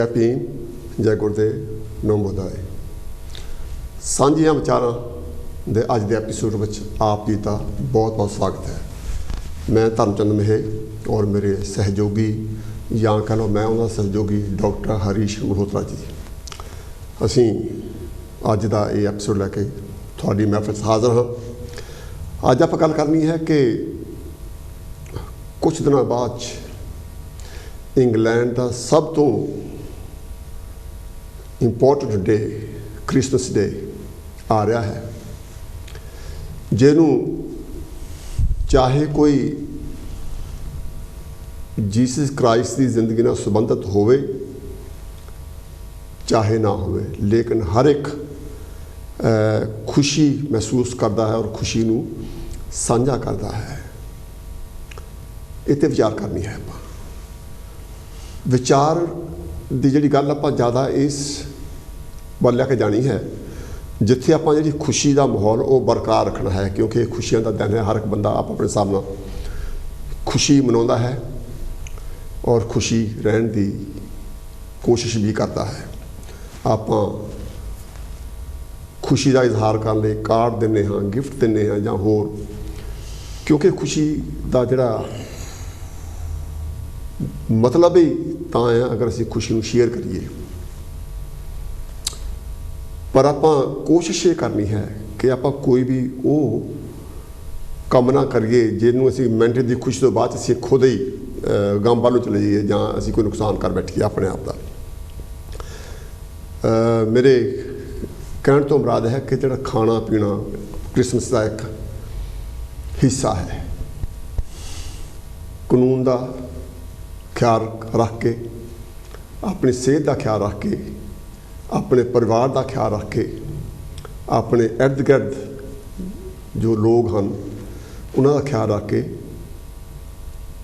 ਜੈ ਗੁਰਦੇਵ ਨਮੋ ਬੁੱਧਾਏ। ਸਾਂਝੀਆਂ ਵਿਚਾਰਾਂ ਦੇ ਅੱਜ ਦੇ ਐਪੀਸੋਡ ਵਿੱਚ ਆਪ ਜੀ ਦਾ ਬਹੁਤ ਬਹੁਤ ਸਵਾਗਤ ਹੈ। ਮੈਂ ਧਰਮਚੰਦ ਮਹੇ ਔਰ ਮੇਰੇ ਸਹਿਯੋਗੀ ਜਾਂ ਕਹ ਲਓ ਮੈਂ ਉਹਨਾਂ ਦਾ ਸਹਿਯੋਗੀ ਡਾਕਟਰ ਹਰੀਸ਼ ਮਲਹੋਤਰਾ ਜੀ, ਅਸੀਂ ਅੱਜ ਦਾ ਇਹ ਐਪੀਸੋਡ ਲੈ ਕੇ ਤੁਹਾਡੀ ਮਹਿਫਿਲ 'ਚ ਹਾਜ਼ਰ ਹਾਂ। ਅੱਜ ਆਪਾਂ ਗੱਲ ਕਰਨੀ ਹੈ ਕਿ ਕੁਝ ਦਿਨਾਂ ਬਾਅਦ 'ਚ ਇੰਗਲੈਂਡ ਦਾ ਸਭ ਤੋਂ ਇੰਪੋਰਟੈਂਟ ਡੇ ਕ੍ਰਿਸਮਸ ਡੇ ਆ ਰਿਹਾ ਹੈ, ਜਿਹਨੂੰ ਚਾਹੇ ਕੋਈ ਜੀਸਸ ਕ੍ਰਾਈਸਟ ਦੀ ਜ਼ਿੰਦਗੀ ਨਾਲ ਸੰਬੰਧਿਤ ਹੋਵੇ ਚਾਹੇ ਨਾ ਹੋਵੇ, ਲੇਕਿਨ ਹਰ ਇੱਕ ਖੁਸ਼ੀ ਮਹਿਸੂਸ ਕਰਦਾ ਹੈ ਔਰ ਖੁਸ਼ੀ ਨੂੰ ਸਾਂਝਾ ਕਰਦਾ ਹੈ। ਇਹ 'ਤੇ ਵਿਚਾਰ ਕਰਨੀ ਹੈ। ਆਪਾਂ ਵਿਚਾਰ ਦੀ ਜਿਹੜੀ ਗੱਲ ਆਪਾਂ ਜ਼ਿਆਦਾ ਇਸ ਵੱਲ ਲੈ ਕੇ ਜਾਣੀ ਹੈ ਜਿੱਥੇ ਆਪਾਂ ਜਿਹੜੀ ਖੁਸ਼ੀ ਦਾ ਮਾਹੌਲ ਉਹ ਬਰਕਰਾਰ ਰੱਖਣਾ ਹੈ, ਕਿਉਂਕਿ ਖੁਸ਼ੀਆਂ ਦਾ ਦਿਨ ਹੈ। ਹਰ ਇੱਕ ਬੰਦਾ ਆਪ ਆਪਣੇ ਹਿਸਾਬ ਨਾਲ ਖੁਸ਼ੀ ਮਨਾਉਂਦਾ ਹੈ ਔਰ ਖੁਸ਼ੀ ਰਹਿਣ ਦੀ ਕੋਸ਼ਿਸ਼ ਵੀ ਕਰਦਾ ਹੈ। ਆਪਾਂ ਖੁਸ਼ੀ ਦਾ ਇਜ਼ਹਾਰ ਕਰਨ ਲਈ ਕਾਰਡ ਦਿੰਦੇ ਹਾਂ, ਗਿਫਟ ਦਿੰਦੇ ਹਾਂ ਜਾਂ ਹੋਰ, ਕਿਉਂਕਿ ਖੁਸ਼ੀ ਦਾ ਜਿਹੜਾ ਮਤਲਬ ਹੀ ਤਾਂ ਹੈ ਅਗਰ ਅਸੀਂ ਖੁਸ਼ੀ ਨੂੰ ਸ਼ੇਅਰ ਕਰੀਏ। ਪਰ ਆਪਾਂ ਕੋਸ਼ਿਸ਼ ਇਹ ਕਰਨੀ ਹੈ ਕਿ ਆਪਾਂ ਕੋਈ ਵੀ ਉਹ ਕੰਮ ਨਾ ਕਰੀਏ ਜਿਹਨੂੰ ਅਸੀਂ ਮਿੰਟ ਦੀ ਖੁਸ਼ੀ ਤੋਂ ਬਾਅਦ ਅਸੀਂ ਖੁਦ ਹੀ ਗਮ ਵੱਲ ਨੂੰ ਚਲੇ ਜਾਈਏ ਜਾਂ ਅਸੀਂ ਕੋਈ ਨੁਕਸਾਨ ਕਰ ਬੈਠੀਏ ਆਪਣੇ ਆਪ ਦਾ। ਮੇਰੇ ਕਹਿਣ ਤੋਂ ਮੁਰਾਦ ਹੈ ਕਿ ਜਿਹੜਾ ਖਾਣਾ ਪੀਣਾ ਕ੍ਰਿਸਮਸ ਦਾ ਇੱਕ ਹਿੱਸਾ ਹੈ। ਕਾਨੂੰਨ ਦਾ ਖਿਆਲ ਰੱਖ ਕੇ, ਆਪਣੀ ਸਿਹਤ ਦਾ ਖਿਆਲ ਰੱਖ ਕੇ, ਆਪਣੇ ਪਰਿਵਾਰ ਦਾ ਖਿਆਲ ਰੱਖ ਕੇ, ਆਪਣੇ ਇਰਦ ਗਿਰਦ ਜੋ ਲੋਕ ਹਨ ਉਹਨਾਂ ਦਾ ਖਿਆਲ ਰੱਖ ਕੇ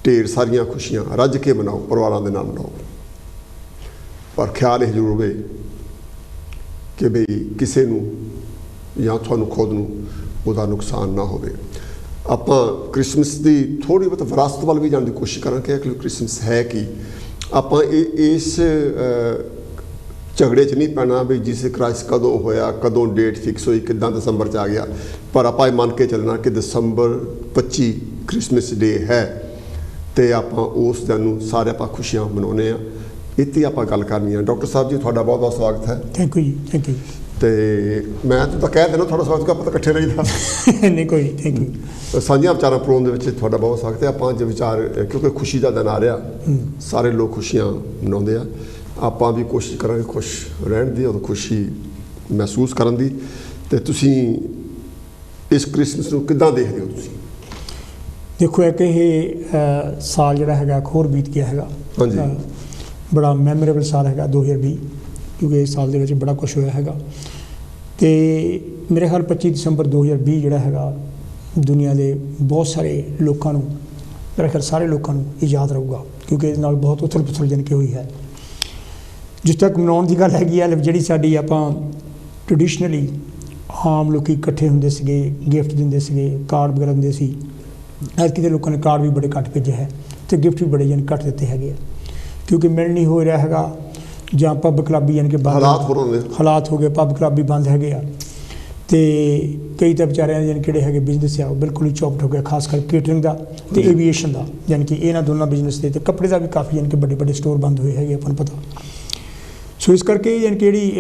ਢੇਰ ਸਾਰੀਆਂ ਖੁਸ਼ੀਆਂ ਰੱਜ ਕੇ ਮਨਾਓ, ਪਰਿਵਾਰਾਂ ਦੇ ਨਾਲ ਮਨਾਓ। ਪਰ ਖਿਆਲ ਇਹ ਜ਼ਰੂਰ ਹੋਵੇ ਕਿ ਬਈ ਕਿਸੇ ਨੂੰ ਜਾਂ ਤੁਹਾਨੂੰ ਖੁਦ ਨੂੰ ਉਹਦਾ ਨੁਕਸਾਨ ਨਾ ਹੋਵੇ। ਆਪਾਂ ਕ੍ਰਿਸਮਸ ਦੀ ਥੋੜ੍ਹੀ ਬਹੁਤ ਵਿਰਾਸਤ ਵੱਲ ਵੀ ਜਾਣ ਦੀ ਕੋਸ਼ਿਸ਼ ਕਰਾਂਗੇ ਕਿ ਕ੍ਰਿਸਮਸ ਹੈ ਕੀ। ਆਪਾਂ ਇਸ ਝਗੜੇ 'ਚ ਨਹੀਂ ਪੈਣਾ ਵੀ ਜਿਸ ਕ੍ਰਾਈਸਟ ਕਦੋਂ ਹੋਇਆ, ਕਦੋਂ ਡੇਟ ਫਿਕਸ ਹੋਈ, ਕਿੱਦਾਂ ਦਸੰਬਰ 'ਚ ਆ ਗਿਆ। ਪਰ ਆਪਾਂ ਇਹ ਮੰਨ ਕੇ ਚੱਲਣਾ ਕਿ ਦਸੰਬਰ 25 ਕ੍ਰਿਸਮਸ ਡੇ ਹੈ ਅਤੇ ਆਪਾਂ ਉਸ ਦਿਨ ਨੂੰ ਸਾਰੇ ਆਪਾਂ ਖੁਸ਼ੀਆਂ ਮਨਾਉਂਦੇ ਹਾਂ। ਇੱਥੇ ਆਪਾਂ ਗੱਲ ਕਰਨੀ ਹੈ। ਡਾਕਟਰ ਸਾਹਿਬ ਜੀ, ਤੁਹਾਡਾ ਬਹੁਤ ਬਹੁਤ ਸਵਾਗਤ ਹੈ। ਥੈਂਕ ਯੂ ਜੀ, ਥੈਂਕ ਯੂ। ਅਤੇ ਮੈਂ ਤਾਂ ਕਹਿ ਦੇਣਾ ਤੁਹਾਡਾ ਸਵਾਗਤ, ਆਪਾਂ ਤਾਂ ਇਕੱਠੇ ਰਹੀਦਾ। ਨਹੀਂ ਕੋਈ, ਥੈਂਕ ਯੂ। ਸਾਂਝੀਆਂ ਵਿਚਾਰਾਂ ਪ੍ਰੋਗਰਾਮ ਦੇ ਵਿੱਚ ਤੁਹਾਡਾ ਬਹੁਤ ਸਵਾਗਤ ਹੈ। ਆਪਾਂ ਅੱਜ ਵਿਚਾਰ, ਕਿਉਂਕਿ ਖੁਸ਼ੀ ਦਾ ਦਿਨ ਆ ਰਿਹਾ, ਸਾਰੇ ਲੋਕ ਖੁਸ਼ੀਆਂ ਮਨਾਉਂਦੇ ਆ, ਆਪਾਂ ਵੀ ਕੋਸ਼ਿਸ਼ ਕਰਾਂਗੇ ਖੁਸ਼ ਰਹਿਣ ਦੀ ਔਰ ਖੁਸ਼ੀ ਮਹਿਸੂਸ ਕਰਨ ਦੀ। ਅਤੇ ਤੁਸੀਂ ਇਸ ਕ੍ਰਿਸਮਸ ਨੂੰ ਕਿੱਦਾਂ ਦੇਖਦੇ ਹੋ? ਤੁਸੀਂ ਦੇਖੋ ਇੱਕ ਇਹ ਸਾਲ ਜਿਹੜਾ ਹੈਗਾ ਹੋਰ ਬੀਤ ਗਿਆ ਹੈਗਾ। ਹਾਂਜੀ, ਬੜਾ ਮੈਮੋਰੇਬਲ ਸਾਲ ਹੈਗਾ 2020, ਕਿਉਂਕਿ ਇਸ ਸਾਲ ਦੇ ਵਿੱਚ ਬੜਾ ਕੁਛ ਹੋਇਆ ਹੈਗਾ। ਅਤੇ ਮੇਰੇ ਖਿਆਲ 25 ਦਸੰਬਰ 2020 ਜਿਹੜਾ ਹੈਗਾ ਦੁਨੀਆ ਦੇ ਬਹੁਤ ਸਾਰੇ ਲੋਕਾਂ ਨੂੰ, ਮੇਰੇ ਖਿਆਲ ਸਾਰੇ ਲੋਕਾਂ ਨੂੰ ਇਹ ਯਾਦ ਰਹੂਗਾ, ਕਿਉਂਕਿ ਇਹਦੇ ਨਾਲ ਬਹੁਤ ਉਥਲ ਪੁਥਲ ਜਨ ਕੇ ਹੋਈ ਹੈ। ਜਿਸ ਤੱਕ ਮਨਾਉਣ ਦੀ ਗੱਲ ਹੈਗੀ ਆ, ਜਿਹੜੀ ਸਾਡੀ ਆਪਾਂ ਟ੍ਰੈਡੀਸ਼ਨਲੀ ਆਮ ਲੋਕ ਇਕੱਠੇ ਹੁੰਦੇ ਸੀਗੇ, ਗਿਫਟ ਦਿੰਦੇ ਸੀਗੇ, ਕਾਰਡ ਵਗੈਰਾ ਦਿੰਦੇ ਸੀ। ਅੱਜ ਕਿਤੇ ਲੋਕਾਂ ਨੇ ਕਾਰਡ ਵੀ ਬੜੇ ਘੱਟ ਭੇਜੇ ਹੈ ਅਤੇ ਗਿਫਟ ਵੀ ਬੜੇ ਯਾਨੀ ਘੱਟ ਦਿੱਤੇ ਹੈਗੇ ਆ, ਕਿਉਂਕਿ ਮਿਲ ਨਹੀਂ ਹੋ ਰਿਹਾ ਹੈਗਾ ਜਾਂ ਪੱਬ ਕਲੱਬ ਯਾਨੀ ਕਿ ਹਾਲਾਤ ਹੋ ਗਏ, ਪੱਬ ਕਲੱਬ ਵੀ ਬੰਦ ਹੈਗੇ ਆ। ਅਤੇ ਕਈ ਤਾਂ ਵਿਚਾਰਿਆਂ ਦੇ ਯਾਨੀ ਕਿਹੜੇ ਹੈਗੇ ਬਿਜ਼ਨਸ ਆ ਉਹ ਬਿਲਕੁਲ ਹੀ ਚੌਪਟ ਹੋ ਗਿਆ, ਖਾਸ ਕਰਕੇ ਕੇਟਰਿੰਗ ਦਾ ਅਤੇ ਏਵੀਏਸ਼ਨ ਦਾ, ਯਾਨੀ ਕਿ ਇਹਨਾਂ ਦੋਨਾਂ ਬਿਜ਼ਨਸ ਦੇ, ਅਤੇ ਕੱਪੜੇ ਦਾ ਵੀ ਕਾਫੀ ਯਾਨੀ ਕਿ ਵੱਡੇ ਵੱਡੇ ਸਟੋਰ ਬੰਦ ਹੋਏ ਹੈਗੇ, ਆਪਾਂ ਨੂੰ ਪਤਾ। ਸੋ ਇਸ ਕਰਕੇ ਯਾਨੀ ਕਿ ਜਿਹੜੀ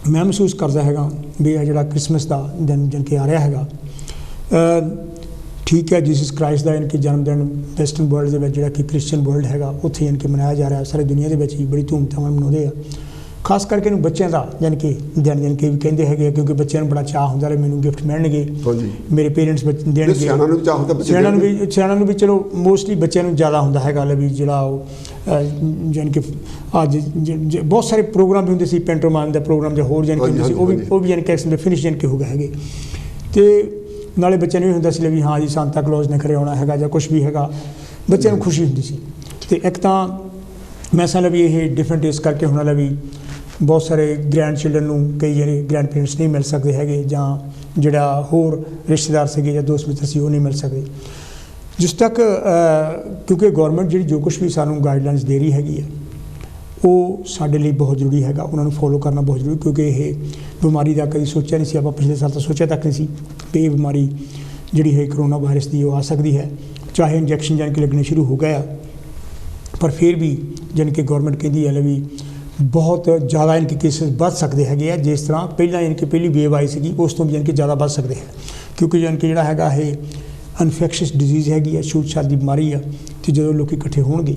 ਮੈਂ ਮਹਿਸੂਸ ਕਰਦਾ ਹੈਗਾ ਵੀ ਇਹ ਜਿਹੜਾ ਕ੍ਰਿਸਮਸ ਦਾ ਦਿਨ ਯਾਨੀ ਕਿ ਆ ਰਿਹਾ ਹੈਗਾ, ਠੀਕ ਹੈ, ਜੀਸਸ ਕ੍ਰਾਈਸਟ ਦਾ ਯਾਨੀ ਕਿ ਜਨਮ ਦਿਨ ਵੈਸਟਰਨ ਵਰਲਡ ਦੇ ਵਿੱਚ ਜਿਹੜਾ ਕਿ ਕ੍ਰਿਸਚਨ ਵਰਲਡ ਹੈਗਾ ਉੱਥੇ ਯਾਨੀ ਕਿ ਮਨਾਇਆ ਜਾ ਰਿਹਾ, ਸਾਰੀ ਦੁਨੀਆ ਦੇ ਵਿੱਚ ਹੀ ਬੜੀ ਧੂਮਧਾਮ ਨਾਲ ਮਨਾਉਂਦੇ ਆ। ਖਾਸ ਕਰਕੇ ਇਹਨੂੰ ਬੱਚਿਆਂ ਦਾ ਯਾਨੀ ਕਿ ਦਿਨ ਯਾਨੀ ਕਿ ਵੀ ਕਹਿੰਦੇ ਹੈਗੇ ਆ, ਕਿਉਂਕਿ ਬੱਚਿਆਂ ਨੂੰ ਬੜਾ ਚਾਅ ਹੁੰਦਾ ਰਿਹਾ ਮੈਨੂੰ ਗਿਫਟ ਮਿਲਣਗੇ, ਮੇਰੇ ਪੇਰੈਂਟਸ ਦੇਣਗੇ। ਸਿਆਣਾਂ ਨੂੰ ਵੀ ਚਲੋ ਮੋਸਟਲੀ ਬੱਚਿਆਂ ਨੂੰ ਜ਼ਿਆਦਾ ਹੁੰਦਾ ਹੈਗਾ ਵੀ ਜਿਹੜਾ ਉਹ ਯਾਨੀ ਕਿ ਅੱਜ ਬਹੁਤ ਸਾਰੇ ਪ੍ਰੋਗਰਾਮ ਵੀ ਹੁੰਦੇ ਸੀ, ਪੈਂਟੋਮਾਈਮ ਦਾ ਪ੍ਰੋਗਰਾਮ ਜਾਂ ਹੋਰ ਯਾਨੀ ਕਿ ਹੁੰਦੇ ਸੀ, ਉਹ ਵੀ ਯਾਨੀ ਕਿ ਫਿਨਿਸ਼ ਯਾਨੀ ਕਿ ਹੋ ਗਏ ਹੈਗੇ। ਅਤੇ ਨਾਲੇ ਬੱਚਿਆਂ ਨੂੰ ਵੀ ਹੁੰਦਾ ਸੀ ਵੀ ਹਾਂ ਜੀ ਸਾਂਤਾ ਕਲੌਜ਼ ਨੇ ਘਰੇ ਆਉਣਾ ਹੈਗਾ ਜਾਂ ਕੁਛ ਵੀ ਹੈਗਾ, ਬੱਚਿਆਂ ਨੂੰ ਖੁਸ਼ੀ ਹੁੰਦੀ ਸੀ। ਅਤੇ ਇੱਕ ਤਾਂ ਮੈਂ ਸਮਝਦਾ ਵੀ ਇਹ ਡਿਫਰੈਂਟ ਇਸ ਕਰਕੇ ਹੋਣ ਵਾਲਾ ਵੀ ਬਹੁਤ ਸਾਰੇ ਗ੍ਰੈਂਡ ਚਿਲਡਰਨ ਨੂੰ ਕਈ ਜਿਹੜੇ ਗ੍ਰੈਂਡ ਪੇਰੈਂਟਸ ਨਹੀਂ ਮਿਲ ਸਕਦੇ ਹੈਗੇ, ਜਾਂ ਜਿਹੜਾ ਹੋਰ ਰਿਸ਼ਤੇਦਾਰ ਸੀਗੇ ਜਾਂ ਦੋਸਤ ਮਿੱਤਰ ਸੀ ਉਹ ਨਹੀਂ ਮਿਲ ਸਕਦੇ। ਜਿਸ ਤੱਕ ਕਿਉਂਕਿ ਗੌਰਮੈਂਟ ਜਿਹੜੀ ਜੋ ਕੁਛ ਵੀ ਸਾਨੂੰ ਗਾਈਡਲਾਈਨਸ ਦੇ ਰਹੀ ਹੈਗੀ ਹੈ, ਉਹ ਸਾਡੇ ਲਈ ਬਹੁਤ ਜ਼ਰੂਰੀ ਹੈਗਾ, ਉਹਨਾਂ ਨੂੰ ਫੋਲੋ ਕਰਨਾ ਬਹੁਤ ਜ਼ਰੂਰੀ, ਕਿਉਂਕਿ ਇਹ ਬਿਮਾਰੀ ਦਾ ਕਦੀ ਸੋਚਿਆ ਨਹੀਂ ਸੀ ਆਪਾਂ, ਪਿਛਲੇ ਸਾਲ ਤਾਂ ਸੋਚਿਆ ਤੱਕ ਨਹੀਂ ਸੀ ਵੀ ਇਹ ਬਿਮਾਰੀ ਜਿਹੜੀ ਹੈ ਕਰੋਨਾ ਵਾਇਰਸ ਦੀ ਉਹ ਆ ਸਕਦੀ ਹੈ। ਚਾਹੇ ਇੰਜੈਕਸ਼ਨ ਜਾਣੀ ਕਿ ਲੱਗਣੇ ਸ਼ੁਰੂ ਹੋ ਗਏ ਆ, ਪਰ ਫਿਰ ਵੀ ਜਾਣੀ ਕਿ ਗੌਰਮੈਂਟ ਕਹਿੰਦੀ ਹੈ ਵੀ ਬਹੁਤ ਜ਼ਿਆਦਾ ਇਨਕੇ ਕੇਸਿਸ ਵੱਧ ਸਕਦੇ ਹੈਗੇ ਆ, ਜਿਸ ਤਰ੍ਹਾਂ ਪਹਿਲਾਂ ਜਾਣੀ ਕਿ ਪਹਿਲੀ ਵੇਵ ਆਈ ਸੀਗੀ ਉਸ ਤੋਂ ਵੀ ਜਾਣੀ ਕਿ ਜ਼ਿਆਦਾ ਵੱਧ ਸਕਦੇ ਹੈ, ਕਿਉਂਕਿ ਜਾਣੀ ਕਿ ਜਿਹੜਾ ਹੈਗਾ ਇਹ ਇਨਫੈਕਸ਼ੀਅਸ ਡਿਜ਼ੀਜ਼ ਹੈਗੀ ਆ, ਛੂਤ ਛਾਤ ਦੀ ਬਿਮਾਰੀ ਆ, ਅਤੇ ਜਦੋਂ ਲੋਕ ਇਕੱਠੇ ਹੋਣਗੇ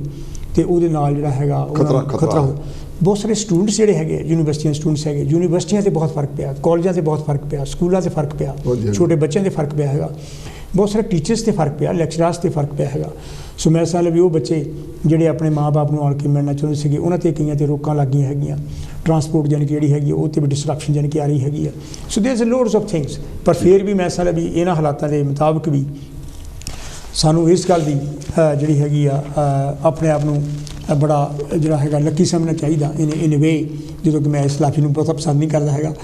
ਅਤੇ ਉਹਦੇ ਨਾਲ ਜਿਹੜਾ ਹੈਗਾ ਖਤਰਾ ਹੋ। ਬਹੁਤ ਸਾਰੇ ਸਟੂਡੈਂਟਸ ਜਿਹੜੇ ਹੈਗੇ ਯੂਨੀਵਰਸਿਟੀਆਂ ਸਟੂਡੈਂਟਸ ਹੈਗੇ, ਯੂਨੀਵਰਸਿਟੀਆਂ 'ਤੇ ਬਹੁਤ ਫਰਕ ਪਿਆ, ਕਾਲਜਾਂ 'ਤੇ ਬਹੁਤ ਫਰਕ ਪਿਆ, ਸਕੂਲਾਂ 'ਤੇ ਫਰਕ ਪਿਆ, ਛੋਟੇ ਬੱਚਿਆਂ 'ਤੇ ਫਰਕ ਪਿਆ ਹੈਗਾ, ਬਹੁਤ ਸਾਰੇ ਟੀਚਰਸ 'ਤੇ ਫਰਕ ਪਿਆ, ਲੈਕਚਰਾਰਸ 'ਤੇ ਫਰਕ ਪਿਆ ਹੈਗਾ। ਸੋ ਮੇਰੇ ਸਾਲ ਵੀ ਉਹ ਬੱਚੇ ਜਿਹੜੇ ਆਪਣੇ ਮਾਂ ਬਾਪ ਨੂੰ ਆਣ ਕੇ ਮਿਲਣਾ ਚਾਹੁੰਦੇ ਸੀਗੇ, ਉਹਨਾਂ 'ਤੇ ਕਈਆਂ 'ਤੇ ਰੋਕਾਂ ਲੱਗ ਗਈਆਂ ਹੈਗੀਆਂ, ਟਰਾਂਸਪੋਰਟ ਜਾਣੀ ਕਿ ਜਿਹੜੀ ਹੈਗੀ ਉਹ 'ਤੇ ਵੀ ਡਿਸਰਪਸ਼ਨ ਜਾਣੀ ਕਿ ਆ ਰਹੀ ਹੈਗੀ ਆ। So there is loads of things, ਪਰ ਫਿਰ ਵੀ ਮੈਂ ਸਾਲ ਵੀ ਇਹਨਾਂ ਹਾਲਾਤਾਂ ਦੇ ਮੁਤਾਬਕ ਵੀ ਸਾਨੂੰ ਇਸ ਗੱਲ ਦੀ ਜਿਹੜੀ ਹੈਗੀ ਆ ਆਪਣੇ ਆਪ ਨੂੰ ਬੜਾ ਜਿਹੜਾ ਹੈਗਾ ਲੱਕੀ ਸਮਝਣਾ ਚਾਹੀਦਾ ਇਨ ਵੇ, ਜਦੋਂ ਕਿ ਮੈਂ ਇਸ ਲਾਫੀ ਨੂੰ ਬਹੁਤ ਪਸੰਦ ਨਹੀਂ ਕਰਦਾ ਹੈਗਾ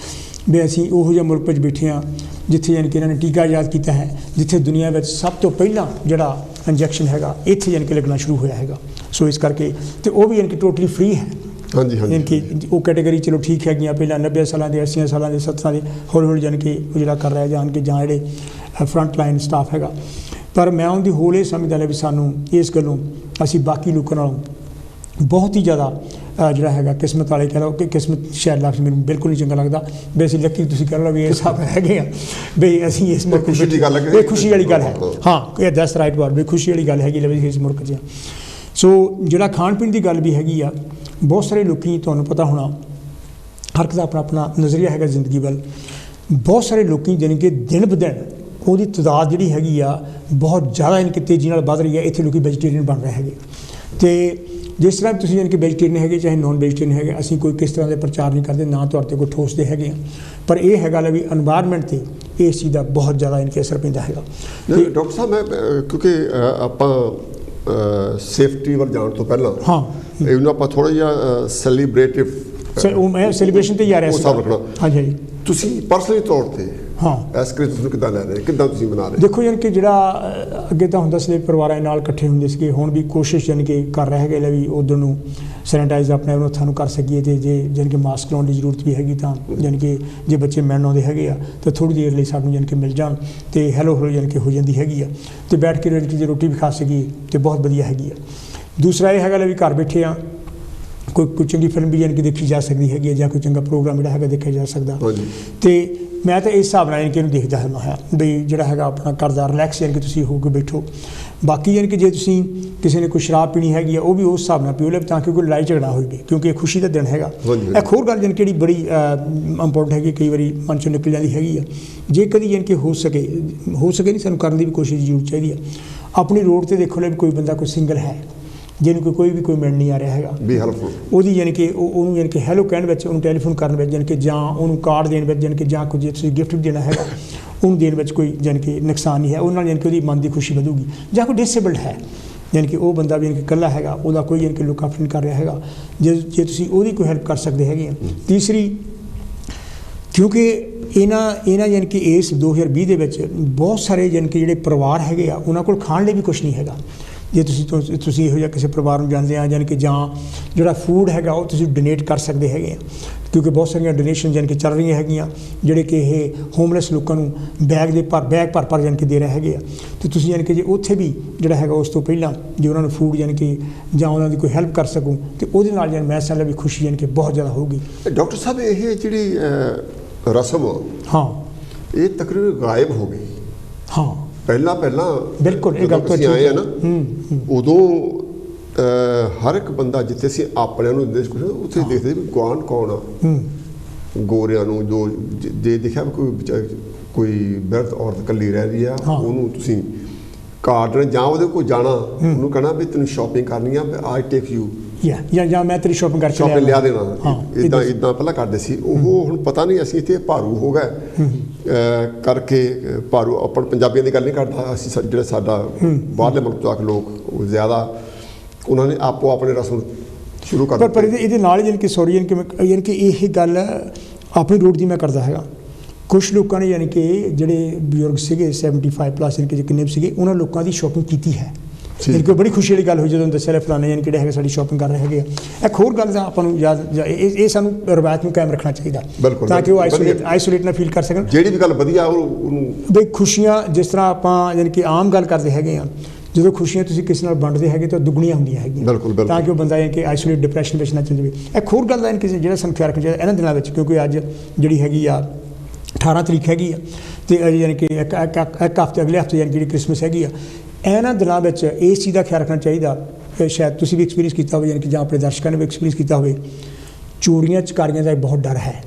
ਵੀ ਅਸੀਂ ਉਹੋ ਜਿਹੇ ਮੁਲਕ ਵਿੱਚ ਬੈਠੇ ਹਾਂ ਜਿੱਥੇ ਯਾਨੀ ਕਿ ਇਹਨਾਂ ਨੇ ਟੀਕਾ ਇਜਾਦ ਕੀਤਾ ਹੈ, ਜਿੱਥੇ ਦੁਨੀਆ ਵਿੱਚ ਸਭ ਤੋਂ ਪਹਿਲਾਂ ਜਿਹੜਾ ਇੰਜੈਕਸ਼ਨ ਹੈਗਾ ਇੱਥੇ ਯਾਨੀ ਕਿ ਲੱਗਣਾ ਸ਼ੁਰੂ ਹੋਇਆ ਹੈਗਾ। ਸੋ ਇਸ ਕਰਕੇ ਅਤੇ ਉਹ ਵੀ ਯਾਨੀ ਕਿ ਟੋਟਲੀ ਫ੍ਰੀ ਹੈ। ਹਾਂਜੀ ਹਾਂਜੀ, ਯਾਨੀ ਕਿ ਉਹ ਕੈਟੇਗਰੀ ਚਲੋ ਠੀਕ ਹੈਗੀਆਂ, ਪਹਿਲਾਂ 90 ਸਾਲਾਂ ਦੇ 80 ਸਾਲਾਂ ਦੇ 70 ਦੇ ਹੌਲੀ ਹੌਲੀ ਯਾਨੀ ਕਿ ਉਹ ਜਿਹੜਾ ਕਰ ਰਿਹਾ ਜਾਣ ਕੇ ਜਾਂ ਜਿਹੜੇ ਫਰੰਟ ਲਾਈਨ ਸਟਾਫ ਹੈਗਾ। ਪਰ ਮੈਂ ਉਹਦੀ ਹੋਲ ਇਹ ਸਮਝਦਾ ਲੈ ਵੀ ਸਾਨੂੰ ਇਸ ਗੱਲੋਂ ਅਸੀਂ ਬਾਕੀ ਲੋਕਾਂ ਨਾਲੋਂ ਬਹੁਤ ਹੀ ਜ਼ਿਆਦਾ ਜਿਹੜਾ ਹੈਗਾ ਕਿਸਮਤ ਵਾਲੇ ਕਹਿ ਲਓ ਕਿ ਕਿਸਮਤ ਸ਼ਾਇਦ ਲਫ਼ਜ਼ ਮੈਨੂੰ ਬਿਲਕੁਲ ਨਹੀਂ ਚੰਗਾ ਲੱਗਦਾ ਵੀ ਅਸੀਂ ਲੱਕੀ, ਤੁਸੀਂ ਕਹਿ ਲਓ ਵੀ ਇਹ ਸਭ ਹੈਗੇ ਆ ਵੀ ਅਸੀਂ ਇਸ ਮੁਲਕ ਖੁਸ਼ੀ ਦੀ ਗੱਲ ਹੈ, ਇਹ ਖੁਸ਼ੀ ਵਾਲੀ ਗੱਲ ਹੈ। ਹਾਂ ਇਹ ਦੈਟਸ ਰਾਈਟ ਵਰਡ, ਵੀ ਖੁਸ਼ੀ ਵਾਲੀ ਗੱਲ ਹੈਗੀ ਵੀ ਇਸ ਮੁਲਕ 'ਚ। ਸੋ ਜਿਹੜਾ ਖਾਣ ਪੀਣ ਦੀ ਗੱਲ ਵੀ ਹੈਗੀ ਆ, ਬਹੁਤ ਸਾਰੇ ਲੋਕੀ ਤੁਹਾਨੂੰ ਪਤਾ ਹੋਣਾ ਹਰ ਇੱਕ ਦਾ ਆਪਣਾ ਆਪਣਾ ਨਜ਼ਰੀਆ ਹੈਗਾ ਜ਼ਿੰਦਗੀ ਵੱਲ। ਬਹੁਤ ਸਾਰੇ ਲੋਕੀ ਜਾਣੀ ਕਿ ਦਿਨ ਬ ਦਿਨ ਉਹਦੀ ਤਾਦਾਦ ਜਿਹੜੀ ਹੈਗੀ ਆ ਬਹੁਤ ਜ਼ਿਆਦਾ ਯਾਨੀ ਕਿ ਤੇਜ਼ੀ ਨਾਲ ਵੱਧ ਰਹੀ ਹੈ। ਇੱਥੇ ਲੋਕੀ ਵੈਜੀਟੇਰੀਅਨ ਬਣ ਰਹੇ ਹੈਗੇ, ਅਤੇ ਜਿਸ ਤਰ੍ਹਾਂ ਤੁਸੀਂ ਯਾਨੀ ਕਿ ਵੈਜੀਟੇਰੀਅਨ ਹੈਗੇ ਚਾਹੇ ਨੋਨ ਵੈਜੀਟੇਰੀਅਨ ਹੈਗੇ, ਅਸੀਂ ਕੋਈ ਕਿਸ ਤਰ੍ਹਾਂ ਦੇ ਪ੍ਰਚਾਰ ਨਹੀਂ ਕਰਦੇ, ਨਾ ਤੁਹਾਡੇ 'ਤੇ ਕੋਈ ਠੋਸਦੇ ਹੈਗੇ ਆ, ਪਰ ਇਹ ਹੈਗਾ ਵੀ ਇਨਵਾਇਰਮੈਂਟ 'ਤੇ ਇਸ ਚੀਜ਼ ਦਾ ਬਹੁਤ ਜ਼ਿਆਦਾ ਯਾਨੀ ਕਿ ਅਸਰ ਪੈਂਦਾ ਹੈਗਾ। ਡਾਕਟਰ ਸਾਹਿਬ ਮੈਂ ਕਿਉਂਕਿ ਆਪਾਂ ਸੇਫਟੀ ਵੱਲ ਜਾਣ ਤੋਂ ਪਹਿਲਾਂ ਇਹਨੂੰ ਆਪਾਂ ਥੋੜ੍ਹਾ ਜਿਹਾ ਸੈਲੀਬ੍ਰੇਟਿਵ ਮੈਂ ਸੈਲੀਬ੍ਰੇਸ਼ਨ 'ਤੇ ਹੀ ਆ ਰਿਹਾ ਸੀ। ਹਾਂਜੀ ਹਾਂਜੀ, ਤੁਸੀਂ ਪਰਸਨਲੀ ਤੌਰ 'ਤੇ ਇਸ ਕ੍ਰਿਸਮਸ ਨੂੰ ਕਿੱਦਾਂ ਲੈ ਰਹੇ, ਕਿੱਦਾਂ ਤੁਸੀਂ ਮਨਾ ਰਹੇ? ਦੇਖੋ ਯਾਨੀ ਕਿ ਜਿਹੜਾ ਅੱਗੇ ਤਾਂ ਹੁੰਦਾ ਸੀ ਪਰਿਵਾਰਾਂ ਨਾਲ ਇਕੱਠੇ ਹੁੰਦੇ ਸੀਗੇ, ਹੁਣ ਵੀ ਕੋਸ਼ਿਸ਼ ਯਾਨੀ ਕਿ ਕਰ ਰਹੇ ਹੈਗੇ ਲੈ ਵੀ ਉੱਧਰ ਨੂੰ ਸੈਨੀਟਾਈਜ਼ ਆਪਣੇ ਹੱਥਾਂ ਨੂੰ ਕਰ ਸਕੀਏ, ਅਤੇ ਜੇ ਯਾਨੀ ਕਿ ਮਾਸਕ ਲਾਉਣ ਦੀ ਜ਼ਰੂਰਤ ਵੀ ਹੈਗੀ ਤਾਂ ਯਾਨੀ ਕਿ ਜੇ ਬੱਚੇ ਮਿਲਣ ਆਉਂਦੇ ਹੈਗੇ ਆ ਤਾਂ ਥੋੜ੍ਹੀ ਦੇਰ ਲਈ ਸਾਨੂੰ ਯਾਨੀ ਕਿ ਮਿਲ ਜਾਣ ਅਤੇ ਹੈਲੋ ਹੈਲੋ ਯਾਨੀ ਕਿ ਹੋ ਜਾਂਦੀ ਹੈਗੀ ਆ, ਅਤੇ ਬੈਠ ਕੇ ਯਾਨੀ ਕਿ ਜੇ ਰੋਟੀ ਵੀ ਖਾ ਸਕੀਏ ਤਾਂ ਬਹੁਤ ਵਧੀਆ ਹੈਗੀ ਆ। ਦੂਸਰਾ ਇਹ ਹੈਗਾ ਲੈ ਵੀ ਘਰ ਬੈਠੇ ਆ ਕੋਈ ਚੰਗੀ ਫਿਲਮ ਵੀ ਯਾਨੀ ਕਿ ਦੇਖੀ ਜਾ ਸਕਦੀ ਹੈਗੀ ਹੈ, ਜਾਂ ਕੋਈ ਚੰਗਾ ਪ੍ਰੋਗਰਾਮ ਜਿਹੜਾ ਹੈਗਾ ਦੇਖਿਆ ਜਾ ਸਕਦਾ। ਅਤੇ ਮੈਂ ਤਾਂ ਇਸ ਹਿਸਾਬ ਨਾਲ ਯਾਨੀ ਕਿ ਇਹਨੂੰ ਦੇਖਦਾ ਹਾਂ ਵੀ ਜਿਹੜਾ ਹੈਗਾ ਆਪਣਾ ਘਰ ਦਾ ਰਿਲੈਕਸ ਯਾਨੀ ਕਿ ਤੁਸੀਂ ਹੋ ਕੇ ਬੈਠੋ। ਬਾਕੀ ਯਾਨੀ ਕਿ ਜੇ ਤੁਸੀਂ ਕਿਸੇ ਨੇ ਕੋਈ ਸ਼ਰਾਬ ਪੀਣੀ ਹੈਗੀ ਆ ਉਹ ਵੀ ਉਸ ਹਿਸਾਬ ਨਾਲ ਪੀਓ ਲੈ, ਤਾਂ ਕਿ ਕੋਈ ਲੜਾਈ ਝਗੜਾ ਹੋਵੇ, ਕਿਉਂਕਿ ਇਹ ਖੁਸ਼ੀ ਦਾ ਦਿਨ ਹੈਗਾ। ਇੱਕ ਹੋਰ ਗੱਲ ਯਾਨੀ ਕਿ ਜਿਹੜੀ ਬੜੀ ਇੰਪੋਰਟੈਂਟ ਹੈਗੀ, ਕਈ ਵਾਰੀ ਮਨ 'ਚੋਂ ਨਿਕਲ ਜਾਂਦੀ ਹੈਗੀ ਆ, ਜੇ ਕਦੀ ਯਾਨੀ ਕਿ ਹੋ ਸਕੇ ਨਹੀਂ, ਸਾਨੂੰ ਕਰਨ ਦੀ ਵੀ ਕੋਸ਼ਿਸ਼ ਜ਼ਰੂਰ ਚਾਹੀਦੀ ਆ। ਆਪਣੀ ਰੋਡ 'ਤੇ ਦੇਖੋ ਲੈ ਵੀ ਕੋਈ ਬੰਦਾ ਕੋਈ ਸਿੰਗਲ ਹੈ ਜਿਹਨੂੰ ਕੋਈ ਵੀ ਮਿਲ ਨਹੀਂ ਆ ਰਿਹਾ ਹੈਗਾ, ਉਹਦੀ ਯਾਨੀ ਕਿ ਉਹਨੂੰ ਯਾਨੀ ਕਿ ਹੈਲੋ ਕਹਿਣ ਵਿੱਚ, ਉਹਨੂੰ ਟੈਲੀਫੋਨ ਕਰਨ ਵਿੱਚ ਯਾਨੀ ਕਿ, ਜਾਂ ਉਹਨੂੰ ਕਾਰਡ ਦੇਣ ਵਿੱਚ ਯਾਨੀ ਕਿ, ਜਾਂ ਕੁਝ ਜੇ ਤੁਸੀਂ ਗਿਫਟ ਵੀ ਦੇਣਾ ਹੈਗਾ ਉਹਨੂੰ ਦੇਣ ਵਿੱਚ ਕੋਈ ਯਾਨੀ ਕਿ ਨੁਕਸਾਨ ਨਹੀਂ ਹੈ, ਉਹਨਾਂ ਨਾਲ ਯਾਨੀ ਕਿ ਉਹਦੀ ਮਨ ਦੀ ਖੁਸ਼ੀ ਵਧੂਗੀ। ਜਾਂ ਕੋਈ ਡਿਸੇਬਲਡ ਹੈ ਯਾਨੀ ਕਿ ਉਹ ਬੰਦਾ ਵੀ ਯਾਨੀ ਕਿ ਇਕੱਲਾ ਹੈਗਾ, ਉਹਦਾ ਕੋਈ ਯਾਨੀ ਕਿ ਲੁੱਕ ਆਫਟਰ ਨਹੀਂ ਕਰ ਰਿਹਾ ਹੈਗਾ, ਜੇ ਤੁਸੀਂ ਉਹਦੀ ਕੋਈ ਹੈਲਪ ਕਰ ਸਕਦੇ ਹੈਗੇ ਆ। ਤੀਸਰੀ, ਕਿਉਂਕਿ ਇਹਨਾਂ ਯਾਨੀ ਕਿ ਇਸ 2020 ਦੇ ਵਿੱਚ ਬਹੁਤ ਸਾਰੇ ਯਾਨੀ ਕਿ ਜਿਹੜੇ ਪਰਿਵਾਰ ਹੈਗੇ ਆ ਉਹਨਾਂ ਕੋਲ ਖਾਣ ਲਈ ਵੀ ਕੁਛ ਨਹੀਂ ਹੈਗਾ। ਜੇ ਤੁਸੀਂ ਇਹੋ ਜਿਹਾ ਕਿਸੇ ਪਰਿਵਾਰ ਨੂੰ ਜਾਣਦੇ ਆ ਯਾਨੀ ਕਿ, ਜਾਂ ਜਿਹੜਾ ਫੂਡ ਹੈਗਾ ਉਹ ਤੁਸੀਂ ਡੋਨੇਟ ਕਰ ਸਕਦੇ ਹੈਗੇ ਆ, ਕਿਉਂਕਿ ਬਹੁਤ ਸਾਰੀਆਂ ਡੋਨੇਸ਼ਨ ਯਾਨੀ ਕਿ ਚੱਲ ਰਹੀਆਂ ਹੈਗੀਆਂ ਜਿਹੜੇ ਕਿ ਇਹ ਹੋਮਲੈਸ ਲੋਕਾਂ ਨੂੰ ਬੈਗ ਭਰ ਯਾਨੀ ਕਿ ਦੇ ਰਹੇ ਹੈਗੇ ਆ। ਅਤੇ ਤੁਸੀਂ ਯਾਨੀ ਕਿ ਜੇ ਉੱਥੇ ਵੀ ਜਿਹੜਾ ਹੈਗਾ ਉਸ ਤੋਂ ਪਹਿਲਾਂ ਜੇ ਉਹਨਾਂ ਨੂੰ ਫੂਡ ਯਾਨੀ ਕਿ ਜਾਂ ਉਹਨਾਂ ਦੀ ਕੋਈ ਹੈਲਪ ਕਰ ਸਕੂੰ ਅਤੇ ਉਹਦੇ ਨਾਲ ਯਾਨੀ ਮੈਂ ਸਮਝਦਾ ਵੀ ਖੁਸ਼ੀ ਯਾਨੀ ਕਿ ਬਹੁਤ ਜ਼ਿਆਦਾ ਹੋਊਗੀ। ਡਾਕਟਰ ਸਾਹਿਬ ਇਹ ਜਿਹੜੀ ਰਸਮ ਇਹ ਤਕਰੀਬਨ ਗਾਇਬ ਹੋ ਗਈ। ਪਹਿਲਾਂ ਬਿਲਕੁਲ ਇਹ ਗੱਲ ਤੁਸੀਂ ਆਏ ਆ ਨਾ, ਉਦੋਂ ਹਰ ਇੱਕ ਬੰਦਾ ਜਿੱਥੇ ਅਸੀਂ ਆਪਣਿਆਂ ਨੂੰ ਦਿੰਦੇ ਕੁਛ ਉੱਥੇ ਦੇਖਦੇ ਵੀ ਗੁਆਂਢ ਕੌਣ ਆ, ਗੋਰਿਆਂ ਨੂੰ ਜੋ ਜੇ ਦੇਖਿਆ ਕੋਈ ਬਿਰਧ ਔਰਤ ਇਕੱਲੀ ਰਹਿ ਰਹੀ ਆ ਉਹਨੂੰ ਤੁਸੀਂ ਕਾਰਡ ਜਾਂ ਉਹਦੇ ਕੋਲ ਜਾਣਾ, ਉਹਨੂੰ ਕਹਿਣਾ ਵੀ ਤੈਨੂੰ ਸ਼ਾਪਿੰਗ ਕਰਨੀ ਆ, ਆਈ ਟੇਕ ਯੂ, ਜਾਂ ਮੈਂ ਤੇਰੀ ਸ਼ਾਪਿੰਗ ਕਰਕੇ ਲਿਆ ਦੇਣਾ। ਇੱਦਾਂ ਪਹਿਲਾਂ ਕਰਦੇ ਸੀ ਉਹ, ਹੁਣ ਪਤਾ ਨਹੀਂ ਅਸੀਂ ਇੱਥੇ ਭਾਰੂ ਹੋ ਗਏ ਕਰਕੇ ਭਾਰੂ। ਆਪਾਂ ਪੰਜਾਬੀਆਂ ਦੀ ਗੱਲ ਨਹੀਂ ਕਰਦਾ, ਅਸੀਂ ਜਿਹੜਾ ਸਾਡਾ ਬਾਹਰਲੇ ਮੁਲਕ ਤੋਂ ਆ ਕੇ ਲੋਕ ਉਹ ਜ਼ਿਆਦਾ ਉਹਨਾਂ ਨੇ ਆਪੋ ਆਪਣੇ ਰਸਮ ਸ਼ੁਰੂ ਕਰ ਦਿੱਤੇ। ਪਰ ਇਹਦੇ ਨਾਲ ਯਾਨੀ ਕਿ ਸੌਰੀ ਯਾਨੀ ਕਿ ਇਹ ਗੱਲ ਆਪਣੀ ਰੂਟ ਦੀ ਮੈਂ ਕਰਦਾ ਹੈਗਾ। ਕੁਛ ਲੋਕਾਂ ਨੇ ਯਾਨੀ ਕਿ ਜਿਹੜੇ ਬਜ਼ੁਰਗ ਸੀਗੇ 75+ ਯਾਨੀ ਕਿ ਜਿੰਨੇ ਵੀ ਸੀਗੇ ਉਹਨਾਂ ਲੋਕਾਂ ਦੀ ਸ਼ਾਪਿੰਗ ਕੀਤੀ ਹੈ, ਯਾਨੀ ਕਿ ਬੜੀ ਖੁਸ਼ੀ ਵਾਲੀ ਗੱਲ ਹੋਈ ਜਦੋਂ ਦੱਸਿਆ ਫਲਾਣੇ ਯਾਨੀ ਕਿਹੜੇ ਹੈਗੇ ਸਾਡੀ ਸ਼ਾਪਿੰਗ ਕਰ ਰਹੇ ਹੈਗੇ ਆ। ਇੱਕ ਹੋਰ ਗੱਲ ਦਾ ਆਪਾਂ ਨੂੰ ਯਾਦ ਇਹ ਸਾਨੂੰ ਰਵਾਇਤ ਨੂੰ ਕਾਇਮ ਰੱਖਣਾ ਚਾਹੀਦਾ ਤਾਂ ਕਿ ਉਹ ਆਈਸੋਲੇਟ ਨਾ ਫੀਲ ਕਰ ਸਕਣ। ਜਿਹੜੀ ਵੀ ਗੱਲ ਵਧੀਆ ਉਹਨੂੰ ਬਈ ਖੁਸ਼ੀਆਂ ਜਿਸ ਤਰ੍ਹਾਂ ਆਪਾਂ ਯਾਨੀ ਕਿ ਆਮ ਗੱਲ ਕਰਦੇ ਹੈਗੇ ਆ, ਜਦੋਂ ਖੁਸ਼ੀਆਂ ਤੁਸੀਂ ਕਿਸੇ ਨਾਲ ਵੰਡਦੇ ਹੈਗੇ ਤਾਂ ਦੁੱਗਣੀਆਂ ਹੁੰਦੀਆਂ ਹੈਗੀਆਂ ਤਾਂ ਕਿ ਉਹ ਬੰਦਾ ਯਾਨੀ ਕਿ ਆਈਸੋਲੇਟ ਡਿਪਰੈਸ਼ਨ ਵਿੱਚ ਨਾ ਚਲ ਜਾਵੇ। ਇੱਕ ਹੋਰ ਗੱਲ ਦਾ ਯਾਨੀ ਕਿ ਜਿਹੜਾ ਸਾਨੂੰ ਖਿਆਲ ਰੱਖਣਾ ਚਾਹੀਦਾ ਇਹਨਾਂ ਦਿਨਾਂ ਵਿੱਚ, ਕਿਉਂਕਿ ਅੱਜ ਜਿਹੜੀ ਹੈਗੀ ਆ 18 ਤਰੀਕ ਹੈਗੀ ਆ ਅਤੇ ਯਾਨੀ ਕਿ ਇੱਕ ਹਫ਼ਤੇ ਅਗਲੇ ਹਫ਼ਤੇ ਯਾਨੀ ਜਿਹੜੀ ਕ੍ਰਿਸਮਸ ਹੈਗੀ ਆ, ਇਹਨਾਂ ਦਿਨਾਂ ਵਿੱਚ ਇਸ ਚੀਜ਼ ਦਾ ਖਿਆਲ ਰੱਖਣਾ ਚਾਹੀਦਾ। ਸ਼ਾਇਦ ਤੁਸੀਂ ਵੀ ਐਕਸਪੀਰੀਅੰਸ ਕੀਤਾ ਹੋਵੇ ਯਾਨੀ ਕਿ ਜਾਂ ਆਪਣੇ ਦਰਸ਼ਕਾਂ ਨੇ ਵੀ ਐਕਸਪੀਰੀਅੰਸ ਕੀਤਾ ਹੋਵੇ, ਚੋਰੀਆਂ ਚਕਾਰੀਆਂ ਦਾ ਬਹੁਤ ਡਰ ਹੈ।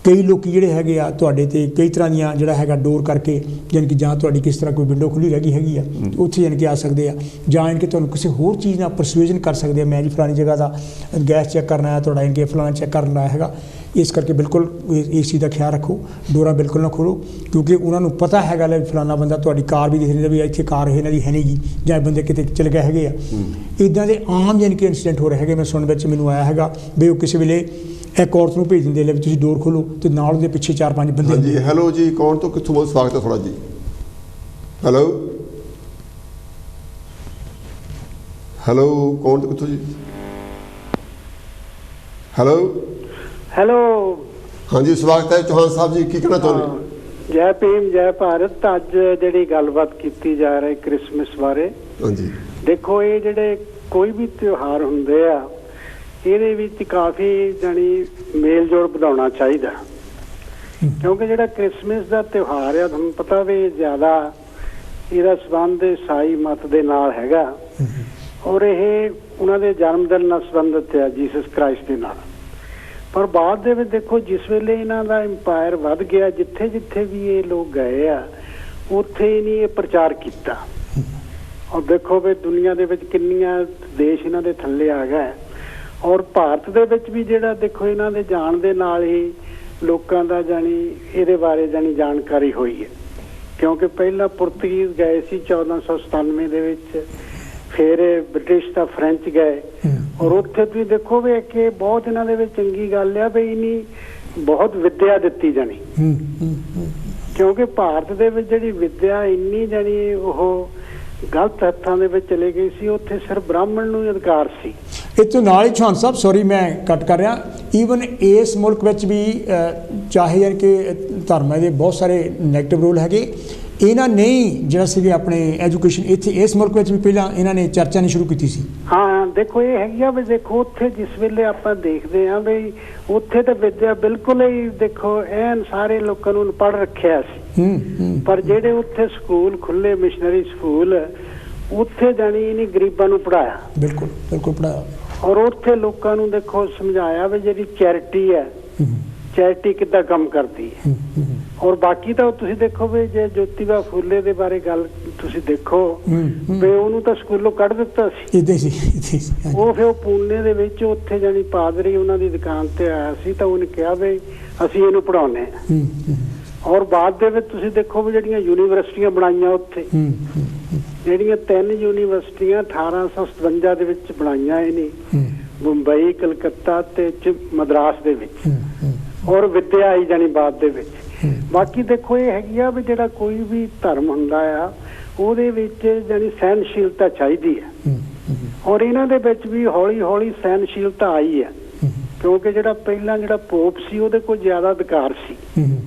ਕਈ ਲੋਕ ਜਿਹੜੇ ਹੈਗੇ ਆ ਤੁਹਾਡੇ 'ਤੇ ਕਈ ਤਰ੍ਹਾਂ ਦੀਆਂ ਜਿਹੜਾ ਹੈਗਾ ਡੋਰ ਕਰਕੇ ਯਾਨੀ ਕਿ ਜਾਂ ਤੁਹਾਡੀ ਕਿਸ ਤਰ੍ਹਾਂ ਕੋਈ ਵਿੰਡੋ ਖੁੱਲ੍ਹੀ ਰਹਿ ਗਈ ਹੈਗੀ ਆ ਉੱਥੇ ਯਾਨੀ ਕਿ ਆ ਸਕਦੇ ਆ, ਜਾਂ ਯਾਨੀ ਕਿ ਤੁਹਾਨੂੰ ਕਿਸੇ ਹੋਰ ਚੀਜ਼ ਨਾਲ ਪਰਸੂਏਜਨ ਕਰ ਸਕਦੇ ਆ, ਮੈਂ ਜੀ ਫਲਾਣੀ ਜਗ੍ਹਾ ਦਾ ਗੈਸ ਚੈੱਕ ਕਰਨਾ ਹੈ ਤੁਹਾਡਾ ਯਾਨੀ ਕਿ ਫਲਾਣਾ ਚੈੱਕ ਕਰਨਾ ਹੈਗਾ। ਇਸ ਕਰਕੇ ਬਿਲਕੁਲ ਇਸ ਚੀਜ਼ ਦਾ ਖਿਆਲ ਰੱਖੋ, ਡੋਰਾਂ ਬਿਲਕੁਲ ਨਾ ਖੋਲ੍ਹੋ, ਕਿਉਂਕਿ ਉਹਨਾਂ ਨੂੰ ਪਤਾ ਹੈਗਾ ਲੈ ਫਲਾਣਾ ਬੰਦਾ ਤੁਹਾਡੀ ਕਾਰ ਵੀ ਦੇਖ ਲੈਂਦਾ ਵੀ ਇੱਥੇ ਕਾਰ ਇਹਨਾਂ ਦੀ ਹੈ ਨਹੀਂ ਗੀ, ਜਾਂ ਬੰਦੇ ਕਿਤੇ ਚਲੇ ਗਏ ਹੈਗੇ ਆ। ਇੱਦਾਂ ਦੇ ਆਮ ਯਾਨੀ ਕਿ ਇੰਸੀਡੈਂਟ ਹੋ ਰਹੇ ਹੈਗੇ। ਮੈਂ ਸੁਣਨ ਵਿੱਚ ਮੈਨੂੰ ਆਇਆ ਹੈਗਾ ਵੀ ਉਹ ਕਿਸੇ ਵੇਲੇ ਇੱਕ ਔਰਤ ਨੂੰ ਭੇਜ ਦਿੰਦੇ ਲੈ ਵੀ ਤੁਸੀਂ ਡੋਰ ਖੋਲ੍ਹੋ ਅਤੇ ਨਾਲ ਉਹਦੇ ਪਿੱਛੇ 4-5 ਬੰਦੇ। ਹਾਂਜੀ, ਹੈਲੋ ਜੀ, ਕੌਣ ਤੋਂ ਕਿੱਥੋਂ? ਬਹੁਤ ਸਵਾਗਤ ਹੈ ਥੋੜ੍ਹਾ ਜੀ। ਹੈਲੋ ਹੈਲੋ, ਕੌਣ ਤੋਂ ਕਿੱਥੋਂ ਜੀ? ਹੈਲੋ ਹੈਲੋ, ਹਾਂਜੀ ਸਵਾਗਤ ਹੈ ਚੌਹਾਨ ਸਾਹਿਬ ਜੀ, ਕੀ ਕਹਿਣਾ ਚਾਹੁੰਦੇ? ਜੈ ਭੀਮ ਜੈ ਭਾਰਤ। ਅੱਜ ਜਿਹੜੀ ਗੱਲਬਾਤ ਕੀਤੀ ਜਾ ਰਹੀ ਕ੍ਰਿਸਮਸ ਬਾਰੇ, ਹਾਂਜੀ ਦੇਖੋ ਇਹ ਜਿਹੜੇ ਕੋਈ ਵੀ ਤਿਉਹਾਰ ਹੁੰਦੇ ਆ ਇਹਦੇ ਵਿੱਚ ਕਾਫੀ ਜਾਣੀ ਮੇਲ ਜੋਲ ਵਧਾਉਣਾ ਚਾਹੀਦਾ, ਕਿਉਂਕਿ ਜਿਹੜਾ ਕ੍ਰਿਸਮਸ ਦਾ ਤਿਉਹਾਰ ਆ ਤੁਹਾਨੂੰ ਪਤਾ ਵੀ ਜ਼ਿਆਦਾ ਇਹਦਾ ਸੰਬੰਧ ਈਸਾਈ ਮਤ ਦੇ ਨਾਲ ਹੈਗਾ, ਔਰ ਇਹ ਉਹਨਾਂ ਦੇ ਜਨਮ ਦਿਨ ਨਾਲ ਸੰਬੰਧਿਤ ਆ ਜੀਸਸ ਕ੍ਰਾਈਸਟ ਦੇ ਨਾਲ। ਪਰ ਬਾਅਦ ਦੇ ਵਿੱਚ ਦੇਖੋ ਜਿਸ ਵੇਲੇ ਇਹਨਾਂ ਦਾ ਇੰਪਾਇਰ ਵੱਧ ਗਿਆ, ਜਿੱਥੇ ਜਿੱਥੇ ਵੀ ਇਹ ਲੋਕ ਗਏ ਆ ਉੱਥੇ ਹੀ ਨਹੀਂ ਇਹ ਪ੍ਰਚਾਰ ਕੀਤਾ। ਔਰ ਦੇਖੋ ਵੀ ਦੁਨੀਆ ਦੇ ਵਿੱਚ ਕਿੰਨੀਆਂ ਦੇਸ਼ ਇਹਨਾਂ ਦੇ ਥੱਲੇ ਆ ਗਏ, ਔਰ ਭਾਰਤ ਦੇ ਵਿੱਚ ਵੀ ਜਿਹੜਾ ਦੇਖੋ ਇਹਨਾਂ ਦੇ ਜਾਣ ਦੇ ਨਾਲ ਹੀ ਲੋਕਾਂ ਦਾ ਜਾਣੀ ਇਹਦੇ ਬਾਰੇ ਜਾਣੀ ਜਾਣਕਾਰੀ ਹੋਈ ਹੈ, ਕਿਉਂਕਿ ਪਹਿਲਾਂ ਪੁਰਤਗੀਜ਼ ਗਏ ਸੀ 1497 ਦੇ ਵਿੱਚ, ਫਿਰ ਬ੍ਰਿਟਿਸ਼ ਤਾਂ ਫਰੈਂਚ ਗਏ, ਔਰ ਉੱਥੇ ਤੁਸੀਂ ਦੇਖੋ ਵੀ ਕਿ ਬਹੁਤ ਇਹਨਾਂ ਦੇ ਵਿੱਚ ਚੰਗੀ ਗੱਲ ਆ ਵੀ ਨਹੀਂ ਬਹੁਤ ਵਿੱਦਿਆ ਦਿੱਤੀ ਜਾਣੀ, ਕਿਉਂਕਿ ਭਾਰਤ ਦੇ ਵਿੱਚ ਜਿਹੜੀ ਵਿੱਦਿਆ ਇੰਨੀ ਜਾਣੀ ਉਹ ਗਲਤ ਹੱਥਾਂ ਦੇ ਵਿੱਚ ਚਲੇ ਗਈ ਸੀ, ਉੱਥੇ ਸਿਰਫ ਬ੍ਰਾਹਮਣ ਨੂੰ ਅਧਿਕਾਰ ਸੀ। ਇਹ ਤੋਂ ਨਾਲ ਹੀ ਚੌਹਾਨ ਸਾਹਿਬ ਸੌਰੀ ਮੈਂ ਕੱਟ ਕਰ ਰਿਹਾ, ਈਵਨ ਇਸ ਮੁਲਕ ਵਿੱਚ ਵੀ ਚਾਹੇ ਯਾਨੀ ਕਿ ਧਰਮਾਂ ਦੇ ਬਹੁਤ ਸਾਰੇ ਨੈਗੇਟਿਵ ਰੋਲ ਹੈਗੇ, ਇਹਨਾਂ ਨੇ ਜਿਹੜਾ ਸੀ ਆਪਣੇ ਐਜੂਕੇਸ਼ਨ ਇੱਥੇ ਇਸ ਮੁਲਕ ਵਿੱਚ ਵੀ ਪਹਿਲਾਂ ਇਹਨਾਂ ਨੇ ਚਰਚਾ ਨਹੀਂ ਸ਼ੁਰੂ ਕੀਤੀ ਸੀ। ਹਾਂ ਦੇਖੋ ਇਹ ਹੈਗੀ ਆ ਵੀ ਦੇਖੋ ਉੱਥੇ ਜਿਸ ਵੇਲੇ ਆਪਾਂ ਦੇਖਦੇ ਹਾਂ ਵੀ ਉੱਥੇ ਤਾਂ ਵਿੱਦਿਆ ਬਿਲਕੁਲ ਹੀ ਦੇਖੋ ਐਨ ਸਾਰੇ ਲੋਕਾਂ ਨੂੰ ਪੜ੍ਹ ਰੱਖਿਆ ਸੀ, ਪਰ ਜਿਹੜੇ ਉੱਥੇ ਸਕੂਲ ਖੁੱਲੇ ਮਿਸ਼ਨਰੀ ਸਕੂਲ ਉੱਥੇ ਜਾਣੀ ਨਹੀਂ ਗਰੀਬਾਂ ਨੂੰ ਪੜ੍ਹਾਇਆ, ਬਿਲਕੁਲ ਬਿਲਕੁਲ ਪੜ੍ਹਾਇਆ, ਔਰ ਉੱਥੇ ਲੋਕਾਂ ਨੂੰ ਦੇਖੋ ਸਮਝਾਇਆ ਵੀ ਜਿਹੜੀ ਚੈਰਿਟੀ ਹੈ ਚੈਰਿਟੀ ਕਿੱਦਾਂ ਕੰਮ ਕਰਦੀ ਹੈ। ਔਰ ਬਾਕੀ ਤਾਂ ਤੁਸੀਂ ਦੇਖੋ ਵੀ ਜੇ ਜੋਤੀਬਾ ਫੂਲੇ ਦੇ ਬਾਰੇ ਗੱਲ ਤੁਸੀਂ ਦੇਖੋ ਵੀ ਉਹਨੂੰ ਤਾਂ ਸਕੂਲੋਂ ਕੱਢ ਦਿੱਤਾ ਸੀ, ਉਹ ਫਿਰ ਪੂਨੇ ਦੇ ਵਿੱਚ ਉੱਥੇ ਜਾਣੀ ਪਾਦਰੀ ਉਹਨਾਂ ਦੀ ਦੁਕਾਨ ਤੇ ਆਇਆ ਸੀ ਤਾਂ ਉਹਨੇ ਕਿਹਾ ਵੀ ਅਸੀਂ ਇਹਨੂੰ ਪੜ੍ਹਾਉਂਦੇ ਹਾਂ। ਔਰ ਬਾਅਦ ਦੇ ਵਿੱਚ ਤੁਸੀਂ ਦੇਖੋ ਵੀ ਜਿਹੜੀਆਂ ਯੂਨੀਵਰਸਿਟੀਆਂ ਬਣਾਈਆਂ ਉੱਥੇ, ਜਿਹੜੀਆਂ 3 ਯੂਨੀਵਰਸਿਟੀਆਂ 1857 ਦੇ ਵਿੱਚ ਬਣਾਈਆਂ ਇਹਨੇ, ਮੁੰਬਈ, ਕਲਕੱਤਾ ਤੇ ਮਦਰਾਸ ਦੇ ਵਿੱਚ, ਔਰ ਵਿੱਦਿਆ ਆਈ ਜਾਣੀ ਬਾਅਦ ਦੇ ਵਿੱਚ। ਬਾਕੀ ਦੇਖੋ ਇਹ ਹੈਗੀ ਆ ਵੀ ਜਿਹੜਾ ਕੋਈ ਵੀ ਧਰਮ ਹੁੰਦਾ ਆ ਉਹਦੇ ਵਿੱਚ ਜਾਣੀ ਸਹਿਨਸ਼ੀਲਤਾ ਚਾਹੀਦੀ ਹੈ, ਔਰ ਇਹਨਾਂ ਦੇ ਵਿੱਚ ਵੀ ਹੌਲੀ ਹੌਲੀ ਸਹਿਨਸ਼ੀਲਤਾ ਆਈ ਹੈ, ਕਿਉਂਕਿ ਜਿਹੜਾ ਪਹਿਲਾਂ ਜਿਹੜਾ ਪੋਪ ਸੀ ਉਹਦੇ ਕੋਲ ਜ਼ਿਆਦਾ ਅਧਿਕਾਰ ਸੀ,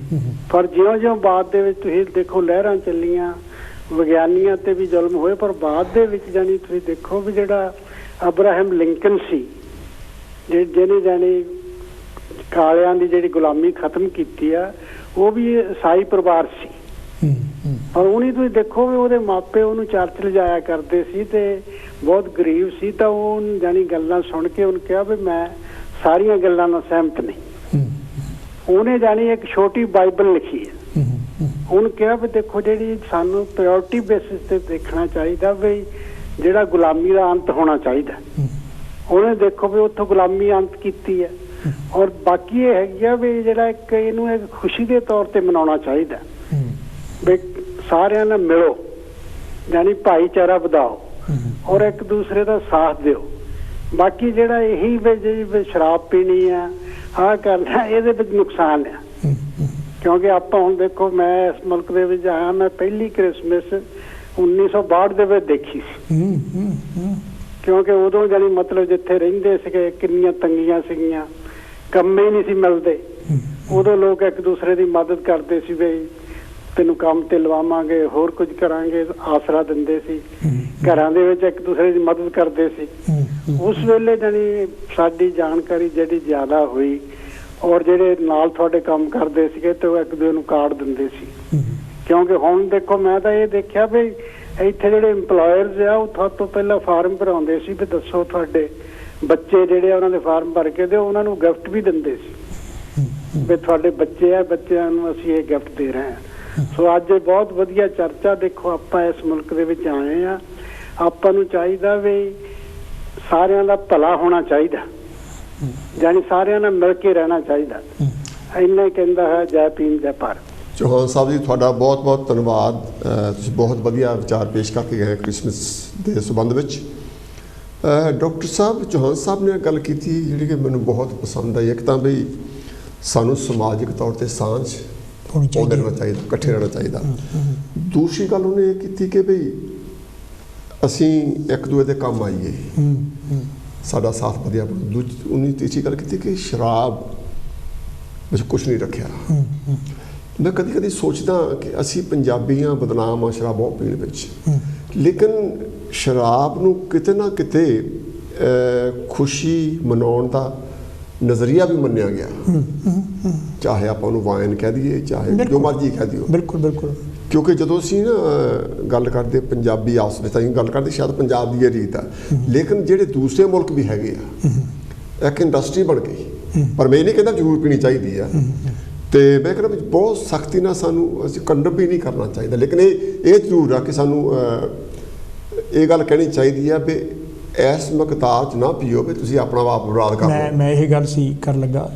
ਪਰ ਜਿਉਂ-ਜਿਉਂ ਬਾਅਦ ਦੇ ਵਿੱਚ ਤੁਸੀਂ ਦੇਖੋ ਲਹਿਰਾਂ ਚੱਲੀਆਂ, ਵਿਗਿਆਨੀਆਂ ਤੇ ਵੀ ਜ਼ੁਲਮ ਹੋਏ, ਪਰ ਬਾਅਦ ਦੇ ਵਿੱਚ ਜਾਣੀ ਤੁਸੀਂ ਦੇਖੋ ਵੀ ਜਿਹੜਾ ਅਬਰਾਹਮ ਲਿੰਕਨ ਸੀ ਜਿਹਨੇ ਜਾਣੀ ਕਾਲਿਆਂ ਦੀ ਜਿਹੜੀ ਗੁਲਾਮੀ ਖਤਮ ਕੀਤੀ ਆ, ਉਹ ਵੀ ਈਸਾਈ ਪਰਿਵਾਰ ਸੀ, ਔਰ ਉਹਨੇ ਤੁਸੀਂ ਦੇਖੋ ਵੀ ਉਹਦੇ ਮਾਪੇ ਉਹਨੂੰ ਚਰਚ ਲਿਜਾਇਆ ਕਰਦੇ ਸੀ ਤੇ ਬਹੁਤ ਗਰੀਬ ਸੀ, ਤਾਂ ਉਹ ਜਾਣੀ ਗੱਲਾਂ ਸੁਣ ਕੇ ਉਹਨੇ ਕਿਹਾ ਵੀ ਮੈਂ ਸਾਰੀਆਂ ਗੱਲਾਂ ਨਾਲ ਸਹਿਮਤ ਨਹੀਂ। ਉਹਨੇ ਜਾਣੀ ਇੱਕ ਛੋਟੀ ਬਾਈਬਲ ਲਿਖੀ ਹੈ, ਉਹਨੇ ਕਿਹਾ ਵੀ ਦੇਖੋ ਜਿਹੜੀ ਸਾਨੂੰ ਪ੍ਰਾਇੋਰਟੀ ਬੇਸਿਸ ਤੇ ਦੇਖਣਾ ਚਾਹੀਦਾ ਵੀ ਜਿਹੜਾ ਗੁਲਾਮੀ ਦਾ ਅੰਤ ਹੋਣਾ ਚਾਹੀਦਾ। ਉਹਨੇ ਦੇਖੋ ਵੀ ਉੱਥੋਂ ਗੁਲਾਮੀ ਅੰਤ ਕੀਤੀ ਹੈ, ਔਰ ਬਾਕੀ ਇਹ ਹੈਗੀ ਆ ਵੀ ਜਿਹੜਾ ਇੱਕ ਇਹਨੂੰ ਇੱਕ ਖੁਸ਼ੀ ਦੇ ਤੌਰ ਤੇ ਮਨਾਉਣਾ ਚਾਹੀਦਾ ਵੀ ਸਾਰਿਆਂ ਨਾਲ ਮਿਲੋ, ਜਾਣੀ ਭਾਈਚਾਰਾ ਵਧਾਓ ਔਰ ਇੱਕ ਦੂਸਰੇ ਦਾ ਸਾਥ ਦਿਓ। ਬਾਕੀ ਜਿਹੜਾ ਇਹੀ ਵੀ ਸ਼ਰਾਬ ਪੀਣੀ ਆ, ਆਹ ਕਰਨਾ, ਇਹਦੇ ਵਿੱਚ ਨੁਕਸਾਨ ਆ, ਕਿਉਂਕਿ ਆਪਾਂ ਹੁਣ ਦੇਖੋ ਮੈਂ ਇਸ ਮੁਲਕ ਦੇ ਵਿੱਚ ਆਇਆ, ਮੈਂ ਪਹਿਲੀ ਕ੍ਰਿਸਮਸ 1962 ਦੇ ਵਿੱਚ ਦੇਖੀ ਸੀ। ਕਿਉਂਕਿ ਉਦੋਂ ਜਾਨੀ ਮਤਲਬ ਜਿੱਥੇ ਰਹਿੰਦੇ ਸੀਗੇ ਕਿੰਨੀਆਂ ਤੰਗੀਆਂ ਸੀਗੀਆਂ, ਕੰਮ ਹੀ ਨਹੀਂ ਸੀ ਮਿਲਦੇ। ਉਦੋਂ ਲੋਕ ਇੱਕ ਦੂਸਰੇ ਦੀ ਮਦਦ ਕਰਦੇ ਸੀ, ਬਈ ਤੈਨੂੰ ਕੰਮ ਤੇ ਲਵਾਵਾਂਗੇ, ਹੋਰ ਕੁਝ ਕਰਾਂਗੇ, ਆਸਰਾ ਦਿੰਦੇ ਸੀ। ਘਰਾਂ ਦੇ ਵਿੱਚ ਇੱਕ ਦੂਸਰੇ ਦੀ ਮਦਦ ਕਰਦੇ ਸੀ। ਉਸ ਵੇਲੇ ਜਾਨੀ ਸਾਡੀ ਜਾਣਕਾਰੀ ਜਿਹੜੀ ਜ਼ਿਆਦਾ ਹੋਈ, ਔਰ ਜਿਹੜੇ ਨਾਲ ਤੁਹਾਡੇ ਕੰਮ ਕਰਦੇ ਸੀਗੇ ਤੇ ਉਹ ਇੱਕ ਦੂਜੇ ਨੂੰ ਕਾਰਡ ਦਿੰਦੇ ਸੀ। ਕਿਉਂਕਿ ਹੁਣ ਦੇਖੋ ਮੈਂ ਤਾਂ ਇਹ ਦੇਖਿਆ ਵੀ ਇੱਥੇ ਜਿਹੜੇ ਇੰਪਲੋਇਰਸ ਆ ਉਹ ਤੁਹਾਡੇ ਤੋਂ ਪਹਿਲਾਂ ਫਾਰਮ ਭਰਾਉਂਦੇ ਸੀ ਵੀ ਦੱਸੋ ਤੁਹਾਡੇ ਬੱਚੇ ਜਿਹੜੇ ਆ ਉਹਨਾਂ ਦੇ ਫਾਰਮ ਭਰ ਕੇ ਤੇ ਉਹਨਾਂ ਨੂੰ ਗਿਫਟ ਵੀ ਦਿੰਦੇ ਸੀ ਵੀ ਤੁਹਾਡੇ ਬੱਚੇ ਆ, ਬੱਚਿਆਂ ਨੂੰ ਅਸੀਂ ਇਹ ਗਿਫਟ ਦੇ ਰਹੇ ਹਾਂ। ਸੋ ਅੱਜ ਇਹ ਬਹੁਤ ਵਧੀਆ ਚਰਚਾ। ਦੇਖੋ ਆਪਾਂ ਇਸ ਮੁਲਕ ਦੇ ਵਿੱਚ ਆਏ ਆ, ਆਪਾਂ ਨੂੰ ਚਾਹੀਦਾ ਵੀ ਸਾਰਿਆਂ ਦਾ ਭਲਾ ਹੋਣਾ ਚਾਹੀਦਾ, ਜਾਨੀ ਸਾਰਿਆਂ ਨਾਲ ਮਿਲ ਕੇ ਰਹਿਣਾ ਚਾਹੀਦਾ। ਇੰਨਾ ਹੀ ਕਹਿੰਦਾ ਹੈ। ਜੈ ਭੀਮ ਜੈ ਭਾਰਤ। ਚੌਹਾਨ ਸਾਹਿਬ ਜੀ ਤੁਹਾਡਾ ਬਹੁਤ ਬਹੁਤ ਧੰਨਵਾਦ। ਤੁਸੀਂ ਬਹੁਤ ਵਧੀਆ ਵਿਚਾਰ ਪੇਸ਼ ਕਰਕੇ ਗਏ ਕ੍ਰਿਸਮਸ ਦੇ ਸੰਬੰਧ ਵਿੱਚ। ਡਾਕਟਰ ਸਾਹਿਬ ਚੌਹਾਨ ਸਾਹਿਬ ਨੇ ਗੱਲ ਕੀਤੀ ਜਿਹੜੀ ਕਿ ਮੈਨੂੰ ਬਹੁਤ ਪਸੰਦ ਆਈ। ਇੱਕ ਤਾਂ ਬਈ ਸਾਨੂੰ ਸਮਾਜਿਕ ਤੌਰ 'ਤੇ ਸਾਂਝ ਪਾਉਂਦੇ ਰਹਿਣਾ ਚਾਹੀਦਾ, ਇਕੱਠੇ ਰਹਿਣਾ ਚਾਹੀਦਾ। ਦੂਸਰੀ ਗੱਲ ਉਹਨੇ ਇਹ ਕੀਤੀ ਕਿ ਬਈ ਅਸੀਂ ਇੱਕ ਦੂਜੇ ਦੇ ਕੰਮ ਆਈਏ, ਸਾਡਾ ਸਾਥ ਵਧੀਆ ਬਣੇ। ਉਹਨੇ ਤੀਸਰੀ ਗੱਲ ਕੀਤੀ ਕਿ ਸ਼ਰਾਬ ਵਿੱਚ ਕੁਛ ਨਹੀਂ ਰੱਖਿਆ। ਮੈਂ ਕਦੀ ਕਦੀ ਸੋਚਦਾ ਕਿ ਅਸੀਂ ਪੰਜਾਬੀਆਂ ਬਦਨਾਮ ਆ ਸ਼ਰਾਬ ਬਹੁਤ ਪੀਣ ਵਿੱਚ, ਲੇਕਿਨ ਸ਼ਰਾਬ ਨੂੰ ਕਿਤੇ ਨਾ ਕਿਤੇ ਖੁਸ਼ੀ ਮਨਾਉਣ ਦਾ ਨਜ਼ਰੀਆ ਵੀ ਮੰਨਿਆ ਗਿਆ। ਚਾਹੇ ਆਪਾਂ ਉਹਨੂੰ ਵਾਈਨ ਕਹਿ ਦਈਏ, ਚਾਹੇ ਜੋ ਮਰਜ਼ੀ ਕਹਿ ਦਿਓ। ਬਿਲਕੁਲ ਬਿਲਕੁਲ। ਕਿਉਂਕਿ ਜਦੋਂ ਅਸੀਂ ਨਾ ਗੱਲ ਕਰਦੇ ਪੰਜਾਬੀ ਆਪਸ ਵਿੱਚ, ਅਸੀਂ ਗੱਲ ਕਰਦੇ ਸ਼ਾਇਦ ਪੰਜਾਬ ਦੀ ਇਹ ਰੀਤ ਆ, ਲੇਕਿਨ ਜਿਹੜੇ ਦੂਸਰੇ ਮੁਲਕ ਵੀ ਹੈਗੇ ਆ, ਇੱਕ ਇੰਡਸਟਰੀ ਬਣ ਗਈ। ਪਰ ਮੈਂ ਇਹ ਨਹੀਂ ਕਹਿੰਦਾ ਜ਼ਰੂਰ ਪੀਣੀ ਚਾਹੀਦੀ ਆ, ਤੇ ਮੈਂ ਕਹਿੰਦਾ ਵੀ ਬਹੁਤ ਸਖਤੀ ਨਾਲ ਸਾਨੂੰ ਅਸੀਂ ਕੰਡਮ ਵੀ ਨਹੀਂ ਕਰਨਾ ਚਾਹੀਦਾ। ਲੇਕਿਨ ਇਹ ਜ਼ਰੂਰ ਆ ਕਿ ਸਾਨੂੰ ਇਹ ਗੱਲ ਕਹਿਣੀ ਚਾਹੀਦੀ ਆ ਵੀ ਇਸ ਮਕਤਾਰ 'ਚ ਨਾ ਪੀਓ ਵੀ ਤੁਸੀਂ ਆਪਣਾ ਆਪ ਬਰਬਾਦ ਕਰ ਲਓ। ਮੈਂ ਇਹ ਗੱਲ ਸੀ ਕਰਨ ਲੱਗਾ।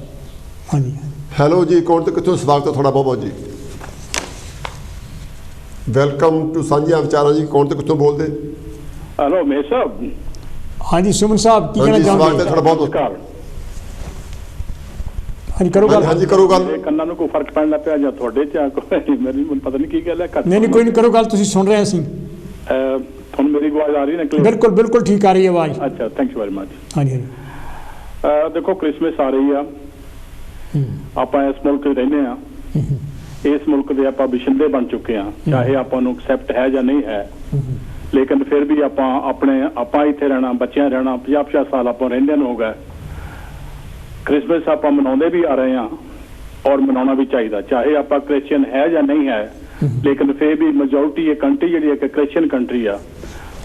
ਹਾਂਜੀ। ਹੈਲੋ ਜੀ, ਕੌਣ ਤੇ ਕਿੱਥੋਂ? ਸਵਾਗਤ ਹੈ ਤੁਹਾਡਾ ਬਹੁਤ ਬਹੁਤ ਜੀ। ਵੈਲਕਮ ਟੂ ਸਾਂਝੀਆਂ ਵਿਚਾਰਾਂ ਜੀ। ਕੌਣ ਤੇ ਕਿੱਥੋਂ ਬੋਲਦੇ? ਹੈਲੋ ਮੇਰ ਸਾਹਿਬ। ਹਾਂਜੀ ਸੁਮਨ ਸਾਹਿਬ, ਕੀ ਕਹਿਣਾ ਚਾਹੁੰਦੇ? ਸਵਾਗਤ ਹੈ ਤੁਹਾਡਾ ਬਹੁਤ ਬਹੁਤ। ਹਾਂਜੀ ਕਰੋ ਗੱਲ। ਹਾਂਜੀ ਕਰੋ ਗੱਲ। ਕੰਨਾਂ ਨੂੰ ਕੋਈ ਫਰਕ ਪੈਣ ਲੱਗ ਪਿਆ ਜਾਂ ਤੁਹਾਡੇ 'ਚ ਕੋਈ ਮੇਰੀ ਪਤਾ ਨਹੀਂ ਕੀ ਗੱਲ ਹੈ। ਨਹੀਂ ਕੋਈ ਨਹੀਂ, ਕਰੋ ਗੱਲ। ਤੁਸੀਂ ਸੁਣ ਰਹੇ ਅਸੀਂ। ਤੁਹਾਨੂੰ ਮੇਰੀ ਆਵਾਜ਼ ਆ ਰਹੀ ਹੈ ਨਾ? ਬਿਲਕੁਲ ਬਿਲਕੁਲ ਠੀਕ ਆ ਰਹੀ ਹੈ ਆਵਾਜ਼। ਅੱਛਾ, ਥੈਂਕ ਯੂ ਵੈਰੀ ਮਚ। ਹਾਂਜੀ ਹਾਂਜੀ। ਦੇਖੋ ਕ੍ਰਿਸਮਸ ਆ ਰਹੀ ਆ, ਆਪਾਂ ਇਸ ਮੁਲਕ 'ਚ ਰਹਿੰਦੇ ਆ, ਇਸ ਮੁਲਕ ਦੇ ਆਪਾਂ ਵਸਿੰਦੇ ਬਣ ਚੁੱਕੇ ਆ, ਚਾਹੇ ਆਪਾਂ ਨੂੰ ਐਕਸੈਪਟ ਹੈ ਜਾਂ ਨਹੀਂ ਹੈ, ਲੇਕਿਨ ਫਿਰ ਵੀ ਆਪਾਂ ਇੱਥੇ ਰਹਿਣਾ, ਬੱਚਿਆਂ ਰਹਿਣਾ, 50-50 ਸਾਲ ਆਪਾਂ ਰਹਿੰਦੇ ਨੂੰ ਹੋ ਗਏ। ਕ੍ਰਿਸਮਸ ਆਪਾਂ ਮਨਾਉਂਦੇ ਵੀ ਆ ਰਹੇ ਹਾਂ ਔਰ ਮਨਾਉਣਾ ਵੀ ਚਾਹੀਦਾ, ਚਾਹੇ ਆਪਾਂ ਕ੍ਰਿਸਚੀਅਨ ਹੈ ਜਾਂ ਨਹੀਂ ਹੈ, ਲੇਕਿਨ ਫਿਰ ਵੀ ਮੈਜੋਰਟੀ ਇਹ ਕੰਟਰੀ ਜਿਹੜੀ ਇੱਕ ਕ੍ਰਿਸਚੀਅਨ ਕੰਟਰੀ ਆ,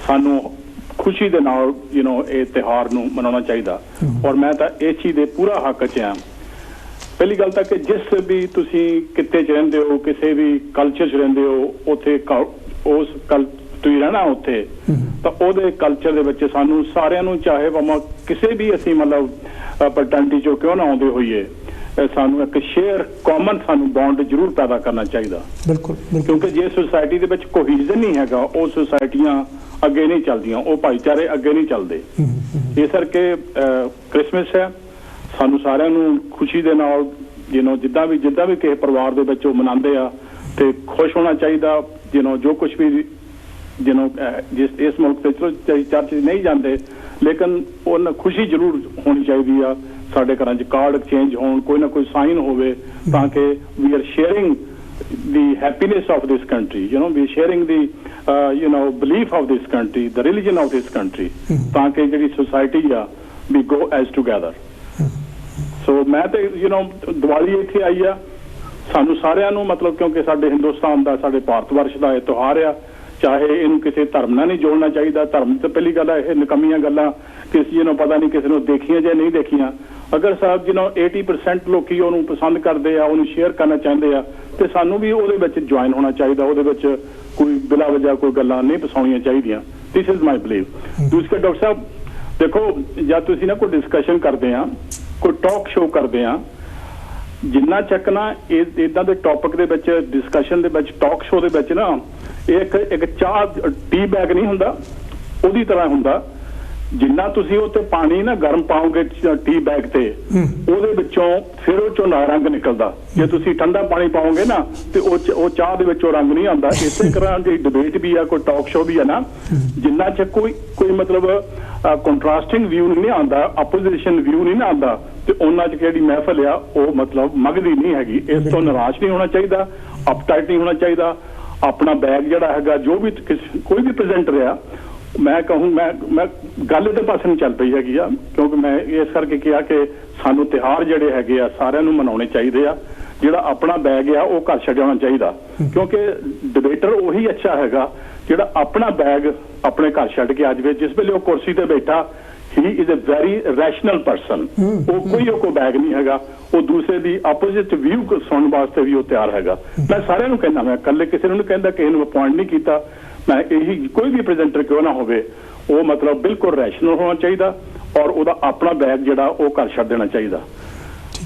ਸਾਨੂੰ ਖੁਸ਼ੀ ਦੇ ਨਾਲ ਇਹ ਤਿਉਹਾਰ ਨੂੰ ਮਨਾਉਣਾ ਚਾਹੀਦਾ। ਔਰ ਮੈਂ ਤਾਂ ਇਸ ਚੀਜ਼ ਦੇ ਪੂਰਾ ਹੱਕ 'ਚ ਹਾਂ। ਪਹਿਲੀ ਗੱਲ ਤਾਂ ਕਿ ਜਿਸ ਵੀ ਤੁਸੀਂ ਕਿੱਤੇ 'ਚ ਰਹਿੰਦੇ ਹੋ, ਕਿਸੇ ਵੀ ਕਲਚਰ 'ਚ ਰਹਿੰਦੇ ਹੋ, ਉੱਥੇ ਉਸ ਤੁਸੀਂ ਰਹਿਣਾ ਉੱਥੇ, ਤਾਂ ਉਹਦੇ ਕਲਚਰ ਦੇ ਵਿੱਚ ਸਾਨੂੰ ਸਾਰਿਆਂ ਨੂੰ, ਚਾਹੇ ਭਾਵੇਂ ਕਿਸੇ ਵੀ ਅਸੀਂ ਮਤਲਬ ਪਰਟੈਂਟੀ 'ਚੋਂ ਕਿਉਂ ਨਾ ਆਉਂਦੇ ਹੋਈਏ, ਸਾਨੂੰ ਇੱਕ ਸ਼ੇਅਰ ਕਾਮਨ ਸਾਨੂੰ ਬੌਂਡ ਜ਼ਰੂਰ ਪੈਦਾ ਕਰਨਾ ਚਾਹੀਦਾ। ਬਿਲਕੁਲ। ਕਿਉਂਕਿ ਜੇ ਸੁਸਾਇਟੀ ਦੇ ਵਿੱਚ ਕੋਹੀਜ਼ਨ ਨਹੀਂ ਹੈਗਾ, ਉਹ ਸੁਸਾਇਟੀਆਂ ਅੱਗੇ ਨਹੀਂ ਚੱਲਦੀਆਂ, ਉਹ ਭਾਈਚਾਰੇ ਅੱਗੇ ਨਹੀਂ ਚੱਲਦੇ। ਇਸ ਕਰਕੇ ਕ੍ਰਿਸਮਸ ਹੈ, ਸਾਨੂੰ ਸਾਰਿਆਂ ਨੂੰ ਖੁਸ਼ੀ ਦੇ ਨਾਲ ਜਿੱਦਾਂ ਵੀ ਕਿਸੇ ਪਰਿਵਾਰ ਦੇ ਵਿੱਚ ਉਹ ਮਨਾਉਂਦੇ ਆ, ਤੇ ਖੁਸ਼ ਹੋਣਾ ਚਾਹੀਦਾ। ਜੋ ਕੁਛ ਵੀ ਜਿਸ ਇਸ ਮੁਲਕ ਤੇ ਚਲੋ ਚਰਚ ਨਹੀਂ ਜਾਂਦੇ, ਲੇਕਿਨ ਉਹਨਾਂ ਖੁਸ਼ੀ ਜ਼ਰੂਰ ਹੋਣੀ ਚਾਹੀਦੀ ਆ। ਸਾਡੇ ਘਰਾਂ 'ਚ ਕਾਰਡ ਐਕਸਚੇਂਜ ਹੋਣ, ਕੋਈ ਨਾ ਕੋਈ ਸਾਈਨ ਹੋਵੇ, ਤਾਂ ਕਿ we are sharing the happiness of this country, we are sharing the belief of this country, the religion of this country, ਤਾਂ ਕਿ ਜਿਹੜੀ society ਆ we go as together. So ਮੈਂ ਤੇ ਦੀਵਾਲੀ ਇੱਥੇ ਆਈ ਆ, ਸਾਨੂੰ ਸਾਰਿਆਂ ਨੂੰ ਮਤਲਬ ਕਿਉਂਕਿ ਸਾਡੇ ਹਿੰਦੁਸਤਾਨ ਦਾ, ਸਾਡੇ ਭਾਰਤ ਵਰਸ਼ ਦਾ ਇਹ ਤਿਉਹਾਰ ਆ, ਚਾਹੇ ਇਹਨੂੰ ਕਿਸੇ ਧਰਮ ਨਾਲ ਨਹੀਂ ਜੋੜਨਾ ਚਾਹੀਦਾ। ਧਰਮ ਤਾਂ ਪਹਿਲੀ ਗੱਲ ਹੈ, ਇਹ ਨਕਮੀਆਂ ਗੱਲਾਂ ਕਿਸੇ ਨੂੰ ਪਤਾ ਨਹੀਂ ਕਿਸੇ ਨੂੰ ਦੇਖੀਆਂ ਜਾਂ ਨਹੀਂ ਦੇਖੀਆਂ। ਅਗਰ ਸਾਹਿਬ 80% ਲੋਕੀ ਉਹਨੂੰ ਪਸੰਦ ਕਰਦੇ ਆ, ਉਹਨੂੰ ਸ਼ੇਅਰ ਕਰਨਾ ਚਾਹੁੰਦੇ ਆ, ਤੇ ਸਾਨੂੰ ਵੀ ਉਹਦੇ ਵਿੱਚ ਜੁਆਇਨ ਹੋਣਾ ਚਾਹੀਦਾ। ਉਹਦੇ ਵਿੱਚ ਕੋਈ ਬਿਲਾ ਵਜ੍ਹਾ ਕੋਈ ਗੱਲਾਂ ਨਹੀਂ ਫਸਾਉਣੀਆਂ ਚਾਹੀਦੀਆਂ। This is my believe. ਦੂਸਰੇ ਡਾਕਟਰ ਸਾਹਿਬ ਦੇਖੋ, ਜਦ ਤੁਸੀਂ ਨਾ ਕੋਈ ਡਿਸਕਸ਼ਨ ਕਰਦੇ ਆ, ਕੋਈ ਟਾਕ ਸ਼ੋਅ ਕਰਦੇ ਆ, ਜਿੰਨਾ ਚੱਕ ਨਾ ਇੱਦਾਂ ਦੇ ਟੌਪਿਕ ਦੇ ਵਿੱਚ, ਡਿਸਕਸ਼ਨ ਦੇ ਵਿੱਚ, ਟਾਕ ਸ਼ੋਅ ਦੇ ਵਿੱਚ ਨਾ, ਇਹ ਇੱਕ ਚਾਹ ਟੀ ਬੈਗ ਨਹੀਂ ਹੁੰਦਾ, ਉਹਦੀ ਤਰ੍ਹਾਂ ਹੁੰਦਾ। ਜਿੰਨਾ ਤੁਸੀਂ ਉਹ ਤੇ ਪਾਣੀ ਨਾ ਗਰਮ ਪਾਓਗੇ ਟੀ ਬੈਗ ਤੇ, ਉਹਦੇ ਵਿੱਚ ਵਿੱਚੋਂ ਫਿਰ ਉਹ ਚੋਂ ਨਾ ਰੰਗ ਨਿਕਲਦਾ। ਜੇ ਤੁਸੀਂ ਠੰਡਾ ਪਾਣੀ ਪਾਓਗੇ ਨਾ ਤੇ ਉਹ ਚਾਹ ਦੇ ਵਿੱਚੋਂ ਰੰਗ ਨਹੀਂ ਆਉਂਦਾ। ਇਸੇ ਤਰ੍ਹਾਂ ਜੇ ਡਿਬੇਟ ਵੀ ਆ, ਕੋਈ ਟਾਕ ਸ਼ੋ ਵੀ ਆ ਨਾ, ਜਿੰਨਾ ਚ ਕੋਈ ਮਤਲਬ ਕੰਟਰਾਸਟਿੰਗ ਵਿਊ ਨਹੀਂ ਆਉਂਦਾ, ਆਪੋਜੀਸ਼ਨ ਵਿਊ ਨਹੀਂ ਨਾ ਆਉਂਦਾ, ਤੇ ਉਹਨਾਂ ਚ ਕਿਹੜੀ ਮਹਿਫਲ ਆ ਉਹ ਮਤਲਬ ਮਗਦੀ ਨਹੀਂ ਹੈਗੀ। ਇਸ ਤੋਂ ਨਿਰਾਸ਼ ਨਹੀਂ ਹੋਣਾ ਚਾਹੀਦਾ, ਅਪਟਾਈਟ ਨਹੀਂ ਹੋਣਾ ਚਾਹੀਦਾ। ਆਪਣਾ ਬੈਗ ਜਿਹੜਾ ਹੈਗਾ, ਜੋ ਵੀ ਕੋਈ ਵੀ ਪ੍ਰੈਜ਼ੈਂਟਰ ਆ, ਮੈਂ ਕਹੂੰ ਮੈਂ ਗੱਲ ਦੇ ਪਾਸੇ ਨਹੀਂ ਚੱਲ ਪਈ ਹੈਗੀ ਆ, ਕਿਉਂਕਿ ਮੈਂ ਇਸ ਕਰਕੇ ਕਿਹਾ ਕਿ ਸਾਨੂੰ ਤਿਉਹਾਰ ਜਿਹੜੇ ਹੈਗੇ ਆ ਸਾਰਿਆਂ ਨੂੰ ਮਨਾਉਣੇ ਚਾਹੀਦੇ ਆ। ਜਿਹੜਾ ਆਪਣਾ ਬੈਗ ਆ ਉਹ ਘਰ ਛੱਡਣਾ ਚਾਹੀਦਾ, ਕਿਉਂਕਿ ਡਿਬੇਟਰ ਉਹੀ ਅੱਛਾ ਹੈਗਾ ਜਿਹੜਾ ਆਪਣਾ ਬੈਗ ਆਪਣੇ ਘਰ ਛੱਡ ਕੇ ਆ ਜਾਵੇ। ਜਿਸ ਵੇਲੇ ਉਹ ਕੁਰਸੀ ਤੇ ਬੈਠਾ, he is a very rational person. ਉਹ ਕੋਈ ਬੈਗ ਨਹੀਂ ਹੈਗਾ, ਉਹ ਦੂਸਰੇ ਦੀ ਆਪੋਜ਼ਿਟ ਵਿਊ ਸੁਣਨ ਵਾਸਤੇ ਵੀ ਉਹ ਤਿਆਰ ਹੈਗਾ। ਮੈਂ ਸਾਰਿਆਂ ਨੂੰ ਕਹਿੰਦਾ, ਮੈਂ ਇਕੱਲੇ ਕਿਸੇ ਨੂੰ ਕਹਿੰਦਾ, ਕਿਸੇ ਨੂੰ ਅਪੁਆਇੰਟ ਨਹੀਂ ਕੀਤਾ। ਮੈਂ ਇਹੀ, ਕੋਈ ਵੀ ਪ੍ਰੈਜ਼ੈਂਟਰ ਕਿਉਂ ਨਾ ਹੋਵੇ, ਉਹ ਮਤਲਬ ਬਿਲਕੁਲ ਰੈਸ਼ਨਲ ਹੋਣਾ ਚਾਹੀਦਾ ਔਰ ਉਹਦਾ ਆਪਣਾ ਬੈਗ ਜਿਹੜਾ ਉਹ ਘਰ ਛੱਡ ਦੇਣਾ ਚਾਹੀਦਾ।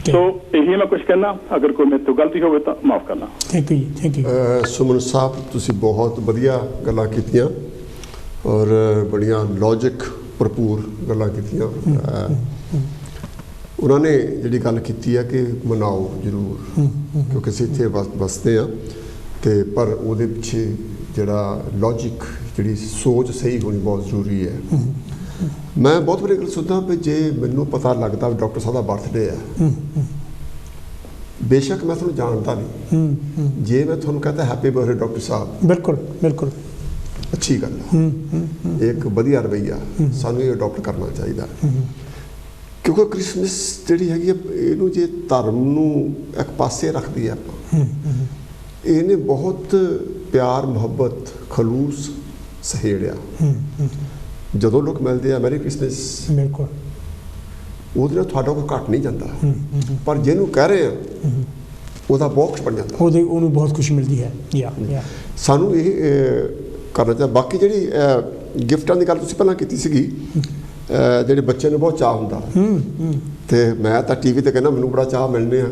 ਸੋ ਇਹੀ ਮੈਂ ਕੁਝ ਕਹਿਣਾ, ਅਗਰ ਕੋਈ ਮੇਰੇ ਤੋਂ ਗਲਤੀ ਹੋਵੇ ਤਾਂ ਮਾਫ ਕਰਨਾ। Thank you, thank you. Suman ਸਾਹਿਬ, ਤੁਸੀਂ ਬਹੁਤ ਵਧੀਆ ਗੱਲਾਂ ਕੀਤੀਆਂ ਔਰ ਬੜੀਆਂ ਲੌਜਿਕ ਭਰਪੂਰ ਗੱਲਾਂ ਕੀਤੀਆਂ। ਉਹਨਾਂ ਨੇ ਜਿਹੜੀ ਗੱਲ ਕੀਤੀ ਹੈ ਕਿ ਮਨਾਓ ਜ਼ਰੂਰ, ਕਿਉਂਕਿ ਅਸੀਂ ਇੱਥੇ ਵਸਦੇ ਹਾਂ, ਤੇ ਪਰ ਉਹਦੇ ਪਿੱਛੇ ਜਿਹੜਾ ਲੌਜਿਕ, ਜਿਹੜੀ ਸੋਚ ਸਹੀ ਹੋਣੀ ਬਹੁਤ ਜ਼ਰੂਰੀ ਹੈ। ਮੈਂ ਬਹੁਤ ਵਾਰੀ ਗੱਲ ਸੋਚਦਾ ਵੀ ਜੇ ਮੈਨੂੰ ਪਤਾ ਲੱਗਦਾ ਡਾਕਟਰ ਸਾਹਿਬ ਦਾ ਬਰਥਡੇ ਹੈ, ਬੇਸ਼ੱਕ ਮੈਂ ਤੁਹਾਨੂੰ ਜਾਣਦਾ ਨਹੀਂ, ਜੇ ਮੈਂ ਤੁਹਾਨੂੰ ਕਹਤਾ ਹੈਪੀ ਬਰਥਡੇ ਡਾਕਟਰ ਸਾਹਿਬ, ਬਿਲਕੁਲ ਬਿਲਕੁਲ ਅੱਛੀ ਗੱਲ ਹੈ, ਇੱਕ ਵਧੀਆ ਰਵੱਈਆ ਸਾਨੂੰ ਇਹ ਅਡਾਪਟ ਕਰਨਾ ਚਾਹੀਦਾ। ਕਿਉਂਕਿ ਕ੍ਰਿਸਮਸ ਜਿਹੜੀ ਹੈਗੀ ਇਹਨੂੰ ਜੇ ਧਰਮ ਨੂੰ ਇੱਕ ਪਾਸੇ ਰੱਖਦੀ ਹੈ ਆਪਾਂ, ਇਹਨੇ ਬਹੁਤ ਪਿਆਰ, ਮੁਹੱਬਤ, ਖਲੂਸ ਸਹੇੜਿਆ। ਜਦੋਂ ਲੋਕ ਮਿਲਦੇ ਆ ਮੈਰੀ ਕ੍ਰਿਸਮਸ, ਬਿਲਕੁਲ ਉਹਦੇ ਨਾਲ ਤੁਹਾਡਾ ਕੋਈ ਘੱਟ ਨਹੀਂ ਜਾਂਦਾ, ਪਰ ਜਿਹਨੂੰ ਕਹਿ ਰਹੇ ਆ ਉਹਦਾ ਬਾਕਸ ਬਣ ਜਾਂਦਾ, ਉਹਨੂੰ ਬਹੁਤ ਖੁਸ਼ੀ ਮਿਲਦੀ ਹੈ। ਸਾਨੂੰ ਇਹ ਕਰਨਾ ਚਾਹੀਦਾ। ਬਾਕੀ ਜਿਹੜੀ ਗਿਫਟਾਂ ਦੀ ਗੱਲ ਤੁਸੀਂ ਪਹਿਲਾਂ ਕੀਤੀ ਸੀਗੀ, ਜਿਹੜੇ ਬੱਚੇ ਨੂੰ ਬਹੁਤ ਚਾਅ ਹੁੰਦਾ, ਤੇ ਮੈਂ ਤਾਂ ਟੀਵੀ ਤੇ ਕਹਿੰਦਾ ਮੈਨੂੰ ਬੜਾ ਚਾਅ ਮਿਲਣੇ ਆ।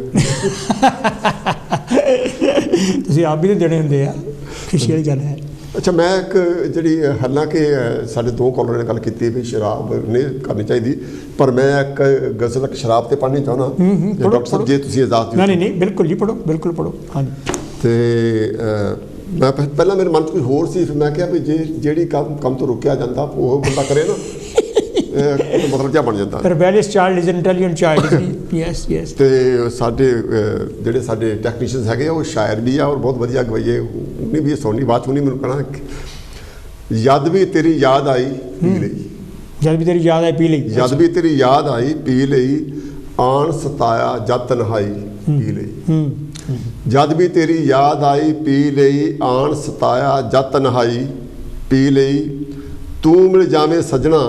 ਤੁਸੀਂ ਆਪ ਵੀ ਤਾਂ ਦੇਣੇ ਹੁੰਦੇ ਆ, ਖੁਸ਼ੀ ਵਾਲੀ ਗੱਲ ਹੈ। ਅੱਛਾ, ਮੈਂ ਇੱਕ ਜਿਹੜੀ, ਹਾਲਾਂਕਿ ਸਾਡੇ ਦੋ ਕਾਲਰਾਂ ਨੇ ਗੱਲ ਕੀਤੀ ਵੀ ਸ਼ਰਾਬ ਨਹੀਂ ਕਰਨੀ ਚਾਹੀਦੀ, ਪਰ ਮੈਂ ਇੱਕ ਗਜ਼ਲ ਇੱਕ ਸ਼ਰਾਬ ਤੇ ਪੜ੍ਹਨੀ ਚਾਹੁੰਦਾ। ਡਾਕਟਰ ਸਾਹਿਬ ਜੇ ਤੁਸੀਂ ਇਜਾਜ਼ਤ ਦਿਓ। ਨਹੀਂ, ਬਿਲਕੁਲ ਜੀ, ਪੜ੍ਹੋ, ਬਿਲਕੁਲ ਪੜ੍ਹੋ। ਹਾਂਜੀ। ਤੇ ਮੈਂ ਪਹਿਲਾਂ ਮੇਰੇ ਮਨ 'ਚ ਕੋਈ ਹੋਰ ਸੀ, ਫਿਰ ਮੈਂ ਕਿਹਾ ਵੀ ਜੇ ਜਿਹੜੀ ਕੰਮ ਤੋਂ ਰੁਕਿਆ ਜਾਂਦਾ ਉਹ ਬੰਦਾ ਕਰੇ ਨਾ, ਮਤਲਬ ਕਿਆ ਬਣ ਜਾਂਦਾ। Rebellious child is an intelligent child. Yes yes. ਤੇ ਸਾਡੇ ਜਿਹੜੇ ਸਾਡੇ ਟੈਕਨੀਸ਼ੀਅਨਸ ਹੈਗੇ ਆ, ਉਹ ਸ਼ਾਇਰ ਵੀ ਆ ਔਰ ਬਹੁਤ ਵਧੀਆ ਗਵਾਈਏ। ਉਹਨੇ ਵੀ ਇਹ ਸੁਣਨੀ ਬਾਅਦ 'ਚ, ਉਹਨੇ ਮੈਨੂੰ ਕਹਿਣਾ, ਜਦ ਵੀ ਤੇਰੀ ਯਾਦ ਆਈ ਪੀ ਲਈ, ਜਦ ਵੀ ਤੇਰੀ ਯਾਦ ਆਈ ਪੀ ਲਈ, ਜਦ ਵੀ ਤੇਰੀ ਯਾਦ ਆਈ ਪੀ ਲਈ, ਆਣ ਸਤਾਇਆ ਜਦ ਤਨਹਾਈ ਪੀ ਲਈ, ਜਦ ਵੀ ਤੇਰੀ ਯਾਦ ਆਈ ਪੀ ਲਈ, ਆਣ ਸਤਾਇਆ ਜਦ ਤਨਹਾਈ ਪੀ ਲਈ, ਤੂੰ ਮਿਲ ਜਾਵੇਂ ਸਜਣਾ,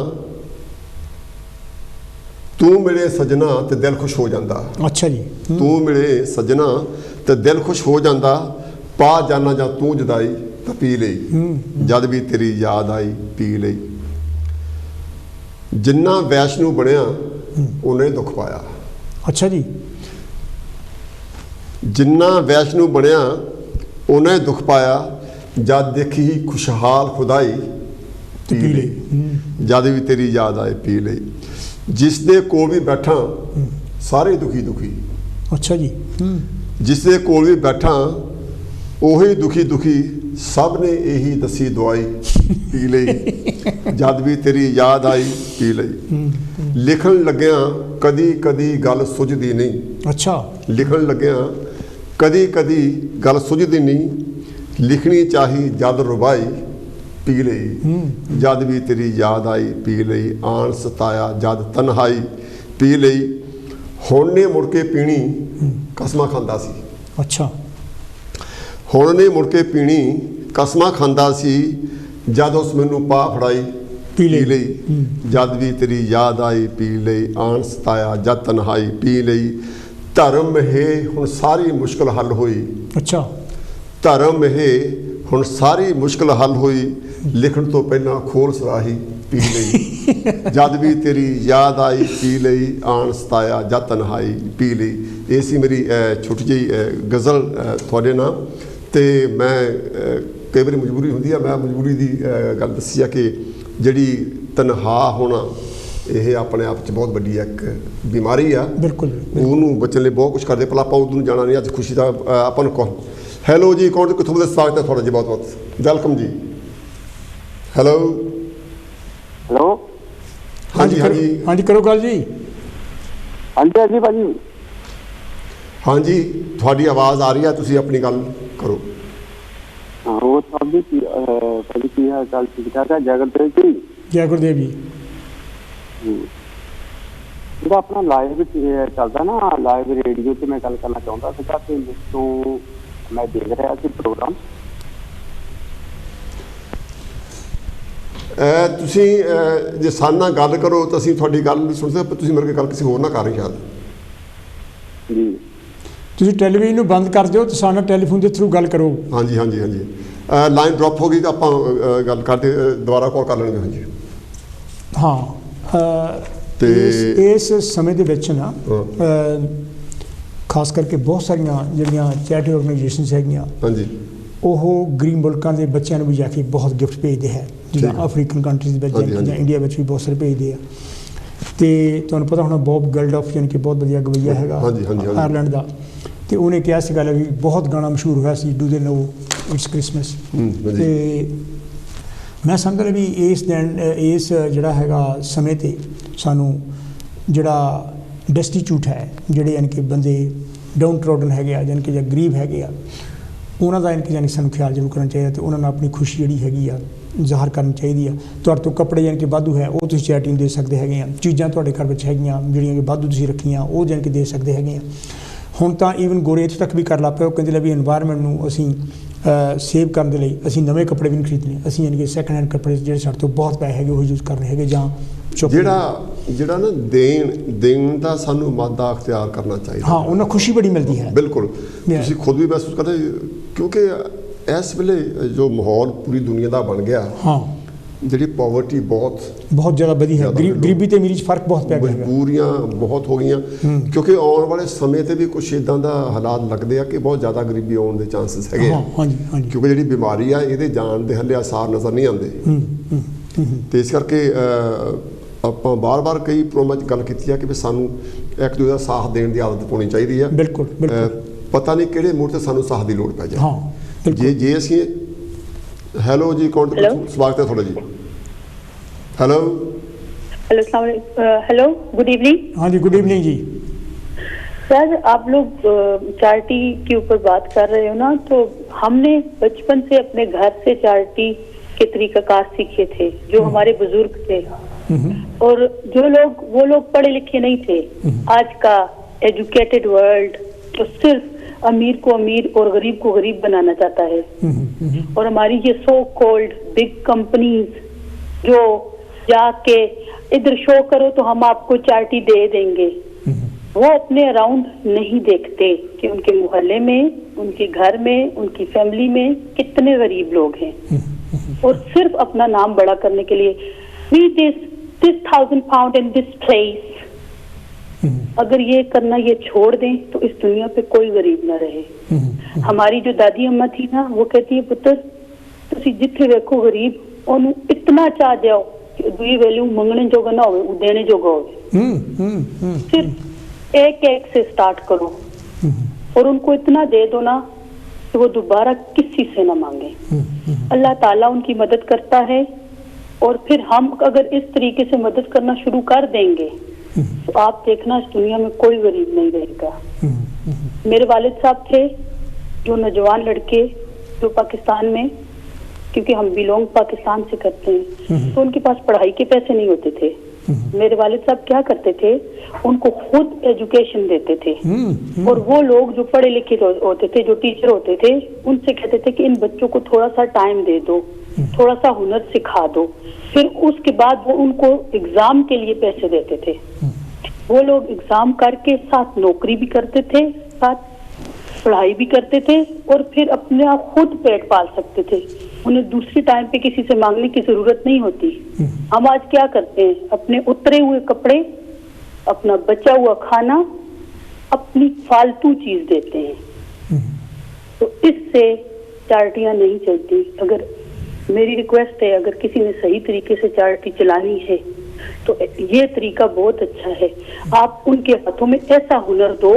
ਤੂੰ ਮਿਲੇ ਸਜਣਾ ਤੇ ਦਿਲ ਖੁਸ਼ ਹੋ ਜਾਂਦਾ। ਅੱਛਾ ਜੀ। ਤੂੰ ਮਿਲੇ ਸਜਣਾ ਤੇ ਦਿਲ ਖੁਸ਼ ਹੋ ਜਾਂਦਾ, ਪਾ ਜਾਨਾ ਜਾਂ ਤੂੰ ਜਦਾਈ ਤਾਂ ਪੀ ਲਈ, ਜਦ ਵੀ ਤੇਰੀ ਯਾਦ ਆਈ ਪੀ ਲਈ, ਜਿੰਨਾ ਵੈਸ਼ਨੂ ਬਣਿਆ ਉਹਨੇ ਦੁੱਖ ਪਾਇਆ। ਅੱਛਾ ਜੀ। ਜਿੰਨਾ ਵੈਸ਼ਨੂ ਬਣਿਆ ਉਹਨੇ ਦੁੱਖ ਪਾਇਆ, ਜਦ ਦੇਖੀ ਖੁਸ਼ਹਾਲ ਖੁਦਾਈ ਪੀ ਲਈ, ਜਦ ਵੀ ਤੇਰੀ ਯਾਦ ਆਏ ਪੀ ਲਈ, ਜਿਸ ਦੇ ਕੋਲ ਵੀ ਬੈਠਾ ਸਾਰੇ ਦੁਖੀ ਦੁਖੀ। ਅੱਛਾ ਜੀ। ਜਿਸ ਦੇ ਕੋਲ ਵੀ ਬੈਠਾ ਉਹੀ ਦੁਖੀ ਦੁਖੀ, ਸਭ ਨੇ ਇਹੀ ਦੱਸੀ ਦਵਾਈ ਪੀ ਲਈ, ਜਦ ਵੀ ਤੇਰੀ ਯਾਦ ਆਈ ਪੀ ਲਈ, ਲਿਖਣ ਲੱਗਿਆ ਕਦੀ ਕਦੀ ਗੱਲ ਸੁਝਦੀ ਨਹੀਂ। ਅੱਛਾ। ਲਿਖਣ ਲੱਗਿਆ ਕਦੀ ਕਦੀ ਗੱਲ ਸੁਝਦੀ ਨਹੀਂ, ਲਿਖਣੀ ਚਾਹੀ ਜਦ ਰੁਬਾਈ ਪੀ ਲਈ, ਜਦ ਵੀ ਤੇਰੀ ਯਾਦ ਆਈ ਪੀ ਲਈ, ਆਣ ਸਤਾਇਆ ਜਦ ਤਨਹਾਈ ਪੀ ਲਈ, ਹੁਣ ਨੇ ਮੁੜ ਕੇ ਪੀਣੀ ਕਸਮਾਂ ਖਾਂਦਾ ਸੀ। ਅੱਛਾ। ਹੁਣ ਨੇ ਮੁੜ ਕੇ ਪੀਣੀ ਕਸਮਾਂ ਖਾਂਦਾ ਸੀ, ਜਦ ਉਸ ਮੈਨੂੰ ਪਾ ਫੜਾਈ ਪੀ ਲਈ, ਜਦ ਵੀ ਤੇਰੀ ਯਾਦ ਆਈ ਪੀ ਲਈ, ਆਣ ਸਤਾਇਆ ਜਦ ਤਨਹਾਈ ਪੀ ਲਈ, ਧਰਮ ਹੈ ਹੁਣ ਸਾਰੀ ਮੁਸ਼ਕਲ ਹੱਲ ਹੋਈ। ਅੱਛਾ। ਧਰਮ ਹੈ ਹੁਣ ਸਾਰੀ ਮੁਸ਼ਕਲ ਹੱਲ ਹੋਈ, ਲਿਖਣ ਤੋਂ ਪਹਿਲਾਂ ਖੋਲ ਸਰਾਹੀ ਪੀ ਲਈ, ਜਦ ਵੀ ਤੇਰੀ ਯਾਦ ਆਈ ਪੀ ਲਈ, ਆਣ ਸਤਾਇਆ ਜਦ ਤਨਹਾਈ ਪੀ ਲਈ। ਇਹ ਸੀ ਮੇਰੀ ਛੋਟੀ ਜਿਹੀ ਗਜ਼ਲ ਤੁਹਾਡੇ ਨਾਲ। ਤੇ ਮੈਂ ਕਈ ਵਾਰੀ ਮਜਬੂਰੀ ਹੁੰਦੀ ਆ, ਮੈਂ ਮਜਬੂਰੀ ਦੀ ਗੱਲ ਦੱਸੀ ਆ ਕਿ ਜਿਹੜੀ ਤਨਹਾ ਹੋਣਾ ਇਹ ਆਪਣੇ ਆਪ 'ਚ ਬਹੁਤ ਵੱਡੀ ਇੱਕ ਬਿਮਾਰੀ ਆ। ਬਿਲਕੁਲ ਉਹਨੂੰ ਬਚਣ ਲਈ ਬਹੁਤ ਕੁਝ ਕਰਦੇ, ਪਰ ਆਪਾਂ ਉਹਨੂੰ ਜਾਣਾ ਨਹੀਂ। ਅੱਜ ਖੁਸ਼ੀ ਦਾ ਆਪਾਂ ਨੂੰ ਕੌਣ। ਹੈਲੋ ਜੀ, ਕੌਣ ਕਿੱਥੋਂ ਦਾ ਸਵਾਗਤ ਹੈ ਤੁਹਾਡਾ ਜੀ, ਬਹੁਤ ਬਹੁਤ ਵੈਲਕਮ ਜੀ। ਹੈਲੋ ਹੈਲੋ, ਹਾਂਜੀ ਹਾਂਜੀ ਹਾਂਜੀ ਕਰੋ ਗੱਲ ਜੀ। ਹਾਂਜੀ ਹਾਂਜੀ ਭਾਜੀ। ਹਾਂਜੀ, ਤੁਹਾਡੀ ਆਵਾਜ਼ ਆ ਰਹੀ ਹੈ, ਤੁਸੀਂ ਆਪਣੀ ਗੱਲ ਕਰੋ। ਹਾਂ, ਉਹ ਸਭ ਦੀ ਭਾਜੀ ਕੀ ਹਾਲ ਚਾਲ? ਠੀਕ ਠਾਕ ਹੈ? ਜੈ ਗੁਰਦੇਵ ਜੀ। ਜੈ ਗੁਰਦੇਵ ਜੀ। ਜਿਹੜਾ ਆਪਣਾ ਲਾਈਵ ਚੱਲਦਾ ਨਾ, ਲਾਈਵ ਰੇਡੀਓ 'ਤੇ ਮੈਂ ਗੱਲ ਕਰਨਾ ਚਾਹੁੰਦਾ ਸੀਗਾ ਕਿ ਤੋਂ ਮੈਂ ਦੇਖ ਰਿਹਾ ਸੀ ਪ੍ਰੋਗਰਾਮ। ਤੁਸੀਂ ਜੇ ਸਾਡੇ ਨਾਲ ਗੱਲ ਕਰੋ ਤਾਂ ਅਸੀਂ ਤੁਹਾਡੀ ਗੱਲ ਨਹੀਂ ਸੁਣ ਸਕਦੇ, ਤੁਸੀਂ ਮੇਰੇ ਕੋਲ ਗੱਲ ਕਿਸੇ ਹੋਰ ਨਾਲ ਕਰ ਰਹੇ ਸ਼ਾਇਦ ਜੀ। ਤੁਸੀਂ ਟੈਲੀਵਿਜ਼ਨ ਨੂੰ ਬੰਦ ਕਰ ਦਿਓ ਤੇ ਸਾਡੇ ਨਾਲ ਟੈਲੀਫੋਨ ਦੇ ਥਰੂ ਗੱਲ ਕਰੋ। ਹਾਂਜੀ ਹਾਂਜੀ ਹਾਂਜੀ, ਲਾਈਨ ਡ੍ਰੌਪ ਹੋ ਗਈ ਤਾਂ ਆਪਾਂ ਗੱਲ ਕਰਦੇ, ਦੁਬਾਰਾ ਕਾਲ ਕਰ ਲੈਣਗੇ। ਹਾਂਜੀ ਹਾਂ, ਤੇ ਇਸ ਸਮੇਂ ਦੇ ਵਿੱਚ ਨਾ ਖਾਸ ਕਰਕੇ ਬਹੁਤ ਸਾਰੀਆਂ ਜਿਹੜੀਆਂ ਚੈਰਿਟੀ ਆਰਗੇਨਾਈਜੇਸ਼ਨਸ ਹੈਗੀਆਂ, ਹਾਂਜੀ, ਉਹ ਗਰੀਬ ਮੁਲਕਾਂ ਦੇ ਬੱਚਿਆਂ ਨੂੰ ਵੀ ਜਾ ਕੇ ਬਹੁਤ ਗਿਫਟ ਭੇਜਦੇ ਹੈ, ਜਿੱਦਾਂ ਅਫਰੀਕਨ ਕੰਟਰੀਜ਼ ਵਿੱਚ ਜਾਂ ਇੰਡੀਆ ਵਿੱਚ ਵੀ ਬਹੁਤ ਸਾਰੇ ਭੇਜਦੇ ਆ। ਤੇ ਤੁਹਾਨੂੰ ਪਤਾ ਹੋਣਾ ਬੌਬ ਗਲਡਫ ਯਾਨੀ ਕਿ ਬਹੁਤ ਵਧੀਆ ਗਵਈਆ ਹੈਗਾ ਆਇਰਲੈਂਡ ਦਾ, ਤੇ ਉਹਨੇ ਕਿਹਾ ਸੀਗਾ ਵੀ ਬਹੁਤ ਗਾਣਾ ਮਸ਼ਹੂਰ ਹੋਇਆ ਸੀ, ਡੂ ਦੇ ਨੋ ਇਟਸ ਕ੍ਰਿਸਮਸ। ਤੇ ਮੈਂ ਸਮਝਦਾ ਵੀ ਇਸ ਦਿਨ ਇਸ ਜਿਹੜਾ ਹੈਗਾ ਸਮੇਂ 'ਤੇ ਸਾਨੂੰ ਜਿਹੜਾ ਡੈਸਟੀਚਿਊਟ ਹੈ, ਜਿਹੜੇ ਯਾਨੀ ਕਿ ਬੰਦੇ ਡਾਊਨ ਟਰੋਡਨ ਹੈਗੇ ਆ, ਯਾਨੀ ਕਿ ਜਾਂ ਗਰੀਬ ਹੈਗੇ ਆ, ਉਹਨਾਂ ਦਾ ਯਾਨੀ ਕਿ ਸਾਨੂੰ ਖਿਆਲ ਜ਼ਰੂਰ ਕਰਨਾ ਚਾਹੀਦਾ ਤੇ ਉਹਨਾਂ ਨਾਲ ਆਪਣੀ ਖੁਸ਼ੀ ਜਿਹੜੀ ਹੈਗੀ ਆ ਜ਼ਾਹਰ ਕਰਨੀ ਚਾਹੀਦੀ ਆ। ਤੁਹਾਡੇ ਤੋਂ ਕੱਪੜੇ ਯਾਨੀ ਕਿ ਵਾਧੂ ਹੈ, ਉਹ ਤੁਸੀਂ ਚੈਰਿਟੀ ਨੂੰ ਦੇ ਸਕਦੇ ਹੈਗੇ ਆ। ਚੀਜ਼ਾਂ ਤੁਹਾਡੇ ਘਰ ਵਿੱਚ ਹੈਗੀਆਂ ਜਿਹੜੀਆਂ ਕਿ ਵਾਧੂ ਤੁਸੀਂ ਰੱਖੀਆਂ, ਉਹ ਯਾਨੀ ਕਿ ਦੇ ਸਕਦੇ ਹੈਗੇ ਆ। ਹੁਣ ਤਾਂ ਈਵਨ ਗੋਰੇ ਇੱਥੇ ਤੱਕ ਵੀ ਕਰ ਲਾ ਪਏ, ਉਹ ਕਹਿੰਦੇ ਲੈ ਵੀ ਇਨਵਾਇਰਮੈਂਟ ਨੂੰ ਅਸੀਂ ਸੇਵ ਕਰਨ ਦੇ ਲਈ ਅਸੀਂ ਨਵੇਂ ਕੱਪੜੇ ਵੀ ਨਹੀਂ ਖਰੀਦਣੇ, ਅਸੀਂ ਯਾਨੀ ਕਿ ਸੈਕਿੰਡ ਹੈਂਡ ਕੱਪੜੇ ਜਿਹੜੇ ਸਾਡੇ ਤੋਂ ਬਹੁਤ ਪਏ ਹੈਗੇ ਉਹ ਯੂਜ਼ ਕਰਨੇ ਹੈਗੇ। ਜਾਂ ਜਿਹੜਾ ਨਾ ਦੇਣ ਦਾ ਸਾਨੂੰ ਮਾਦਾ ਅਖਤਿਆਰ ਕਰਨਾ ਚਾਹੀਦਾ। ਹਾਂ, ਉਹਨਾਂ ਖੁਸ਼ੀ ਬੜੀ ਮਿਲਦੀ ਹੈ। ਬਿਲਕੁਲ, ਤੁਸੀਂ ਖੁਦ ਵੀ ਮਹਿਸੂਸ ਕਰਦੇ, ਕਿਉਂਕਿ ਇਸ ਵੇਲੇ ਜੋ ਮਾਹੌਲ ਪੂਰੀ ਦੁਨੀਆ ਦਾ ਬਣ ਗਿਆ, ਹਾਂ, ਜਿਹੜੀ ਪਾਵਰਟੀ ਬਹੁਤ ਜ਼ਿਆਦਾ ਵਧੀ ਹੈ, ਗਰੀਬੀ ਤੇ ਅਮੀਰੀ 'ਚ ਫਰਕ ਬਹੁਤ ਪੈ ਗਿਆ, ਮਜਬੂਰੀਆਂ ਬਹੁਤ ਹੋ ਗਈਆਂ। ਕਿਉਂਕਿ ਆਉਣ ਵਾਲੇ ਸਮੇਂ 'ਤੇ ਵੀ ਕੁਛ ਇੱਦਾਂ ਦਾ ਹਾਲਾਤ ਲੱਗਦੇ ਆ ਕਿ ਬਹੁਤ ਜ਼ਿਆਦਾ ਗਰੀਬੀ ਆਉਣ ਦੇ ਚਾਂਸਸ ਹੈਗੇ ਆ। ਕਿਉਂਕਿ ਜਿਹੜੀ ਬਿਮਾਰੀ ਆ, ਇਹਦੇ ਜਾਣ ਦੇ ਹਲੇ ਆਸਾਰ ਨਜ਼ਰ ਨਹੀਂ ਆਉਂਦੇ। ਤੇ ਇਸ ਕਰਕੇ ਆਪਾਂ ਬਾਰ-ਬਾਰ ਕਈ ਪ੍ਰੋਗਰਾਮਾਂ 'ਚ ਗੱਲ ਕੀਤੀ ਆ ਕਿ ਵੀ ਸਾਨੂੰ ਇੱਕ ਦੂਜੇ ਦਾ ਸਾਥ ਦੇਣ ਦੀ ਆਦਤ ਪਾਉਣੀ ਚਾਹੀਦੀ ਆ। ਬਿਲਕੁਲ। ਪਤਾ ਨਹੀਂ ਕਿਹੜੇ ਮੂਡ 'ਤੇ ਸਾਨੂੰ ਸਾਥ ਦੀ ਲੋੜ ਪੈ ਜਾਏ। ਹਾਂ, ਜੇ ਅਸੀਂ ਹੈਲੋ ਜੀ, ਕੌਣ ਸਵਾਗਤ ਹੈ ਤੁਹਾਡਾ ਜੀ। Hello hello, good evening. हाँ जी, गुड इवनिंग जी। सर, आप लोग चैरिटी के ऊपर बात कर रहे हो ना, तो हमने बचपन से अपने घर से चैरिटी के तरीकाकार सीखे थे, जो हमारे बुजुर्ग थे, और जो लोग वो लोग पढ़े लिखे नहीं थे। आज का एजुकेटेड वर्ल्ड तो सिर्फ अमीर को अमीर और गरीब को गरीब बनाना चाहता है, और हमारी ये सो कॉल्ड बिग कंपनीज जो जाके इधर शो करो तो हम आपको चैरिटी दे देंगे, वो अपने अराउंड नहीं देखते कि उनके मोहल्ले में, उनके घर में, उनकी फैमिली में कितने गरीब लोग हैं, और सिर्फ अपना नाम बड़ा करने के लिए we this 1000 pound in this place, अगर ये करना ये छोड़ दें तो इस दुनिया पे कोई गरीब ना रहे। हमारी जो दादी अम्मा थी ना, वो कहती है पुत्र तुसी जिथे वेखो गरीब ਉਹਨੂੰ इतना चाह जाओ कि दूई वैल्यू मंगने जोगा ना हो, देने जोगा हो। सिर्फ एक एक से स्टार्ट करो और उनको इतना दे दो ना कि वो दोबारा किसी से ना मांगे। अल्लाह ताला उनकी मदद करता है, और फिर हम अगर इस तरीके से मदद करना शुरू कर देंगे तो आप देखना इस दुनिया में कोई गरीब नहीं रहेगा। मेरे वालिद साहब थे जो नौजवान लड़के जो पाकिस्तान में, क्योंकि हम बिलोंग पाकिस्तान से करते हैं, तो उनके पास पढ़ाई के पैसे नहीं होते थे। मेरे वालिद साहब क्या करते थे, उनको खुद एजुकेशन देते थे, और वो लोग जो पढ़े लिखे होते थे, जो टीचर होते थे, उनसे कहते थे कि इन बच्चों को थोड़ा सा टाइम दे दो, थोड़ा सा हुनर सिखा दो, फिर उसके बाद वो उनको एग्जाम के लिए पैसे देते थे। वो लोग एग्जाम करके साथ नौकरी भी करते थे, साथ पढ़ाई भी करते थे, और फिर अपने आप खुद पेट पाल सकते थे। उन्हें दूसरी टाइम पे किसी से मांगने की जरूरत नहीं होती। हम आज क्या करते हैं, अपने उतरे हुए कपड़े, अपना बचा हुआ खाना, अपनी फालतू चीज देते हैं, तो इससे चैरिटियां नहीं चलती। अगर मेरी रिक्वेस्ट है, अगर किसी ने सही तरीके से चैरिटी चलानी है तो ये तरीका बहुत अच्छा है। आप उनके हाथों में ऐसा हुनर दो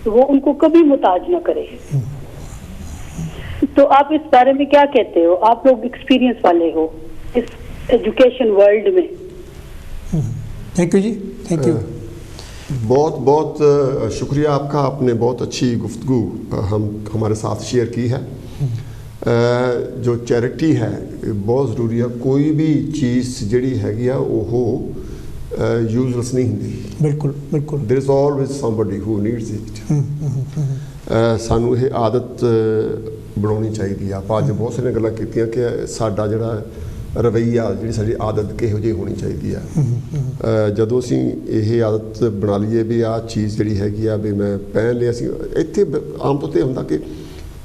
तो वो उनको कभी मुताज ना करे। तो आप इस बारे में क्या कहते हो? आप लोग एक्सपीरियंस वाले हो इस एजुकेशन वर्ल्ड में। Thank you ji, thank you. बहुत बहुत शुक्रिया आपका, आपने बहुत अच्छी गुफ्तगू हमारे साथ शेयर की है। जो चैरिटी है बहुत ज़रूरी है। कोई भी चीज़ ਜਿਹੜੀ ਹੈਗੀ ਆ ਉਹ ਯੂਜ਼ਲੈਸ ਨਹੀਂ ਹੁੰਦੀ। ਬਿਲਕੁਲ ਬਿਲਕੁਲ। There is always somebody who needs it. ਸਾਨੂੰ ਇਹ ਆਦਤ ਬਣਾਉਣੀ ਚਾਹੀਦੀ ਆ। ਆਪਾਂ ਅੱਜ ਬਹੁਤ ਸਾਰੀਆਂ ਗੱਲਾਂ ਕੀਤੀਆਂ ਕਿ ਸਾਡਾ ਜਿਹੜਾ ਰਵੱਈਆ, ਜਿਹੜੀ ਸਾਡੀ ਆਦਤ ਕਿਹੋ ਜਿਹੀ ਹੋਣੀ ਚਾਹੀਦੀ ਆ। ਜਦੋਂ ਅਸੀਂ ਇਹ ਆਦਤ ਬਣਾ ਲਈਏ ਵੀ ਆਹ ਚੀਜ਼ ਜਿਹੜੀ ਹੈਗੀ ਆ ਵੀ ਮੈਂ ਪਹਿਨ ਲਿਆ ਸੀ, ਇੱਥੇ ਆਮ ਤੌਰ 'ਤੇ ਹੁੰਦਾ ਕਿ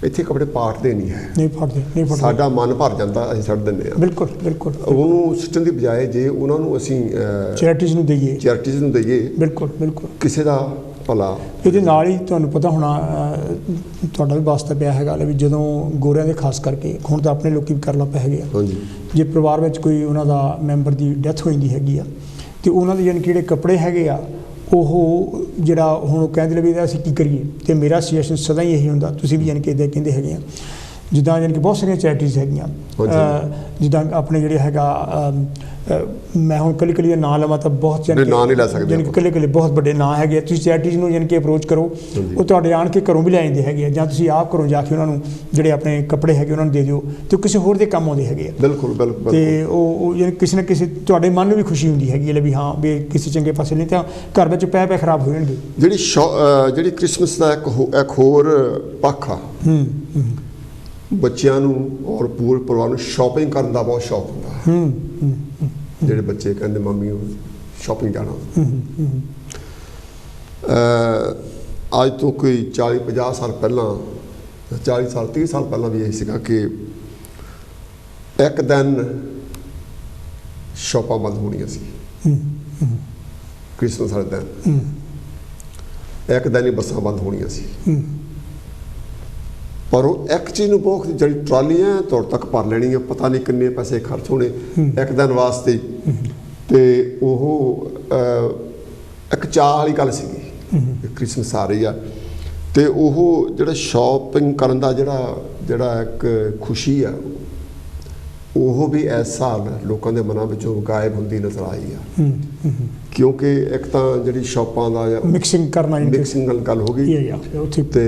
ਇੱਥੇ ਕੱਪੜੇ ਪਾਟਦੇ ਨਹੀਂ ਹੈ, ਨਹੀਂ ਫੜਦੇ ਸਾਡਾ ਮਨ ਭਰ ਜਾਂਦਾ, ਅਸੀਂ ਛੱਡ ਦਿੰਦੇ ਹਾਂ। ਬਿਲਕੁਲ ਬਿਲਕੁਲ। ਉਹਨੂੰ ਸੁੱਟਣ ਦੀ ਬਜਾਏ ਜੇ ਉਹਨਾਂ ਨੂੰ ਅਸੀਂ ਚੈਰਿਟੀਜ਼ ਨੂੰ ਦਈਏ। ਬਿਲਕੁਲ ਬਿਲਕੁਲ। ਕਿਸੇ ਦਾ ਭਲਾ। ਇਹਦੇ ਨਾਲ ਹੀ ਤੁਹਾਨੂੰ ਪਤਾ ਹੋਣਾ, ਤੁਹਾਡਾ ਵੀ ਵਾਸਤਾ ਪਿਆ ਹੈਗਾ ਵੀ ਜਦੋਂ ਗੋਰਿਆਂ ਦੇ ਖਾਸ ਕਰਕੇ, ਹੁਣ ਤਾਂ ਆਪਣੇ ਲੋਕੀ ਵੀ ਕਰ ਲਾ ਪੈ ਹੈਗੇ ਆ, ਜੇ ਪਰਿਵਾਰ ਵਿੱਚ ਕੋਈ ਉਹਨਾਂ ਦਾ ਮੈਂਬਰ ਦੀ ਡੈਥ ਹੋ ਜਾਂਦੀ ਹੈਗੀ ਆ ਅਤੇ ਉਹਨਾਂ ਦੇ ਯਾਨੀ ਕਿ ਜਿਹੜੇ ਕੱਪੜੇ ਹੈਗੇ ਆ ਉਹ ਜਿਹੜਾ ਹੁਣ ਉਹ ਕਹਿੰਦੇ ਵੀ ਅਸੀਂ ਕੀ ਕਰੀਏ। ਅਤੇ ਮੇਰਾ ਸੁਜੈਸ਼ਨ ਸਦਾ ਹੀ ਇਹੀ ਹੁੰਦਾ, ਤੁਸੀਂ ਵੀ ਯਾਨੀ ਕਿ ਇੱਦਾਂ ਕਹਿੰਦੇ ਹੈਗੇ ਆ, ਜਿੱਦਾਂ ਯਾਨੀ ਕਿ ਬਹੁਤ ਸਾਰੀਆਂ ਚੈਰਿਟੀਜ਼ ਹੈਗੀਆਂ, ਜਿੱਦਾਂ ਆਪਣੇ ਜਿਹੜੇ ਹੈਗਾ ਮੈਂ ਹੁਣ ਕੱਲੀ ਦਾ ਨਾਂ ਲਵਾਂ ਤਾਂ ਬਹੁਤ ਨਾਂ ਨਹੀਂ ਲੈ ਸਕਦੇ, ਯਾਨੀ ਕਿ ਕੱਲੇ ਬਹੁਤ ਵੱਡੇ ਨਾਂ ਹੈਗੇ। ਤੁਸੀਂ ਚੈਰਿਟੀਜ਼ ਨੂੰ ਯਾਨੀ ਕਿ ਅਪਰੋਚ ਕਰੋ, ਉਹ ਤੁਹਾਡੇ ਆਣ ਕੇ ਘਰੋਂ ਵੀ ਲੈ ਜਾਂਦੇ ਹੈਗੇ ਆ, ਜਾਂ ਤੁਸੀਂ ਆਪ ਘਰੋਂ ਜਾ ਕੇ ਉਹਨਾਂ ਨੂੰ ਜਿਹੜੇ ਆਪਣੇ ਕੱਪੜੇ ਹੈਗੇ ਉਹਨਾਂ ਨੂੰ ਦੇ ਦਿਓ ਅਤੇ ਉਹ ਕਿਸੇ ਹੋਰ ਦੇ ਕੰਮ ਆਉਂਦੇ ਹੈਗੇ ਆ। ਬਿਲਕੁਲ ਬਿਲਕੁਲ। ਅਤੇ ਉਹ ਯਾਨੀ ਕਿਸੇ ਨਾ ਕਿਸੇ ਤੁਹਾਡੇ ਮਨ ਨੂੰ ਵੀ ਖੁਸ਼ੀ ਹੁੰਦੀ ਹੈਗੀ ਹੈ ਵੀ ਹਾਂ ਵੀ ਕਿਸੇ ਚੰਗੇ ਪਾਸੇ ਨਹੀਂ ਤਾਂ ਘਰ ਵਿੱਚ ਪੈ ਖਰਾਬ ਹੋ ਜਾਣਗੇ। ਜਿਹੜੀ ਕ੍ਰਿਸਮਸ ਦਾ ਇੱਕ ਹੋਰ ਪੱਖ ਆ, ਬੱਚਿਆਂ ਨੂੰ ਔਰ ਪੂਰੇ ਪਰਿਵਾਰ ਨੂੰ ਸ਼ਾਪਿੰਗ ਕਰਨ ਦਾ ਬਹੁਤ ਸ਼ੌਕ ਹੁੰਦਾ। ਜਿਹੜੇ ਬੱਚੇ ਕਹਿੰਦੇ ਮੰਮੀ ਸ਼ਾਪਿੰਗ ਜਾਣਾ। ਅੱਜ ਤੋਂ ਕੋਈ 40-50 ਸਾਲ ਪਹਿਲਾਂ, 40 ਸਾਲ 30 ਸਾਲ ਪਹਿਲਾਂ ਵੀ ਇਹ ਸੀਗਾ ਕਿ ਇੱਕ ਦਿਨ ਸ਼ਾਪਾਂ ਬੰਦ ਹੋਣੀਆਂ ਸੀ। ਕ੍ਰਿਸਮਸ ਵਾਲੇ ਦਿਨ ਇੱਕ ਦਿਨ ਹੀ ਬੱਸਾਂ ਬੰਦ ਹੋਣੀਆਂ ਸੀ। ਪਰ ਉਹ ਇੱਕ ਚੀਜ਼ ਨੂੰ ਬਹੁਤ, ਜਿਹੜੀ ਟਰਾਲੀਆਂ ਤੁਹਾਡੇ ਤੱਕ ਭਰ ਲੈਣੀਆਂ, ਪਤਾ ਨਹੀਂ ਕਿੰਨੇ ਪੈਸੇ ਖਰਚ ਹੋਣੇ ਇੱਕ ਦਿਨ ਵਾਸਤੇ। ਅਤੇ ਉਹ ਇੱਕ ਚਾਅ ਵਾਲੀ ਗੱਲ ਸੀਗੀ, ਕ੍ਰਿਸਮਸ ਆ ਰਹੀ ਆ। ਅਤੇ ਉਹ ਜਿਹੜਾ ਸ਼ਾਪਿੰਗ ਕਰਨ ਦਾ ਜਿਹੜਾ ਇੱਕ ਖੁਸ਼ੀ ਆ, ਉਹ ਵੀ ਇਸ ਸਾਲ ਲੋਕਾਂ ਦੇ ਮਨਾਂ ਵਿੱਚੋਂ ਗਾਇਬ ਹੁੰਦੀ ਨਜ਼ਰ ਆਈ ਆ। ਕਿਉਂਕਿ ਇੱਕ ਤਾਂ ਜਿਹੜੀ ਸ਼ਾਪਾਂ ਦਾ ਮਿਕਸਿੰਗ ਗੱਲ ਹੋ ਗਈ ਅਤੇ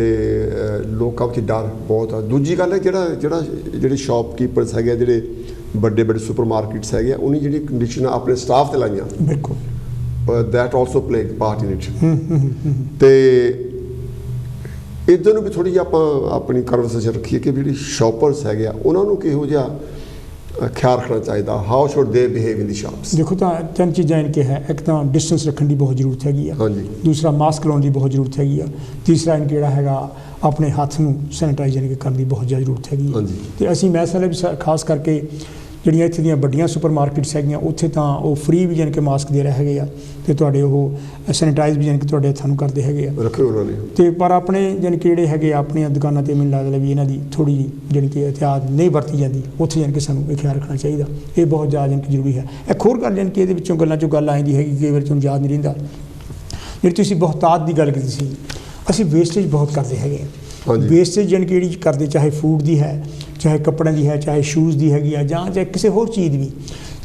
ਲੋਕਾਂ ਵਿੱਚ ਡਰ ਬਹੁਤ ਆ। ਦੂਜੀ ਗੱਲ ਹੈ ਜਿਹੜੇ ਸ਼ਾਪਕੀਪਰਸ ਹੈਗੇ, ਜਿਹੜੇ ਵੱਡੇ ਸੁਪਰ ਮਾਰਕੀਟਸ ਹੈਗੇ ਆ, ਉਹਨੀ ਜਿਹੜੀ ਕੰਡੀਸ਼ਨ ਆਪਣੇ ਸਟਾਫ 'ਤੇ ਲਾਈਆਂ, ਬਿਲਕੁਲ that also play part in it. ਅਤੇ ਇੱਧਰ ਨੂੰ ਵੀ ਥੋੜ੍ਹੀ ਜਿਹੀ ਆਪਾਂ ਆਪਣੀ ਕਨਵਰਸੇਸ਼ਨ ਰੱਖੀਏ ਕਿ ਜਿਹੜੀ ਸ਼ਾਪਰਸ ਹੈਗੇ ਆ ਉਹਨਾਂ ਨੂੰ ਕਿਹੋ ਜਿਹਾ ਖਿਆਲ ਰੱਖਣਾ ਚਾਹੀਦਾ। ਹਾਊ ਸ਼ੁੱਡ ਦੇ ਬਿਹੇਵ ਇਨ ਦੀ ਸ਼ਾਪਸ। ਦੇਖੋ ਤਾਂ ਤਿੰਨ ਚੀਜ਼ਾਂ ਇਨ ਕੇ ਹੈ, ਇੱਕ ਤਾਂ ਡਿਸਟੈਂਸ ਰੱਖਣ ਦੀ ਬਹੁਤ ਜ਼ਰੂਰਤ ਹੈਗੀ ਆ, ਦੂਸਰਾ ਮਾਸਕ ਲਾਉਣ ਦੀ ਬਹੁਤ ਜ਼ਰੂਰਤ ਹੈਗੀ ਆ, ਤੀਸਰਾ ਇਨ ਜਿਹੜਾ ਹੈਗਾ ਆਪਣੇ ਹੱਥ ਨੂੰ ਸੈਨੀਟਾਈਜ਼ ਯਾਨੀ ਕਿ ਕਰਨ ਦੀ ਬਹੁਤ ਜ਼ਿਆਦਾ ਜ਼ਰੂਰਤ ਹੈਗੀ ਆ। ਅਤੇ ਅਸੀਂ ਮੈਂ ਸਾਰੇ ਵੀ ਖਾਸ ਕਰਕੇ ਜਿਹੜੀਆਂ ਇੱਥੇ ਦੀਆਂ ਵੱਡੀਆਂ ਸੁਪਰ ਮਾਰਕੀਟਸ ਹੈਗੀਆਂ ਉੱਥੇ ਤਾਂ ਉਹ ਫ੍ਰੀ ਵੀ ਯਾਨੀ ਕਿ ਮਾਸਕ ਦੇ ਰਹੇ ਹੈਗੇ ਆ, ਅਤੇ ਤੁਹਾਡੇ ਉਹ ਸੈਨੀਟਾਈਜ਼ ਵੀ ਯਾਨੀ ਕਿ ਤੁਹਾਡੇ ਹੱਥਾਂ ਨੂੰ ਕਰਦੇ ਹੈਗੇ ਆ, ਰੱਖੇ ਉਹਨਾਂ ਨੇ। ਅਤੇ ਪਰ ਆਪਣੇ ਯਾਨੀ ਕਿ ਜਿਹੜੇ ਹੈਗੇ ਆਪਣੀਆਂ ਦੁਕਾਨਾਂ 'ਤੇ ਮੈਨੂੰ ਲੱਗਦਾ ਵੀ ਇਹਨਾਂ ਦੀ ਥੋੜ੍ਹੀ ਜਿਹੀ ਯਾਨੀ ਕਿ ਇਹਤਿਆਤ ਨਹੀਂ ਵਰਤੀ ਜਾਂਦੀ, ਉੱਥੇ ਯਾਨੀ ਕਿ ਸਾਨੂੰ ਇਹ ਖਿਆਲ ਰੱਖਣਾ ਚਾਹੀਦਾ। ਇਹ ਬਹੁਤ ਜ਼ਿਆਦਾ ਯਾਨੀ ਕਿ ਜ਼ਰੂਰੀ ਹੈ। ਇੱਕ ਹੋਰ ਗੱਲ ਯਾਨੀ ਕਿ ਇਹਦੇ ਵਿੱਚੋਂ ਗੱਲਾਂ 'ਚੋਂ ਗੱਲ ਆ ਜਾਂਦੀ ਹੈਗੀ, ਕਈ ਵਾਰ ਤੁਹਾਨੂੰ ਯਾਦ ਨਹੀਂ ਰਹਿੰਦਾ, ਜਿਹੜੀ ਤੁਸੀਂ ਬਹੁਤਾਤ ਦੀ ਗੱਲ ਕੀਤੀ ਸੀ, ਅਸੀਂ ਵੇਸਟੇਜ ਬਹੁਤ ਕਰਦੇ ਹੈਗੇ ਹਾਂ। ਵੇਸਟੇਜ ਯਾਨੀ ਕਿ ਜਿਹੜੀ ਕਰਦੇ, ਚਾਹੇ ਫੂਡ ਦੀ ਹੈ, ਚਾਹੇ ਕੱਪੜਿਆਂ ਦੀ ਹੈ, ਚਾਹੇ ਸ਼ੂਜ਼ ਦੀ ਹੈਗੀ ਆ, ਜਾਂ ਚਾਹੇ ਕਿਸੇ ਹੋਰ ਚੀਜ਼ ਦੀ,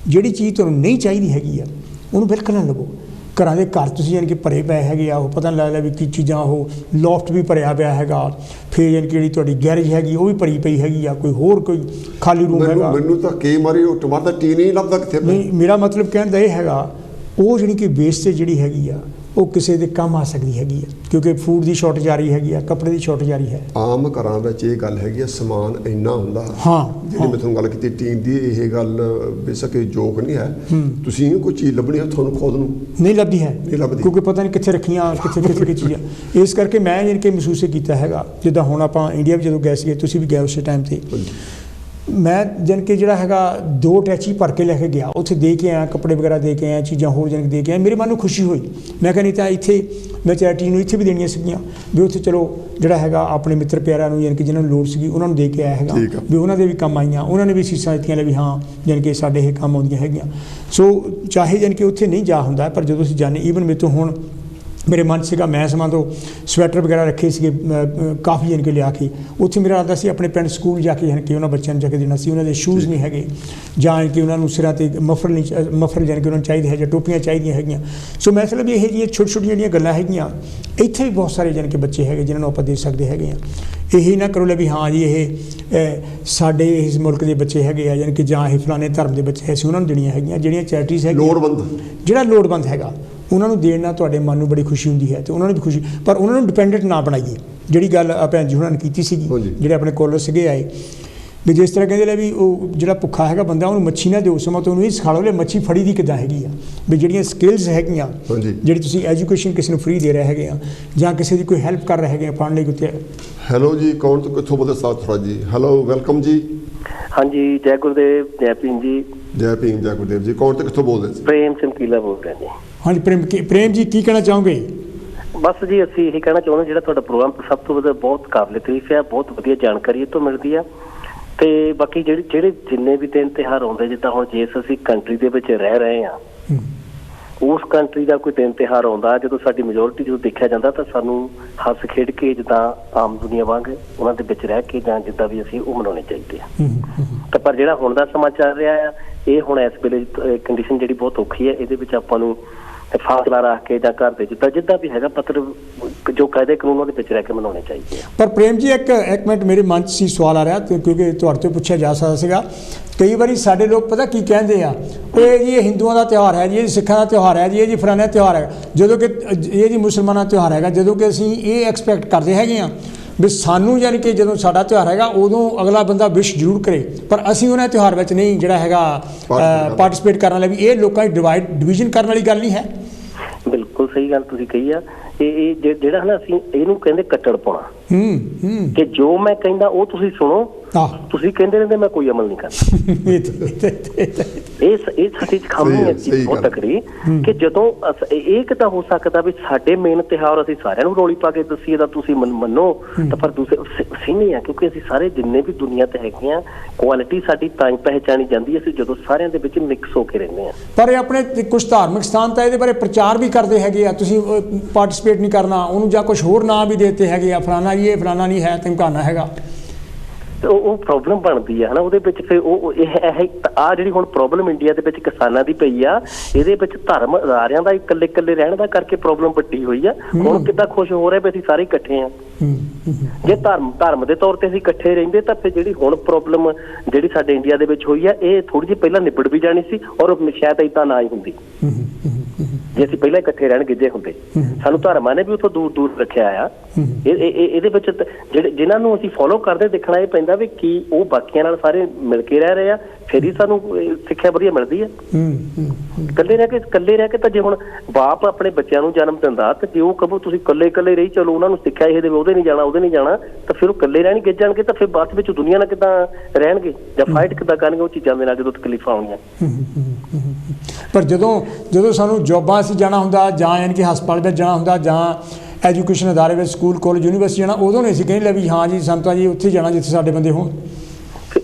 ਜਿਹੜੀ ਚੀਜ਼ ਤੁਹਾਨੂੰ ਨਹੀਂ ਚਾਹੀਦੀ ਹੈਗੀ ਆ ਉਹਨੂੰ ਬਿਲਕੁਲ ਨਾ ਲਵੋ। ਘਰਾਂ ਦੇ ਘਰ ਤੁਸੀਂ ਯਾਨੀ ਕਿ ਭਰੇ ਪਏ ਹੈਗੇ ਆ, ਉਹ ਪਤਾ ਨਹੀਂ ਲੱਗਦਾ ਵੀ ਕੀ ਚੀਜ਼ਾਂ, ਉਹ ਲੋਫਟ ਵੀ ਭਰਿਆ ਪਿਆ ਹੈਗਾ, ਫਿਰ ਯਾਨੀ ਕਿ ਜਿਹੜੀ ਤੁਹਾਡੀ ਗੈਰੇਜ ਹੈਗੀ ਉਹ ਵੀ ਭਰੀ ਪਈ ਹੈਗੀ ਆ, ਕੋਈ ਹੋਰ ਕੋਈ ਖਾਲੀ ਰੂਮ ਹੈਗਾ। ਮੈਨੂੰ ਤਾਂ ਕਈ ਵਾਰੀ ਉਹ ਟਮਾਟਰ ਟੀ ਨਹੀਂ ਲੱਭਦਾ ਕਿੱਥੇ। ਨਹੀਂ, ਮੇਰਾ ਮਤਲਬ ਕਹਿਣ ਦਾ ਇਹ ਹੈਗਾ, ਉਹ ਜਿਹੜੀ ਕਿ ਵੇਸਟੇਜ ਜਿਹੜੀ ਹੈਗੀ ਆ ਉਹ ਕਿਸੇ ਦੇ ਕੰਮ ਆ ਸਕਦੀ ਹੈਗੀ ਆ, ਕਿਉਂਕਿ ਫੂਡ ਦੀ ਸ਼ਾਰਟੇਜ ਆ ਰਹੀ ਹੈਗੀ ਆ, ਕੱਪੜੇ ਦੀ ਸ਼ਾਰਟੇਜ ਆ ਰਹੀ ਹੈ। ਆਮ ਘਰਾਂ ਵਿੱਚ ਇਹ ਗੱਲ ਹੈਗੀ ਆ, ਸਮਾਨ ਇੰਨਾ ਹੁੰਦਾ। ਜਿਹੜੀ ਮੈਂ ਤੁਹਾਨੂੰ ਗੱਲ ਕੀਤੀ ਟੀਮ ਦੀ, ਇਹ ਗੱਲ ਬੇਸ਼ੱਕ ਜੋਕ ਨਹੀਂ ਹੈ, ਤੁਸੀਂ ਕੋਈ ਚੀਜ਼ ਲੱਭਣੀ ਹੈ ਤੁਹਾਨੂੰ ਖੁਦ ਨੂੰ ਨਹੀਂ ਲੱਭਦੀ ਹੈ, ਕਿਉਂਕਿ ਪਤਾ ਨਹੀਂ ਕਿੱਥੇ ਰੱਖੀਆਂ, ਕਿੱਥੇ ਚੀਜ਼ਾਂ। ਇਸ ਕਰਕੇ ਮੈਂ ਯਾਨੀ ਕਿ ਮਹਿਸੂਸ ਕੀਤਾ ਹੈਗਾ, ਜਿੱਦਾਂ ਹੁਣ ਆਪਾਂ ਇੰਡੀਆ ਵਿੱਚ ਜਦੋਂ ਗਏ ਸੀਗੇ, ਤੁਸੀਂ ਵੀ ਗਏ ਉਸੇ ਟਾਈਮ 'ਤੇ, ਮੈਂ ਜਾਣੀ ਕਿ ਜਿਹੜਾ ਹੈਗਾ 2 ਅਟੈਚੀ ਭਰ ਕੇ ਲੈ ਕੇ ਗਿਆ, ਉੱਥੇ ਦੇ ਕੇ ਆਇਆ, ਕੱਪੜੇ ਵਗੈਰਾ ਦੇ ਕੇ ਆਇਆ, ਚੀਜ਼ਾਂ ਹੋਰ ਜਾਣੀ ਕਿ ਦੇ ਕੇ ਆਇਆ। ਮੇਰੇ ਮਨ ਨੂੰ ਖੁਸ਼ੀ ਹੋਈ। ਮੈਂ ਕਿਹਾ ਨਹੀਂ ਤਾਂ ਇੱਥੇ ਮੈਂ ਚੈਰਿਟੀ ਨੂੰ ਇੱਥੇ ਵੀ ਦੇਣੀਆਂ ਸੀਗੀਆਂ, ਵੀ ਉੱਥੇ ਚਲੋ ਜਿਹੜਾ ਹੈਗਾ ਆਪਣੇ ਮਿੱਤਰ ਪਿਆਰਿਆਂ ਨੂੰ ਜਾਣੀ ਕਿ ਜਿਹਨਾਂ ਨੂੰ ਲੋੜ ਸੀਗੀ ਉਹਨਾਂ ਨੂੰ ਦੇ ਕੇ ਆਇਆ ਹੈਗਾ, ਵੀ ਉਹਨਾਂ ਦੇ ਵੀ ਕੰਮ ਆਈਆਂ, ਉਹਨਾਂ ਨੇ ਵੀ ਸੀਸਾਂ ਦਿੱਤੀਆਂ ਲੈ ਵੀ ਹਾਂ ਜਾਣੀ ਕਿ ਸਾਡੇ ਇਹ ਕੰਮ ਆਉਂਦੀਆਂ ਹੈਗੀਆਂ। ਸੋ ਚਾਹੇ ਜਾਣੀ ਕਿ ਉੱਥੇ ਨਹੀਂ ਜਾ ਹੁੰਦਾ, ਪਰ ਜਦੋਂ ਅਸੀਂ ਜਾਂਦੇ ਈਵਨ ਮੇਰੇ ਤੋਂ ਹੁਣ ਮੇਰੇ ਮਨ ਸੀਗਾ, ਮੈਂ ਸਮਾਂ ਤੋਂ ਸਵੈਟਰ ਵਗੈਰਾ ਰੱਖੇ ਸੀਗੇ ਕਾਫੀ ਜਾਣੀ ਕਿ ਲਿਆ ਕੇ ਉੱਥੇ ਮੇਰਾ ਇਰਾਦਾ ਸੀ ਆਪਣੇ ਪਿੰਡ ਸਕੂਲ ਜਾ ਕੇ ਜਾਣੀ ਕਿ ਉਹਨਾਂ ਬੱਚਿਆਂ ਨੂੰ ਜਾ ਕੇ ਦੇਣਾ ਸੀ। ਉਹਨਾਂ ਦੇ ਸ਼ੂਜ਼ ਨਹੀਂ ਹੈਗੇ, ਜਾਂ ਕਿ ਉਹਨਾਂ ਨੂੰ ਸਿਰਾਂ 'ਤੇ ਮਫਲ ਜਾਣੀ ਕਿ ਉਹਨਾਂ ਨੂੰ ਚਾਹੀਦੇ ਹੈ, ਜਾਂ ਟੋਪੀਆਂ ਚਾਹੀਦੀਆਂ ਹੈਗੀਆਂ। ਸੋ ਮੈਂ ਸਮਝਦਾ ਵੀ ਇਹ ਜਿਹੀਆਂ ਛੋਟੀ ਛੋਟੀਆਂ ਜਿਹੜੀਆਂ ਗੱਲਾਂ ਹੈਗੀਆਂ ਇੱਥੇ ਵੀ ਬਹੁਤ ਸਾਰੇ ਜਾਣੀ ਕਿ ਬੱਚੇ ਹੈਗੇ ਜਿਨ੍ਹਾਂ ਨੂੰ ਆਪਾਂ ਦੇ ਸਕਦੇ ਹੈਗੇ ਹਾਂ। ਇਹੀ ਨਾ ਕਰੋ ਲੈ ਵੀ ਹਾਂ ਜੀ ਇਹ ਸਾਡੇ ਇਸ ਮੁਲਕ ਦੇ ਬੱਚੇ ਹੈਗੇ ਆ, ਜਾਣੀ ਕਿ ਜਾਂ ਇਹ ਫਲਾਣੇ ਧਰਮ ਦੇ ਬੱਚੇ ਅਸੀਂ ਉਹਨਾਂ ਨੂੰ ਦੇਣੀਆਂ ਹੈਗੀਆਂ। ਜਿਹੜੀਆਂ ਚੈਰਿਟੀਜ਼ ਹੈਗੀਆਂ ਜਿਹੜਾ ਲੋੜਵੰਦ ਹੈਗਾ ਉਹਨਾਂ ਨੂੰ ਦੇਣ ਨਾਲ ਤੁਹਾਡੇ ਮਨ ਨੂੰ ਬੜੀ ਖੁਸ਼ੀ ਹੁੰਦੀ ਹੈ, ਅਤੇ ਉਹਨਾਂ ਨੂੰ ਵੀ ਖੁਸ਼ੀ, ਪਰ ਉਹਨਾਂ ਨੂੰ ਡਿਪੈਂਡੈਂਟ ਨਾ ਬਣਾਈਏ। ਜਿਹੜੀ ਗੱਲ ਭੈਣ ਜੀ ਉਹਨਾਂ ਨੇ ਕੀਤੀ ਸੀਗੀ, ਜਿਹੜੇ ਆਪਣੇ ਕੋਲ ਸੀਗੇ ਆਏ ਵੀ ਜਿਸ ਤਰ੍ਹਾਂ ਕਹਿੰਦੇ ਲੈ ਵੀ ਉਹ ਜਿਹੜਾ ਭੁੱਖਾ ਹੈਗਾ ਬੰਦਾ ਉਹਨੂੰ ਮੱਛੀ ਨਾ ਦਿਓ, ਸਮਾਂ ਤੋਂ ਉਹਨੂੰ ਇਹ ਸਿਖਾ ਲਓ ਲੈ ਮੱਛੀ ਫੜੀ ਦੀ ਕਿੱਦਾਂ ਹੈਗੀ ਆ, ਵੀ ਜਿਹੜੀਆਂ ਸਕਿੱਲਸ ਹੈਗੀਆਂ ਜਿਹੜੀ ਤੁਸੀਂ ਐਜੂਕੇਸ਼ਨ ਕਿਸੇ ਨੂੰ ਫ੍ਰੀ ਦੇ ਰਹੇ ਹੈਗੇ ਆ, ਜਾਂ ਕਿਸੇ ਦੀ ਕੋਈ ਹੈਲਪ ਕਰ ਰਹੇ ਹੈਗੇ ਆ ਪੜ੍ਹਨ ਲਈ ਉੱਤੇ। ਹੈਲੋ ਜੀ, ਕੌਣ ਤੋਂ ਕਿੱਥੋਂ ਬੋਲਦੇ? ਸਾਥ ਜੀ, ਹੈਲੋ, ਵੈਲਕਮ ਜੀ। ਹਾਂਜੀ, ਜੈ ਗੁਰਦੇਵ, ਜੈ ਭੀਮ ਜੀ। ਜੈ ਭੀਮ, ਜੈ ਗੁਰਦੇਵ ਜੀ। ਕੌਣ ਤੋਂ ਕਿੱਥੋਂ ਬੋਲਦੇ? ਪ੍ਰੇਮ ਚਮਕੀਲਾ ਬੋਲ ਰਿਹਾ ਜੀ। ਹਾਂਜੀ ਪ੍ਰੇਮ ਜੀ, ਕੀ ਕਹਿਣਾ ਚਾਹੋਗੇ? ਬਸ ਜੀ ਅਸੀਂ ਇਹ ਕਹਿਣਾ ਚਾਹੁੰਦੇ ਜਿਹੜਾ ਤੁਹਾਡਾ ਪ੍ਰੋਗਰਾਮ ਸਭ ਤੋਂ ਵਧੀਆ ਬਹੁਤ ਕਾਬਲੇ ਤਾਰੀਫ ਹੈ, ਬਹੁਤ ਵਧੀਆ ਜਾਣਕਾਰੀ ਇਹ ਤੋਂ ਮਿਲਦੀ ਆ। ਤੇ ਬਾਕੀ ਜਿਹੜੇ ਜਿੰਨੇ ਵੀ ਦਿਨ ਤਿਉਹਾਰ ਆਉਂਦੇ, ਜਿੱਦਾਂ ਹੁਣ ਜੇ ਅਸੀਂ ਕੰਟਰੀ ਦੇ ਵਿੱਚ ਰਹਿ ਰਹੇ ਹਾਂ, ਉਸ ਕੰਟਰੀ ਦਾ ਕੋਈ ਦਿਨ ਤਿਉਹਾਰ ਆਉਂਦਾ ਜਦੋਂ ਸਾਡੀ ਮੈਜੋਰਿਟੀ ਜਦੋਂ ਦੇਖਿਆ ਜਾਂਦਾ ਤਾਂ ਸਾਨੂੰ ਹੱਸ ਖੇਡ ਕੇ ਜਿੱਦਾਂ ਆਮ ਦੁਨੀਆ ਵਾਂਗ ਉਹਨਾਂ ਦੇ ਵਿੱਚ ਰਹਿ ਕੇ ਜਾਂ ਜਿੱਦਾਂ ਵੀ ਅਸੀਂ ਉਹ ਮਨਾਉਣੇ ਚਾਹੀਦੇ ਆ। ਤਾਂ ਪਰ ਜਿਹੜਾ ਹੁਣ ਦਾ ਸਮਾਂ ਚੱਲ ਰਿਹਾ ਆ, ਇਹ ਹੁਣ ਇਸ ਵੇਲੇ ਕੰਡੀਸ਼ਨ ਜਿਹੜੀ ਬਹੁਤ ਔਖੀ ਹੈ, ਇਹਦੇ ਵਿੱਚ ਆਪਾਂ ਨੂੰ ਫਾਸਲਾ ਰੱਖ ਕੇ ਜਾਂ ਘਰ ਦੇ ਜਿੱਦਾਂ ਵੀ ਹੈਗਾ ਮਤਲਬ ਜੋ ਕਾਇਦੇ ਕਾਨੂੰਨਾਂ ਦੇ ਵਿੱਚ ਰਹਿ ਕੇ ਮਨਾਉਣੇ ਚਾਹੀਦੇ ਆ। ਪਰ ਪ੍ਰੇਮ ਜੀ ਇੱਕ ਮਿੰਟ ਮੇਰੇ ਮਨ 'ਚ ਸੀ ਸਵਾਲ ਆ ਰਿਹਾ, ਕਿਉਂਕਿ ਤੁਹਾਡੇ ਤੋਂ ਪੁੱਛਿਆ ਜਾ ਸਕਦਾ ਸੀਗਾ। ਕਈ ਵਾਰੀ ਸਾਡੇ ਲੋਕ ਪਤਾ ਕੀ ਕਹਿੰਦੇ ਆ, ਇਹ ਜੀ ਇਹ ਹਿੰਦੂਆਂ ਦਾ ਤਿਉਹਾਰ ਹੈ ਜੀ, ਇਹ ਸਿੱਖਾਂ ਦਾ ਤਿਉਹਾਰ ਹੈ ਜੀ, ਇਹ ਜੀ ਫਲਾਣਾ ਤਿਉਹਾਰ ਹੈ, ਜਦੋਂ ਕਿ ਇਹ ਜੀ ਮੁਸਲਮਾਨਾਂ ਦਾ ਤਿਉਹਾਰ ਹੈਗਾ। ਜਦੋਂ ਕਿ ਅਸੀਂ ਇਹ ਐਕਸਪੈਕਟ ਕਰਦੇ ਹੈਗੇ ਹਾਂ ਵੀ ਸਾਨੂੰ ਯਾਨੀ ਕਿ ਜਦੋਂ ਸਾਡਾ ਤਿਉਹਾਰ ਹੈਗਾ ਉਦੋਂ ਅਗਲਾ ਬੰਦਾ ਵਿਸ਼ ਜ਼ਰੂਰ ਕਰੇ, ਪਰ ਅਸੀਂ ਉਹਨਾਂ ਤਿਉਹਾਰ ਵਿੱਚ ਨਹੀਂ ਜਿਹੜਾ ਹੈਗਾ ਪਾਰਟੀਸਪੇਟ ਕਰਨ ਵਾਲਾ। ਵੀ ਇਹ ਲੋਕਾਂ ਦੀ ਡਿਵੀਜ਼ਨ ਕਰਨ ਵਾਲੀ ਗੱਲ ਨਹੀਂ ਹੈ। ਬਿਲਕੁਲ ਸਹੀ ਗੱਲ ਤੁਸੀਂ ਕਹੀ ਆ। ਇਹ ਜਿਹੜਾ ਹੈ ਨਾ ਅਸੀਂ ਇਹਨੂੰ ਕਹਿੰਦੇ ਕੱਟੜ ਪਾਉਣਾ, ਕਿ ਜੋ ਮੈਂ ਕਹਿੰਦਾ ਉਹ ਤੁਸੀਂ ਸੁਣੋ, ਤੁਸੀਂ ਕਹਿੰਦੇ ਰਹਿੰਦੇ ਮੈਂ ਕੋਈ ਅਮਲ ਨਹੀਂ ਕਰਦਾ। ਇਹ ਸਾਡੀ ਖਾਮੀ ਹੈ ਬਹੁਤ ਤਕੜੀ, ਕਿ ਜਦੋਂ ਇਹ ਕਿੱਦਾਂ ਹੋ ਸਕਦਾ ਵੀ ਸਾਡੇ ਮੇਨ ਤਿਉਹਾਰ ਅਸੀਂ ਸਾਰਿਆਂ ਨੂੰ ਰੌਲੀ ਪਾ ਕੇ ਦੱਸੀਏ ਤਾਂ ਤੁਸੀਂ ਮੰਨੋ, ਤਾਂ ਪਰ ਦੂਸਰੇ ਸਹੀ ਆ, ਕਿਉਂਕਿ ਅਸੀਂ ਸਾਰੇ ਜਿੰਨੇ ਵੀ ਦੁਨੀਆ ਤੇ ਹੈਗੇ ਆ, ਕੁਆਲਿਟੀ ਸਾਡੀ ਤਾਂ ਹੀ ਪਹਿਚਾਣੀ ਜਾਂਦੀ ਹੈ ਅਸੀਂ ਜਦੋਂ ਸਾਰਿਆਂ ਦੇ ਵਿੱਚ ਮਿਕਸ ਹੋ ਕੇ ਰਹਿੰਦੇ ਆ। ਪਰ ਇਹ ਆਪਣੇ ਕੁਝ ਧਾਰਮਿਕ ਸਥਾਨ ਤਾਂ ਇਹਦੇ ਬਾਰੇ ਪ੍ਰਚਾਰ ਵੀ ਕਰਦੇ ਹੈਗੇ ਆ, ਤੁਸੀਂ ਪਾਰਟੀਸਪੇਟ ਨਹੀਂ ਕਰਨਾ ਉਹਨੂੰ, ਜਾਂ ਕੁਝ ਹੋਰ ਨਾਂ ਵੀ ਦੇਤੇ ਹੈਗੇ ਆ, ਫਲਾਣਾ ਇਹ ਫਲਾਣਾ ਨਹੀਂ ਹੈ, ਧਮਕਾਨਾ ਹੈਗਾ। ਉਹ ਪ੍ਰੋਬਲਮ ਬਣਦੀ ਆ ਹਨਾ ਉਹਦੇ ਵਿੱਚ। ਫਿਰ ਉਹ ਆ ਜਿਹੜੀ ਹੁਣ ਪ੍ਰੋਬਲਮ ਇੰਡੀਆ ਦੇ ਵਿੱਚ ਕਿਸਾਨਾਂ ਦੀ ਪਈ ਆ, ਇਹਦੇ ਵਿੱਚ ਧਰਮ ਅਦਾਰਿਆਂ ਦਾ ਇਕੱਲੇ ਇਕੱਲੇ ਰਹਿਣ ਦਾ ਕਰਕੇ ਪ੍ਰੋਬਲਮ ਵੱਡੀ ਹੋਈ ਆ। ਹੁਣ ਕਿੱਦਾਂ ਖੁਸ਼ ਹੋ ਰਹੇ ਵੀ ਅਸੀਂ ਸਾਰੇ ਇਕੱਠੇ ਆ। ਜੇ ਧਰਮ ਦੇ ਤੌਰ ਤੇ ਅਸੀਂ ਇਕੱਠੇ ਰਹਿੰਦੇ ਤਾਂ ਫਿਰ ਜਿਹੜੀ ਹੁਣ ਪ੍ਰੋਬਲਮ ਜਿਹੜੀ ਸਾਡੇ ਇੰਡੀਆ ਦੇ ਵਿੱਚ ਹੋਈ ਆ, ਇਹ ਥੋੜੀ ਜਿਹੀ ਪਹਿਲਾਂ ਨਿਬੜ ਵੀ ਜਾਣੀ ਸੀ, ਔਰ ਸ਼ਾਇਦ ਏਦਾਂ ਨਾ ਹੀ ਹੁੰਦੀ ਜੇ ਅਸੀਂ ਪਹਿਲਾਂ ਇਕੱਠੇ ਰਹਿਣ ਗਿੱਜੇ ਹੁੰਦੇ। ਸਾਨੂੰ ਧਰਮਾਂ ਨੇ ਵੀ ਉੱਥੋਂ ਦੂਰ ਦੂਰ ਰੱਖਿਆ ਆ। ਇਹਦੇ ਵਿੱਚ ਜਿਹਨਾਂ ਨੂੰ ਅਸੀਂ ਫੋਲੋ ਕਰਦੇ ਦੇਖਣਾ ਇਹ ਪੈਂਦਾ ਵੀ ਕੀ ਉਹ ਬਾਕੀਆਂ ਨਾਲ ਸਾਰੇ ਮਿਲ ਕੇ ਰਹਿ ਰਹੇ ਆ, ਫਿਰ ਹੀ ਸਾਨੂੰ ਸਿੱਖਿਆ ਵਧੀਆ ਮਿਲਦੀ ਹੈ। ਇਕੱਲੇ ਰਹਿ ਕੇ ਤਾਂ ਜੇ ਹੁਣ ਬਾਪ ਆਪਣੇ ਬੱਚਿਆਂ ਨੂੰ ਜਨਮ ਦਿੰਦਾ ਤੇ ਜੇ ਉਹ ਕਹੋ ਤੁਸੀਂ ਇਕੱਲੇ ਰਹੀ ਚਲੋ, ਉਹਨਾਂ ਨੂੰ ਸਿੱਖਿਆ ਇਹ ਦੇਵੇ ਉਹਦੇ ਨਹੀਂ ਜਾਣਾ, ਤਾਂ ਫਿਰ ਉਹ ਇਕੱਲੇ ਰਹਿਣ ਗਿੱਜ ਜਾਣਗੇ, ਤਾਂ ਫਿਰ ਬਾਅਦ ਵਿੱਚ ਦੁਨੀਆ ਨਾਲ ਕਿੱਦਾਂ ਰਹਿਣਗੇ ਜਾਂ ਫਾਈਟ ਕਿੱਦਾਂ ਕਰਨਗੇ ਉਹ ਚੀਜ਼ਾਂ ਦੇ ਨਾਲ ਜਦੋਂ ਤਕਲੀਫਾਂ ਆਉਣੀਆਂ। ਪਰ ਜਦੋਂ ਸਾਨੂੰ ਜੋਬਾਂ ਅਸੀਂ ਜਾਣਾ ਹੁੰਦਾ, ਜਾਂ ਯਾਨੀ ਕਿ ਹਸਪਤਾਲ ਵਿੱਚ ਜਾਣਾ ਹੁੰਦਾ, ਜਾਂ ਐਜੂਕੇਸ਼ਨ ਅਦਾਰੇ ਵਿੱਚ ਸਕੂਲ ਕਾਲਜ ਯੂਨੀਵਰਸਿਟੀ ਜਾਣਾ, ਉਦੋਂ ਨਹੀਂ ਅਸੀਂ ਕਹਿੰਦੇ ਲੈ ਵੀ ਹਾਂ ਜੀ ਸੰਤਾ ਜੀ ਉੱਥੇ ਜਾਣਾ ਜਿੱਥੇ ਸਾਡੇ ਬੰਦੇ ਹੋਣ।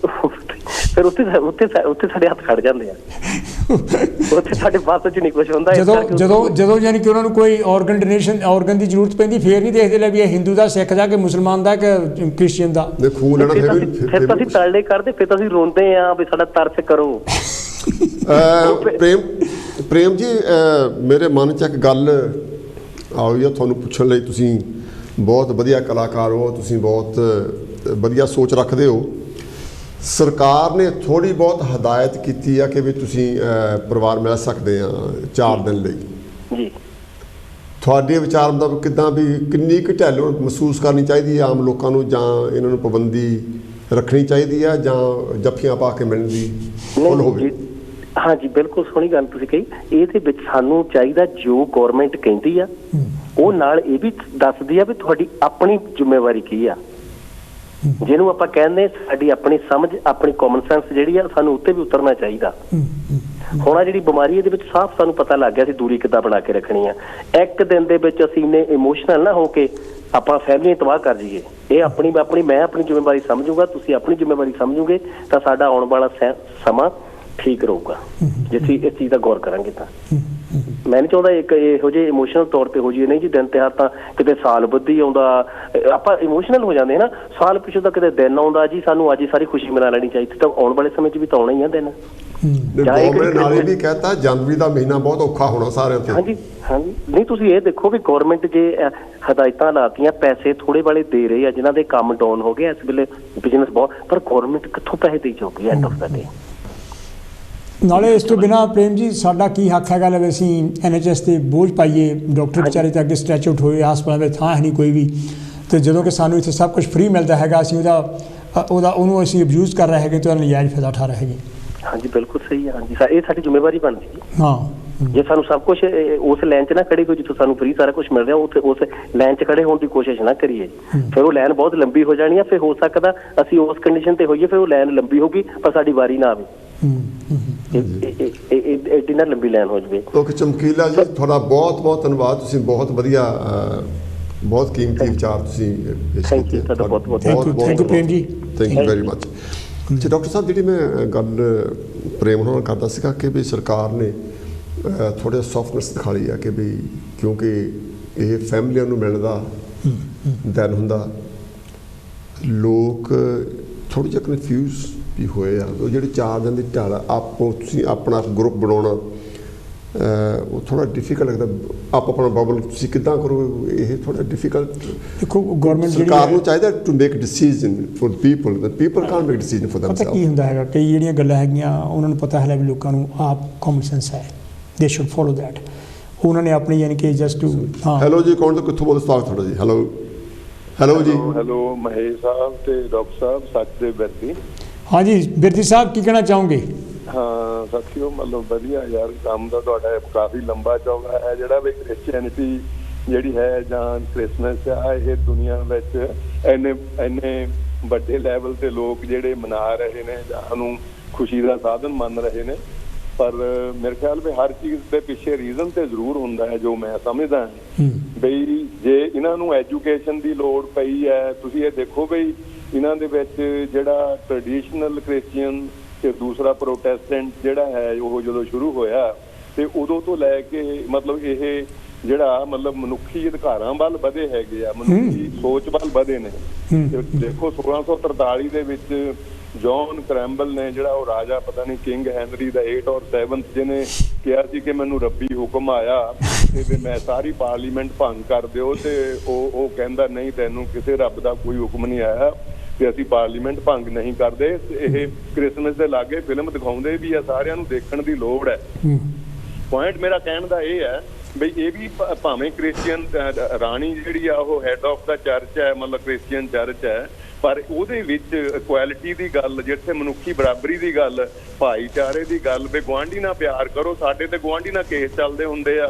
ਫਿਰ ਉੱਥੇ ਸਾਡੇ ਹੱਥ ਖੜ ਜਾਂਦੇ ਆ, ਉੱਥੇ ਸਾਡੇ ਬਾਤ ਚ ਨਹੀਂ ਕੁਝ ਹੁੰਦਾ। ਜਦੋਂ ਯਾਨੀ ਕਿ ਉਹਨਾਂ ਨੂੰ ਕੋਈ ਆਰਗਨ ਡੋਨੇਸ਼ਨ ਆਰਗਨ ਦੀ ਜ਼ਰੂਰਤ ਪੈਂਦੀ, ਫੇਰ ਨਹੀਂ ਦੇਖਦੇ ਲੈ ਵੀ ਇਹ ਹਿੰਦੂ ਦਾ, ਸਿੱਖ ਦਾ, ਕਿ ਮੁਸਲਮਾਨ ਦਾ, ਕਿ ਕ੍ਰਿਸਚੀਅਨ ਦਾ। ਫਿਰ ਤਾਂ ਅਸੀਂ ਤਰਲੇ ਕਰਦੇ, ਫਿਰ ਤਾਂ ਅਸੀਂ ਰੋਂਦੇ ਆ ਵੀ ਸਾਡਾ ਤਰਸ ਕਰੋ। ਪ੍ਰੇਮ ਜੀ, ਮੇਰੇ ਮਨ 'ਚ ਇੱਕ ਗੱਲ ਆਈ ਆ ਤੁਹਾਨੂੰ ਪੁੱਛਣ ਲਈ। ਤੁਸੀਂ ਬਹੁਤ ਵਧੀਆ ਕਲਾਕਾਰ ਹੋ, ਤੁਸੀਂ ਬਹੁਤ ਵਧੀਆ ਸੋਚ ਰੱਖਦੇ ਹੋ। ਸਰਕਾਰ ਨੇ ਥੋੜ੍ਹੀ ਬਹੁਤ ਹਦਾਇਤ ਕੀਤੀ ਆ ਕਿ ਵੀ ਤੁਸੀਂ ਪਰਿਵਾਰ ਮਿਲ ਸਕਦੇ ਆ 4 ਦਿਨ ਲਈ ਜੀ। ਤੁਹਾਡੇ ਵਿਚਾਰ ਮੁਤਾਬਕ ਕਿੱਦਾਂ ਵੀ ਕਿੰਨੀ ਕੁ ਢਿੱਲ ਮਹਿਸੂਸ ਕਰਨੀ ਚਾਹੀਦੀ ਹੈ ਆਮ ਲੋਕਾਂ ਨੂੰ, ਜਾਂ ਇਹਨਾਂ ਨੂੰ ਪਾਬੰਦੀ ਰੱਖਣੀ ਚਾਹੀਦੀ ਆ, ਜਾਂ ਜੱਫੀਆਂ ਪਾ ਕੇ ਮਿਲਣ ਦੀ ਖੁੱਲ੍ਹ ਹੋਵੇ? ਹਾਂਜੀ ਬਿਲਕੁਲ ਸੋਹਣੀ ਗੱਲ ਤੁਸੀਂ ਕਹੀ। ਇਹਦੇ ਵਿੱਚ ਸਾਨੂੰ ਚਾਹੀਦਾ ਜੋ ਗੌਰਮੈਂਟ ਕਹਿੰਦੀ ਆ ਉਹ ਨਾਲ ਇਹ ਵੀ ਦੱਸਦੀ ਆ ਵੀ ਤੁਹਾਡੀ ਆਪਣੀ ਜ਼ਿੰਮੇਵਾਰੀ ਕੀ ਆ। ਜਿਹਨੂੰ ਆਪਾਂ ਕਹਿੰਦੇ ਸਾਡੀ ਆਪਣੀ ਸਮਝ, ਆਪਣੀ ਕਾਮਨ ਸੈਂਸ ਜਿਹੜੀ ਆ, ਸਾਨੂੰ ਉੱਤੇ ਵੀ ਉਤਰਨਾ ਚਾਹੀਦਾ। ਹੁਣ ਆ ਜਿਹੜੀ ਬਿਮਾਰੀ ਇਹਦੇ ਵਿੱਚ ਸਾਫ਼ ਸਾਨੂੰ ਪਤਾ ਲੱਗ ਗਿਆ ਸੀ ਦੂਰੀ ਕਿੱਦਾਂ ਬਣਾ ਕੇ ਰੱਖਣੀ ਆ। ਇੱਕ ਦਿਨ ਦੇ ਵਿੱਚ ਅਸੀਂ ਇੰਨੇ ਇਮੋਸ਼ਨਲ ਨਾ ਹੋ ਕੇ ਆਪਾਂ ਫੈਮਿਲੀ ਤਬਾਹ ਕਰ ਜਾਈਏ। ਇਹ ਮੈਂ ਆਪਣੀ ਜ਼ਿੰਮੇਵਾਰੀ ਸਮਝੂਗਾ, ਤੁਸੀਂ ਆਪਣੀ ਜ਼ਿੰਮੇਵਾਰੀ ਸਮਝੋਗੇ ਤਾਂ ਸਾਡਾ ਆਉਣ ਵਾਲਾ ਸਮਾਂ ਠੀਕ ਰਹੂਗਾ ਜੇ ਅਸੀਂ ਇਸ ਚੀਜ਼ ਦਾ ਗੌਰ ਕਰਾਂਗੇ। ਤਾਂ ਮੈਂ ਨਹੀਂ ਚਾਹੁੰਦਾ ਇੱਕ ਇਹੋ ਜਿਹੇ ਇਮੋਸ਼ਨਲ ਤੌਰ ਤੇ ਹੋ ਜਾਈਏ। ਨਹੀਂ ਜੀ, ਦਿਨ ਤਿਉਹਾਰ ਤਾਂ ਕਿਤੇ ਸਾਲ ਬੱਧੀ ਆਉਂਦਾ, ਆਪਾਂ ਇਮੋਸ਼ਨਲ ਹੋ ਜਾਂਦੇ ਨਾ, ਸਾਲ ਪਿੱਛੇ ਤਾਂ ਕਿਤੇ ਦਿਨ ਆਉਂਦਾ ਜੀ, ਸਾਨੂੰ ਅੱਜ ਹੀ ਸਾਰੀ ਖੁਸ਼ੀ ਮਨਾ ਲੈਣੀ ਚਾਹੀਦੀ। ਤਾਂ ਆਉਣ ਵਾਲੇ ਸਮੇਂ 'ਚ ਵੀ ਤਾਂ ਆਉਣਾ ਹੀ ਆ ਦਿਨ। ਗਵਰਨਮੈਂਟ ਨਾਲ ਵੀ ਕਹਿਤਾ ਜਨਵਰੀ ਦਾ ਮਹੀਨਾ ਬਹੁਤ ਔਖਾ ਹੋਣਾ ਸਾਰਿਆਂ ਤੇ। ਹਾਂਜੀ ਹਾਂਜੀ, ਨਹੀਂ ਤੁਸੀਂ ਇਹ ਦੇਖੋ ਵੀ ਗੌਰਮੈਂਟ ਜੇ ਹਦਾਇਤਾਂ ਲਾਤੀਆਂ, ਪੈਸੇ ਥੋੜੇ ਵਾਲੇ ਦੇ ਰਹੇ ਆ ਜਿਨ੍ਹਾਂ ਦੇ ਕੰਮ ਡਾਊਨ ਹੋ ਗਏ ਇਸ ਵੇਲੇ, ਬਿਜ਼ਨਸ ਬਹੁਤ, ਪਰ ਗੌਰਮੈਂਟ ਕਿੱਥੋਂ ਪੈਸੇ ਦੇਈ ਜਾਊਗੀ ਐਂਡ ਆਫ ਦਾ ਡੇ। ਨਾਲੇ ਇਸ ਤੋਂ ਬਿਨਾਂ ਪ੍ਰੇਮ ਜੀ ਸਾਡਾ ਕੀ ਹੱਕ ਹੈਗਾ ਲੈ ਅਸੀਂ NHS ਤੇ ਬੋਝ ਪਾਈਏ? ਡਾਕਟਰ ਵਿਚਾਰੇ ਤਾਂ ਅੱਗੇ ਸਟ੍ਰੈਚ ਆਊਟ ਹੋਏ, ਹਸਪਤਾਲਾਂ ਵਿੱਚ ਥਾਂ ਹੈ ਨਹੀਂ ਕੋਈ ਵੀ, ਤੇ ਜਦੋਂ ਕਿ ਸਾਨੂੰ ਇੱਥੇ ਸਭ ਕੁਝ ਫ੍ਰੀ ਮਿਲਦਾ ਹੈਗਾ, ਅਸੀਂ ਉਹਨੂੰ ਅਸੀਂ ਅਬਿਊਜ਼ ਕਰ ਰਹੇ ਹੈਗੇ ਤੇ ਉਹਦਾ ਨਜਾਇਜ਼ ਫਾਇਦਾ ਉਠਾ ਰਹੇ ਹੈਗੇ। ਹਾਂਜੀ ਬਿਲਕੁਲ ਸਹੀ ਹੈ। ਹਾਂਜੀ, ਇਹ ਸਾਡੀ ਜ਼ਿੰਮੇਵਾਰੀ ਬਣਦੀ ਹੈ। ਹਾਂ, ਜੇ ਸਾਨੂੰ ਸਭ ਕੁਝ ਉਸ ਲਾਈਨ 'ਚ ਨਾ ਖੜੇ ਹੋ ਜਿੱਥੋਂ ਸਾਨੂੰ ਫ੍ਰੀ ਸਾਰਾ ਕੁਝ ਮਿਲ ਰਿਹਾ, ਉੱਥੇ ਉਸ ਲਾਈਨ 'ਚ ਖੜੇ ਹੋਣ ਦੀ ਕੋਸ਼ਿਸ਼ ਨਾ ਕਰੀਏ। ਫਿਰ ਉਹ ਲਾਈਨ ਬਹੁਤ ਲੰਬੀ ਹੋ ਜਾਣੀ ਆ, ਫਿਰ ਹੋ ਸਕਦਾ ਅਸੀਂ ਉਸ ਕੰਡੀਸ਼ਨ ਤੇ ਹੋਈਏ, ਫਿਰ ਉਹ ਲਾਈਨ ਲੰਬੀ ਹੋਗੀ ਪਰ ਸਾਡੀ ਵਾਰੀ ਨਾ ਆਵੇ, ਐਡੀ ਨਾ ਲੰਬੀ ਲਾਈਨ ਹੋ ਜਾਵੇ। ਓਕੇ ਚਮਕੀਲਾ ਜੀ, ਤੁਹਾਡਾ ਬਹੁਤ ਬਹੁਤ ਧੰਨਵਾਦ। ਤੁਸੀਂ ਬਹੁਤ ਵਧੀਆ, ਬਹੁਤ ਕੀਮਤੀ ਵਿਚਾਰ ਤੁਸੀਂ ਥੈਂਕ ਯੂ, ਤੁਹਾਡਾ ਬਹੁਤ ਬਹੁਤ thank you Prem ji, thank you very much. ਜੀ ਡਾਕਟਰ ਸਾਹਿਬ, ਜਿਹੜੀ ਮੈਂ ਗੱਲ ਪ੍ਰੇਮ ਹੋਣਾ ਕਰਦਾ ਸੀਗਾ ਕਿ ਵੀ ਸਰਕਾਰ ਨੇ ਥੋੜ੍ਹਾ ਸੌਫਟਨੈਸ ਦਿਖਾ ਲਈ ਆ ਕਿ ਵੀ ਕਿਉਂਕਿ ਇਹ ਫੈਮਲੀਆਂ ਨੂੰ ਮਿਲਣ ਦਾ ਦਿਨ ਹੁੰਦਾ, ਲੋਕ ਥੋੜ੍ਹੇ ਜਿਹਾ ਕਨਫਿਊਜ਼ ਵੀ ਹੋਏ ਆ। ਉਹ ਜਿਹੜੇ 4 ਦਿਨ ਦੀ ਢਾਲ ਤੁਸੀਂ ਆਪਣਾ ਗਰੁੱਪ ਬਣਾਉਣਾ ਉਹ ਥੋੜ੍ਹਾ ਡਿਫੀਕਲਟ ਲੱਗਦਾ। ਆਪਣਾ ਬਬਲ ਤੁਸੀਂ ਕਿੱਦਾਂ ਕਰੋਗੇ, ਇਹ ਥੋੜ੍ਹਾ ਡਿਫੀਕਲਟ। ਦੇਖੋ ਗਵਰਨਮੈਂਟ ਸਰਕਾਰ ਨੂੰ ਚਾਹੀਦਾ to make decision for people, the people can't make decision for themself. ਪਤਾ ਕੀ ਹੁੰਦਾ ਹੈਗਾ, ਕਈ ਜਿਹੜੀਆਂ ਗੱਲਾਂ ਹੈਗੀਆਂ ਉਹਨਾਂ ਨੂੰ ਪਤਾ ਹੈ ਵੀ ਲੋਕਾਂ ਨੂੰ ਆਪ ਕਾਮਨ ਸੈਂਸ ਹੈ, ਦੇ ਸ਼ੁੱਡ ਫੋਲੋ ਦੈਟ। ਉਹਨਾਂ ਨੇ ਆਪਣੀ ਯਾਨੀ ਕਿ ਜਸਟ ਟੂ। ਹਾਂ, ਹੈਲੋ ਜੀ, ਕੌਣ ਤੋਂ ਕਿੱਥੋਂ ਬੋਲਦੇ? ਸਵਾਗਤ ਤੁਹਾਡਾ ਜੀ। ਹੈਲੋ ਜੀ। ਹੈਲੋ ਮਹੇਸ਼ ਸਾਹਿਬ ਤੇ ਡਾਕਟਰ ਸਾਹਿਬ, ਸੱਚ ਦੇ ਬਿਰਦੀ। ਹਾਂਜੀ ਬਿਰਦੀ ਸਾਹਿਬ, ਕੀ ਕਹਿਣਾ ਚਾਹੋਗੇ? ਹਾਂ ਸਾਥੀਓ, ਮਤਲਬ ਵਧੀਆ ਯਾਰ, ਕੰਮ ਦਾ ਤੁਹਾਡਾ ਕਾਫੀ ਲੰਬਾ ਚੌੜਾ ਹੈ। ਜਿਹੜਾ ਵੀ ਕ੍ਰਿਸਚੀਅਨਿਟੀ ਜਿਹੜੀ ਹੈ ਜਾਂ ਕ੍ਰਿਸਮਸ ਆ, ਇਹ ਦੁਨੀਆ ਵਿੱਚ ਇੰਨੇ ਵੱਡੇ ਲੈਵਲ ਤੇ ਲੋਕ ਜਿਹੜੇ ਮਨਾ ਰਹੇ ਨੇ ਜਾਂ ਉਹਨੂੰ ਖੁਸ਼ੀ ਦਾ ਸਾਧਨ ਮੰਨ ਰਹੇ ਨੇ, ਪਰ ਮੇਰੇ ਖਿਆਲ ਵੀ ਹਰ ਚੀਜ਼ ਦੇ ਪਿੱਛੇ ਰੀਜ਼ਨ ਤੇ ਜ਼ਰੂਰ ਹੁੰਦਾ ਹੈ। ਜੋ ਮੈਂ ਸਮਝਦਾ ਬਈ ਜੇ ਇਹਨਾਂ ਨੂੰ ਐਜੂਕੇਸ਼ਨ ਦੀ ਲੋੜ ਪਈ ਹੈ, ਤੁਸੀਂ ਇਹ ਦੇਖੋ ਬਈ ਇਹਨਾਂ ਦੇ ਵਿੱਚ ਜਿਹੜਾ ਟ੍ਰੈਡੀਸ਼ਨਲ ਕ੍ਰਿਸਚੀਅਨ ਤੇ ਦੂਸਰਾ ਪ੍ਰੋਟੈਸਟੈਂਟ ਜਿਹੜਾ ਹੈ ਉਹ ਜਦੋਂ ਸ਼ੁਰੂ ਹੋਇਆ ਤੇ ਉਦੋਂ ਤੋਂ ਲੈ ਕੇ ਮਤਲਬ ਇਹ ਜਿਹੜਾ ਮਤਲਬ ਮਨੁੱਖੀ ਅਧਿਕਾਰਾਂ ਵੱਲ ਵਧੇ ਹੈਗੇ ਆ, ਮਨੁੱਖੀ ਸੋਚ ਵੱਲ ਵਧੇ ਨੇ। ਦੇਖੋ 1643 ਦੇ ਵਿੱਚ ਜੌਨ ਕਰੈਂਬਲ ਨੇ, ਜਿਹੜਾ ਉਹ ਰਾਜਾ ਪਤਾ ਨਹੀਂ ਕਿੰਗ ਹੈਨਰੀ ਦਾ 8 ਔਰ 7 ਜਿਹਨੇ ਕਿਹਾ ਸੀ ਕਿ ਮੈਨੂੰ ਰੱਬੀ ਹੁਕਮ ਆਇਆ ਤੇ ਮੈਂ ਸਾਰੀ ਪਾਰਲੀਮੈਂਟ ਭੰਗ ਕਰ ਦਿਓ, ਤੇ ਉਹ ਕਹਿੰਦਾ ਨਹੀਂ, ਤੈਨੂੰ ਕਿਸੇ ਰੱਬ ਦਾ ਕੋਈ ਹੁਕਮ ਨਹੀਂ ਆਇਆ ਤੇ ਅਸੀਂ ਪਾਰਲੀਮੈਂਟ ਭੰਗ ਨਹੀਂ ਕਰਦੇ। ਇਹ ਕ੍ਰਿਸਮਸ ਦੇ ਲਾਗੇ ਫਿਲਮ ਦਿਖਾਉਂਦੇ ਵੀ ਆ, ਸਾਰਿਆਂ ਨੂੰ ਦੇਖਣ ਦੀ ਲੋੜ ਹੈ। ਪੁਆਇੰਟ ਮੇਰਾ ਕਹਿਣ ਦਾ ਇਹ ਹੈ ਬਈ ਇਹ ਵੀ ਭਾਵੇਂ ਕ੍ਰਿਸਚੀਅਨ ਰਾਣੀ ਜਿਹੜੀ ਆ ਉਹ ਹੈਡ ਆਫ ਦਾ ਚਰਚ ਹੈ, ਮਤਲਬ ਕ੍ਰਿਸਚੀਅਨ ਚਰਚ ਹੈ, ਪਰ ਉਹਦੇ ਵਿੱਚ ਇਕੁਐਲਿਟੀ ਦੀ ਗੱਲ, ਜਿੱਥੇ ਮਨੁੱਖੀ ਬਰਾਬਰੀ ਦੀ ਗੱਲ, ਭਾਈਚਾਰੇ ਦੀ ਗੱਲ, ਵੀ ਗੁਆਂਢੀ ਨਾਲ ਪਿਆਰ ਕਰੋ। ਸਾਡੇ ਤੇ ਗੁਆਂਢੀ ਨਾਲ ਕੇਸ ਚੱਲਦੇ ਹੁੰਦੇ ਆ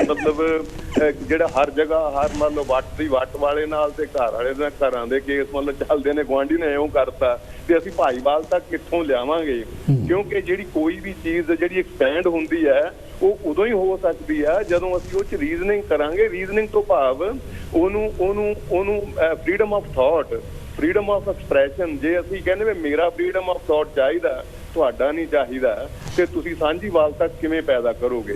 ਮਤਲਬ ਜਿਹੜਾ ਹਰ ਜਗ੍ਹਾ ਹਰ ਮਤਲਬ ਵੱਟ ਵਾਲੇ ਨਾਲ ਤੇ ਘਰ ਵਾਲੇ ਨਾਲ ਘਰਾਂ ਦੇ ਕੇਸ ਮਤਲਬ ਚੱਲਦੇ ਨੇ, ਗੁਆਂਢੀ ਨੇ ਇਉਂ ਕਰਤਾ, ਤੇ ਅਸੀਂ ਭਾਈਵਾਲ ਤੱਕ ਕਿੱਥੋਂ ਲਿਆਵਾਂਗੇ? ਕਿਉਂਕਿ ਜਿਹੜੀ ਕੋਈ ਵੀ ਚੀਜ਼ ਜਿਹੜੀ ਐਕਸਪੈਂਡ ਹੁੰਦੀ ਹੈ ਉਹ ਉਦੋਂ ਹੀ ਹੋ ਸਕਦੀ ਹੈ ਜਦੋਂ ਅਸੀਂ ਉਹ 'ਚ ਰੀਜ਼ਨਿੰਗ ਕਰਾਂਗੇ। ਰੀਜ਼ਨਿੰਗ ਤੋਂ ਭਾਵ ਉਹਨੂੰ freedom of thought, freedom of expression. ਜੇ ਅਸੀਂ ਕਹਿੰਦੇ ਵੀ ਮੇਰਾ ਫਰੀਡਮ ਆਫ ਥਾਟ ਚਾਹੀਦਾ, ਤੁਹਾਡਾ ਨਹੀਂ ਚਾਹੀਦਾ, ਤੇ ਤੁਸੀਂ ਸਾਂਝੀਵਾਲਤਾ ਕਿਵੇਂ ਪੈਦਾ ਕਰੋਗੇ?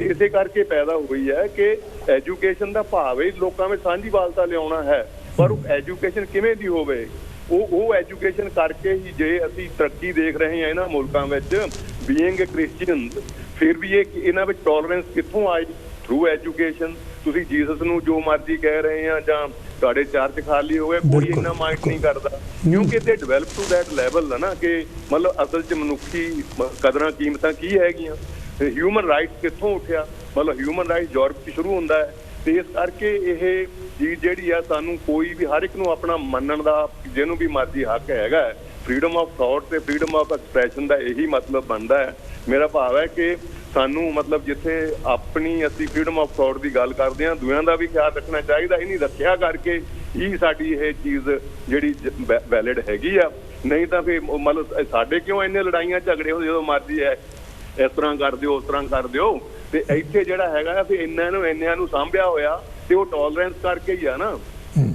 ਇਸੇ ਕਰਕੇ ਪੈਦਾ ਹੋਈ ਹੈ ਕਿ ਐਜੂਕੇਸ਼ਨ ਦਾ ਭਾਵ ਹੀ ਲੋਕਾਂ ਵਿੱਚ ਸਾਂਝੀਵਾਲਤਾ ਲਿਆਉਣਾ ਹੈ, ਪਰ ਉਹ ਐਜੂਕੇਸ਼ਨ ਕਿਵੇਂ ਦੀ ਹੋਵੇ? ਉਹ ਐਜੂਕੇਸ਼ਨ ਕਰਕੇ ਹੀ ਜੇ ਅਸੀਂ ਤਰੱਕੀ ਦੇਖ ਰਹੇ ਹਾਂ ਇਹਨਾਂ ਮੁਲਕਾਂ ਵਿੱਚ, ਬੀਇੰਗ ਏ ਕ੍ਰਿਸਚੀਅਨ, ਫਿਰ ਵੀ ਇਹਨਾਂ ਵਿੱਚ ਟੋਲਰੈਂਸ ਕਿੱਥੋਂ ਆਈ? Through education. ਤੁਸੀਂ ਜੀਸਸ ਨੂੰ ਜੋ ਮਰਜ਼ੀ ਕਹਿ ਰਹੇ ਆ ਜਾਂ ਤੁਹਾਡੇ ਚਰਚ ਖਾਲੀ ਹੋ ਗਏ, ਕੋਈ ਇੰਨਾ ਮਾਈਂਡ ਨਹੀਂ ਕਰਦਾ, ਕਿਉਂਕਿ ਤੇ ਡਿਵੈਲਪ ਟੂ ਦੈਟ ਲੈਵਲ ਹੈ ਨਾ ਕਿ ਮਤਲਬ ਅਸਲ 'ਚ ਮਨੁੱਖੀ ਕਦਰਾਂ ਕੀਮਤਾਂ ਕੀ ਹੈਗੀਆਂ। ਹਿਊਮਨ ਰਾਈਟਸ ਕਿੱਥੋਂ ਉੱਠਿਆ? ਮਤਲਬ ਹਿਊਮਨ ਰਾਈਟਸ ਯੂਰਪ 'ਚ ਸ਼ੁਰੂ ਹੁੰਦਾ ਹੈ, ਤੇ ਇਸ ਕਰਕੇ ਇਹ ਚੀਜ਼ ਜਿਹੜੀ ਆ ਸਾਨੂੰ ਕੋਈ ਵੀ ਹਰ ਇੱਕ ਨੂੰ ਆਪਣਾ ਮੰਨਣ ਦਾ ਜਿਹਨੂੰ ਵੀ ਮਰਜ਼ੀ ਹੱਕ ਹੈਗਾ। ਫਰੀਡਮ ਆਫ ਥਾਟ ਤੇ ਫਰੀਡਮ ਆਫ ਐਕਸਪ੍ਰੈਸ਼ਨ ਦਾ ਇਹੀ ਮਤਲਬ ਬਣਦਾ ਹੈ। ਮੇਰਾ ਭਾਵ ਹੈ ਕਿ ਸਾਨੂੰ ਮਤਲਬ ਜਿੱਥੇ ਆਪਣੀ ਅਸੀਂ ਫਰੀਡਮ ਆਫ ਥਾਟ ਦੀ ਗੱਲ ਕਰਦੇ ਹਾਂ, ਦੂਜਿਆਂ ਦਾ ਵੀ ਖਿਆਲ ਰੱਖਣਾ ਚਾਹੀਦਾ। ਇਹ ਨਹੀਂ ਰੱਖਿਆ ਕਰਕੇ ਹੀ ਸਾਡੀ ਇਹ ਚੀਜ਼ ਜਿਹੜੀ ਵੈਲਿਡ ਹੈਗੀ ਆ। ਨਹੀਂ ਤਾਂ ਫਿਰ ਮਤਲਬ ਸਾਡੇ ਕਿਉਂ ਇੰਨੇ ਲੜਾਈਆਂ ਝਗੜੇ ਹੁੰਦੇ, ਜਦੋਂ ਮਰਜ਼ੀ ਹੈ ਇਸ ਤਰ੍ਹਾਂ ਕਰ ਦਿਓ ਉਸ ਤਰ੍ਹਾਂ ਕਰ ਦਿਓ। ਤੇ ਇੱਥੇ ਜਿਹੜਾ ਹੈਗਾ ਫਿਰ ਇੰਨਿਆਂ ਨੂੰ ਸਾਂਭਿਆ ਹੋਇਆ ਤੇ ਉਹ ਟੋਲਰੈਂਸ ਕਰਕੇ ਹੀ ਆ ਨਾ।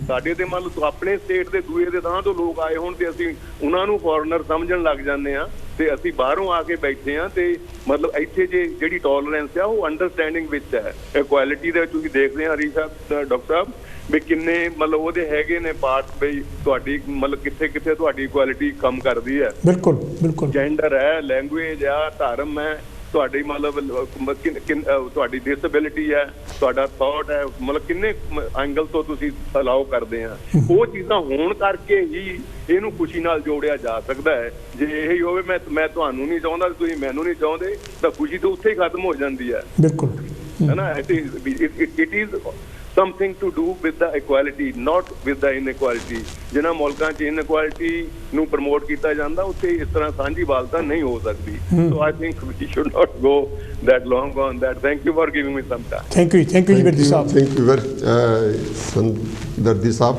ਸਾਡੇ ਤੇ ਮੰਨ ਲਓ ਆਪਣੇ ਸਟੇਟ ਦੇ ਦੂਏ ਦੇ ਥਾਂ ਤੋਂ ਲੋਕ ਆਏ ਹੋਣ ਤੇ ਅਸੀਂ ਉਹਨਾਂ ਨੂੰ ਫੋਰਨਰ ਸਮਝਣ ਲੱਗ ਜਾਂਦੇ ਆ ਤੇ ਅਸੀਂ ਬਾਹਰੋਂ ਆ ਕੇ ਬੈਠੇ ਆ। ਤੇ ਮਤਲਬ ਇੱਥੇ ਜਿਹੜੀ ਟੋਲਰੈਂਸ ਆ ਉਹ ਅੰਡਰਸਟੈਂਡਿੰਗ ਵਿੱਚ ਹੈ। ਇਕੁਐਲਿਟੀ ਦੇ ਤੁਸੀਂ ਦੇਖਦੇ ਆ ਹਰੀਸ਼ ਸਾਹਿਬ, ਡਾਕਟਰ ਸਾਹਿਬ, ਵੀ ਕਿੰਨੇ ਮਤਲਬ ਉਹਦੇ ਹੈਗੇ ਨੇ ਪਾਰਟ, ਬਈ ਤੁਹਾਡੀ ਮਤਲਬ ਕਿੱਥੇ ਕਿੱਥੇ ਤੁਹਾਡੀ ਇਕੁਐਲਿਟੀ ਕੰਮ ਕਰਦੀ ਹੈ। ਬਿਲਕੁਲ ਬਿਲਕੁਲ। ਜੈਂਡਰ ਹੈ, ਲੈਂਗੁਏਜ ਆ, ਧਰਮ ਹੈ, ਤੁਹਾਡੀ ਮਤਲਬ ਤੁਹਾਡੀ ਡਿਸੇਬਿਲਿਟੀ ਹੈ, ਤੁਹਾਡਾ ਥਾਟ ਹੈ, ਮਤਲਬ ਕਿੰਨੇ ਐਂਗਲ ਤੋਂ ਤੁਸੀਂ ਅਲਾਓ ਕਰਦੇ ਆ। ਉਹ ਚੀਜ਼ਾਂ ਹੋਣ ਕਰਕੇ ਹੀ ਇਹਨੂੰ ਖੁਸ਼ੀ ਨਾਲ ਜੋੜਿਆ ਜਾ ਸਕਦਾ ਹੈ। ਜੇ ਇਹੀ ਹੋਵੇ ਮੈਂ ਤੁਹਾਨੂੰ ਨਹੀਂ ਚਾਹੁੰਦਾ, ਤੁਸੀਂ ਮੈਨੂੰ ਨਹੀਂ ਚਾਹੁੰਦੇ, ਤਾਂ ਖੁਸ਼ੀ ਤਾਂ ਉੱਥੇ ਹੀ ਖਤਮ ਹੋ ਜਾਂਦੀ ਹੈ। ਬਿਲਕੁਲ ਹੈ ਨਾ। It is something to do with the equality, not with the inequality. ਜਿਨ੍ਹਾਂ ਮੁਲਕਾਂ 'ਚ ਇਨਇਕੁਐਲਿਟੀ ਨੂੰ ਪ੍ਰਮੋਟ ਕੀਤਾ ਜਾਂਦਾ ਉੱਥੇ ਇਸ ਤਰ੍ਹਾਂ ਸਾਂਝੀਵਾਲਤਾ ਨਹੀਂ ਹੋ ਸਕਦੀ। So I think we should not go that long on that. Thank you for giving me some time. Thank you ਜੀ ਵਰਦੀ ਸਾਹਿਬ। ਥੈਂਕ ਯੂ ਵਰਦੀ ਸਾਹਿਬ।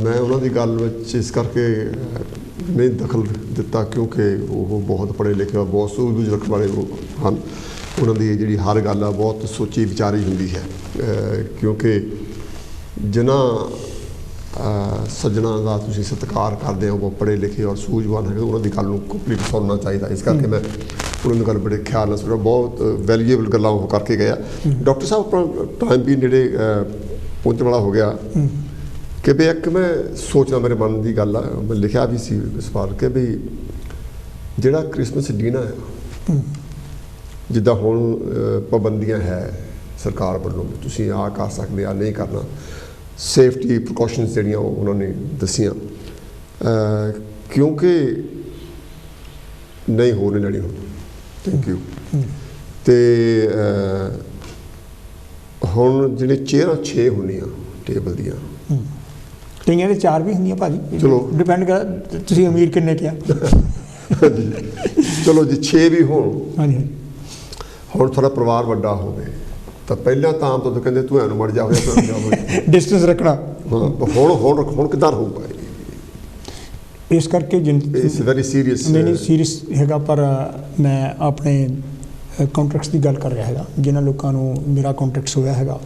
ਮੈਂ ਉਹਨਾਂ ਦੀ ਗੱਲ ਵਿੱਚ ਇਸ ਕਰਕੇ ਨਹੀਂ ਦਖਲ ਦਿੱਤਾ ਕਿਉਂਕਿ ਉਹ ਬਹੁਤ ਪੜ੍ਹੇ ਲਿਖੇ, ਬਹੁਤ ਸੂਝ ਰੱਖਣ ਵਾਲੇ ਹਨ। ਉਹਨਾਂ ਦੀ ਜਿਹੜੀ ਹਰ ਗੱਲ ਆ ਬਹੁਤ ਸੋਚੀ ਵਿਚਾਰੀ ਹੁੰਦੀ ਹੈ, ਕਿਉਂਕਿ ਜਿਨ੍ਹਾਂ ਸੱਜਣਾ ਦਾ ਤੁਸੀਂ ਸਤਿਕਾਰ ਕਰਦੇ ਹੋ ਉਹ ਪੜ੍ਹੇ ਲਿਖੇ ਔਰ ਸੂਝਵਾਨ ਹੈਗੇ, ਉਹਨਾਂ ਦੀ ਗੱਲ ਨੂੰ ਕੰਪਲੀਟ ਸੁਣਨਾ ਚਾਹੀਦਾ। ਇਸ ਕਰਕੇ ਮੈਂ ਉਹਨਾਂ ਦੀ ਗੱਲ ਬੜੇ ਖਿਆਲ ਨਾਲ ਸੁਣਿਆ, ਬਹੁਤ ਵੈਲਿਊਏਬਲ ਗੱਲਾਂ ਉਹ ਕਰਕੇ ਗਿਆ। ਡਾਕਟਰ ਸਾਹਿਬ, ਆਪਣਾ ਟਾਈਮ ਵੀ ਨੇੜੇ ਪਹੁੰਚਣ ਵਾਲਾ ਹੋ ਗਿਆ ਕਿ ਵੀ ਇੱਕ ਮੈਂ ਸੋਚਣਾ, ਮੇਰੇ ਮਨ ਦੀ ਗੱਲ ਆ, ਮੈਂ ਲਿਖਿਆ ਵੀ ਸੀ ਇਸ ਵਾਰ ਕਿ ਵੀ ਜਿਹੜਾ ਕ੍ਰਿਸਮਸ ਡਿਨਰ ਹੈ, ਜਿੱਦਾਂ ਹੁਣ ਪਾਬੰਦੀਆਂ ਹੈ ਸਰਕਾਰ ਵੱਲੋਂ, ਤੁਸੀਂ ਆਹ ਕਰ ਸਕਦੇ ਆ ਨਹੀਂ ਕਰਨਾ, ਸੇਫਟੀ ਪ੍ਰੀਕਾਸ਼ਨਸ ਜਿਹੜੀਆਂ ਉਹਨਾਂ ਨੇ ਦੱਸੀਆਂ, ਕਿਉਂਕਿ ਨਹੀਂ ਹੋ ਰਹੀ ਲੜੀ ਹੁਣ। Thank you. ਅਤੇ ਹੁਣ ਜਿਹੜੇ ਚੇਅਰਾਂ 6 ਹੁੰਦੀਆਂ ਟੇਬਲ ਦੀਆਂ, ਕਈਆਂ ਦੇ 4 ਵੀ ਹੁੰਦੀਆਂ ਭਾਜੀ। ਚਲੋ ਡਿਪੈਂਡ ਕਰ ਤੁਸੀਂ ਅਮੀਰ ਕਿੰਨੇ ਕਿਹਾ। ਚਲੋ ਜੀ 6 ਵੀ ਹੋਣ। ਹਾਂਜੀ। ਹੁਣ ਥੋੜਾ ਪਰਿਵਾਰ ਵੱਡਾ ਹੋਵੇ ਤਾਂ ਪਹਿਲਾਂ ਤਾਂ ਆਮ ਤੌਰ ਤੇ ਕਹਿੰਦੇ ਤੂੰ ਐਨੂੰ ਮੜ ਜਾ ਹੋਇਆ ਡਿਸਟੈਂਸ ਰੱਖਣਾ। ਹੁਣ ਕਿੱਦਾਂ ਰਹੂਗਾ? ਇਸ ਕਰਕੇ ਇਟਸ ਵੈਰੀ ਸੀਰੀਅਸ। ਨਹੀਂ ਸੀਰੀਅਸ ਹੈਗਾ, ਪਰ ਮੈਂ ਆਪਣੇ ਕੰਟਰੈਕਟਸ ਦੀ ਗੱਲ ਕਰ ਰਿਹਾ ਹੈਗਾ। ਜਿਨ੍ਹਾਂ ਲੋਕਾਂ ਨੂੰ ਮੇਰਾ ਕੰਟਰੈਕਟਸ ਹੋਇਆ ਹੈਗਾ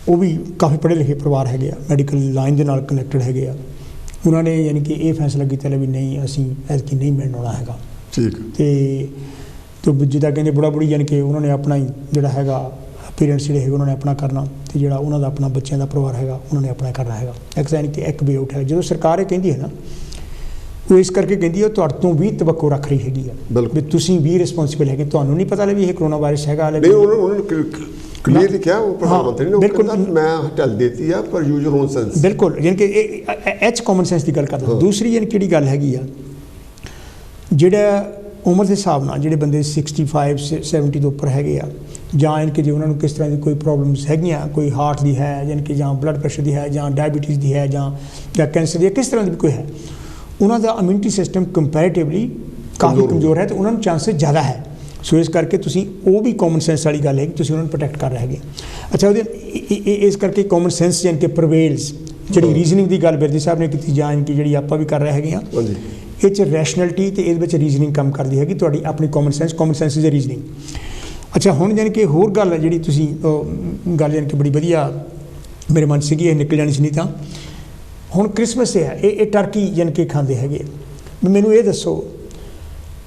ਉਹ ਵੀ ਕਾਫੀ ਪੜ੍ਹੇ ਲਿਖੇ ਪਰਿਵਾਰ ਹੈਗੇ ਆ, ਮੈਡੀਕਲ ਲਾਈਨ ਦੇ ਨਾਲ ਕਨੈਕਟਡ ਹੈਗੇ ਆ। ਉਹਨਾਂ ਨੇ ਯਾਨੀ ਕਿ ਇਹ ਫੈਸਲਾ ਕੀਤਾ ਵੀ ਨਹੀਂ, ਅਸੀਂ ਐਤਕੀ ਨਹੀਂ ਮਿਲਣ ਆਉਣਾ ਹੈਗਾ। ਠੀਕ। ਅਤੇ ਜਿੱਦਾਂ ਕਹਿੰਦੇ ਬੁੜਾ ਬੁੜੀ ਯਾਨੀ ਕਿ ਉਹਨਾਂ ਨੇ ਆਪਣਾ ਹੀ ਜਿਹੜਾ ਹੈਗਾ ਪੇਰੈਂਟਸ ਜਿਹੜੇ ਹੈਗੇ ਉਹਨਾਂ ਨੇ ਆਪਣਾ ਕਰਨਾ, ਅਤੇ ਜਿਹੜਾ ਉਹਨਾਂ ਦਾ ਆਪਣਾ ਬੱਚਿਆਂ ਦਾ ਪਰਿਵਾਰ ਹੈਗਾ ਉਹਨਾਂ ਨੇ ਆਪਣਾ ਕਰਨਾ ਹੈਗਾ। ਯਾਨੀ ਕਿ ਇੱਕ ਵੇ ਆਊਟ ਹੈ। ਜਦੋਂ ਸਰਕਾਰ ਇਹ ਕਹਿੰਦੀ ਹੈ ਨਾ, ਉਹ ਇਸ ਕਰਕੇ ਕਹਿੰਦੀ ਹੈ ਤੁਹਾਡੇ ਤੋਂ ਵੀ ਤਵੱਕੋ ਰੱਖ ਰਹੀ ਹੈਗੀ ਆ ਵੀ ਤੁਸੀਂ ਵੀ ਰਿਸਪੋਂਸੀਬਲ ਹੈਗੇ। ਤੁਹਾਨੂੰ ਨਹੀਂ ਪਤਾ ਵੀ ਇਹ ਕਰੋਨਾ ਵਾਇਰਸ ਹੈਗਾ। ਨਹੀਂ, ਉਹਨਾਂ ਕਲੀਅਰਲੀ ਕਿਹਾ ਉਹ ਪ੍ਰਧਾਨ ਮੰਤਰੀ ਨੇ, ਬਿਲਕੁਲ ਮੈਂ ਹਟਲ ਦੇਤੀ ਆ ਪਰ ਯੂਜ਼ ਯੂਰ ਓਨ ਸੈਂਸ। ਬਿਲਕੁਲ, ਯਾਨੀ ਕਿ ਇਹ ਕਾਮਨ ਸੈਂਸ ਦੀ ਗੱਲ ਕਰਦਾ। ਦੂਸਰੀ ਯਾਨੀ ਕਿਹੜੀ ਗੱਲ ਹੈਗੀ ਆ, ਜਿਹੜਾ ਉਮਰ ਦੇ ਹਿਸਾਬ ਨਾਲ ਜਿਹੜੇ ਬੰਦੇ 65 70 ਤੋਂ ਉੱਪਰ ਹੈਗੇ ਆ, ਜਾਂ ਯਾਨੀ ਕਿ ਜੇ ਉਹਨਾਂ ਨੂੰ ਕਿਸ ਤਰ੍ਹਾਂ ਦੀ ਕੋਈ ਪ੍ਰੋਬਲਮਸ ਹੈਗੀਆਂ, ਕੋਈ ਹਾਰਟ ਦੀ ਹੈ ਯਾਨੀ ਕਿ ਜਾਂ ਬਲੱਡ ਪ੍ਰੈਸ਼ਰ ਦੀ ਹੈ, ਜਾਂ ਡਾਇਬਟੀਜ਼ ਦੀ ਹੈ, ਜਾਂ ਕੈਂਸਰ ਦੀ ਹੈ, ਕਿਸ ਤਰ੍ਹਾਂ ਦੀ ਕੋਈ ਹੈ, ਉਹਨਾਂ ਦਾ ਇਮਿਊਨਿਟੀ ਸਿਸਟਮ ਕੰਪੈਰੇਟਿਵਲੀ ਕਾਫੀ ਕਮਜ਼ੋਰ ਹੈ ਅਤੇ ਉਹਨਾਂ ਨੂੰ ਚਾਂਸਸ ਜ਼ਿਆਦਾ ਹੈ। ਸੋ ਇਸ ਕਰਕੇ ਤੁਸੀਂ ਉਹ ਵੀ ਕਾਮਨ ਸੈਂਸ ਵਾਲੀ ਗੱਲ ਹੈ ਕਿ ਤੁਸੀਂ ਉਹਨਾਂ ਨੂੰ ਪ੍ਰੋਟੈਕਟ ਕਰ ਰਹੇ ਹੈਗੇ। ਅੱਛਾ, ਉਹਦੇ ਇਸ ਕਰਕੇ ਕਾਮਨ ਸੈਂਸ ਯਾਨੀ ਕਿ ਪ੍ਰਵੇਲਸ, ਜਿਹੜੀ ਰੀਜ਼ਨਿੰਗ ਦੀ ਗੱਲ ਬਿਰਦੀ ਸਾਹਿਬ ਨੇ ਕੀਤੀ, ਜਾਂ ਯਾਨੀ ਕਿ ਜਿਹੜੀ ਆਪਾਂ ਵੀ ਕਰ ਰਹੇ ਹੈਗੇ ਹਾਂ, ਇਹ 'ਚ ਰੈਸ਼ਨੈਲਿਟੀ ਅਤੇ ਇਹਦੇ ਵਿੱਚ ਰੀਜ਼ਨਿੰਗ ਕੰਮ ਕਰਦੀ ਹੈਗੀ, ਤੁਹਾਡੀ ਆਪਣੀ common sense is a reasoning. ਅੱਛਾ, ਹੁਣ ਯਾਨੀ ਕਿ ਹੋਰ ਗੱਲ ਜਿਹੜੀ ਤੁਸੀਂ ਗੱਲ ਯਾਨੀ ਕਿ ਬੜੀ ਵਧੀਆ ਮੇਰੇ ਮਨ ਸੀਗੀ, ਇਹ ਨਿਕਲ ਜਾਣੀ ਸੀ ਨਹੀਂ ਤਾਂ। ਹੁਣ ਕ੍ਰਿਸਮਸ ਹੈ, ਇਹ ਟਰਕੀ ਯਾਨੀ ਕਿ ਖਾਂਦੇ ਹੈਗੇ। ਮੈਨੂੰ ਇਹ ਦੱਸੋ,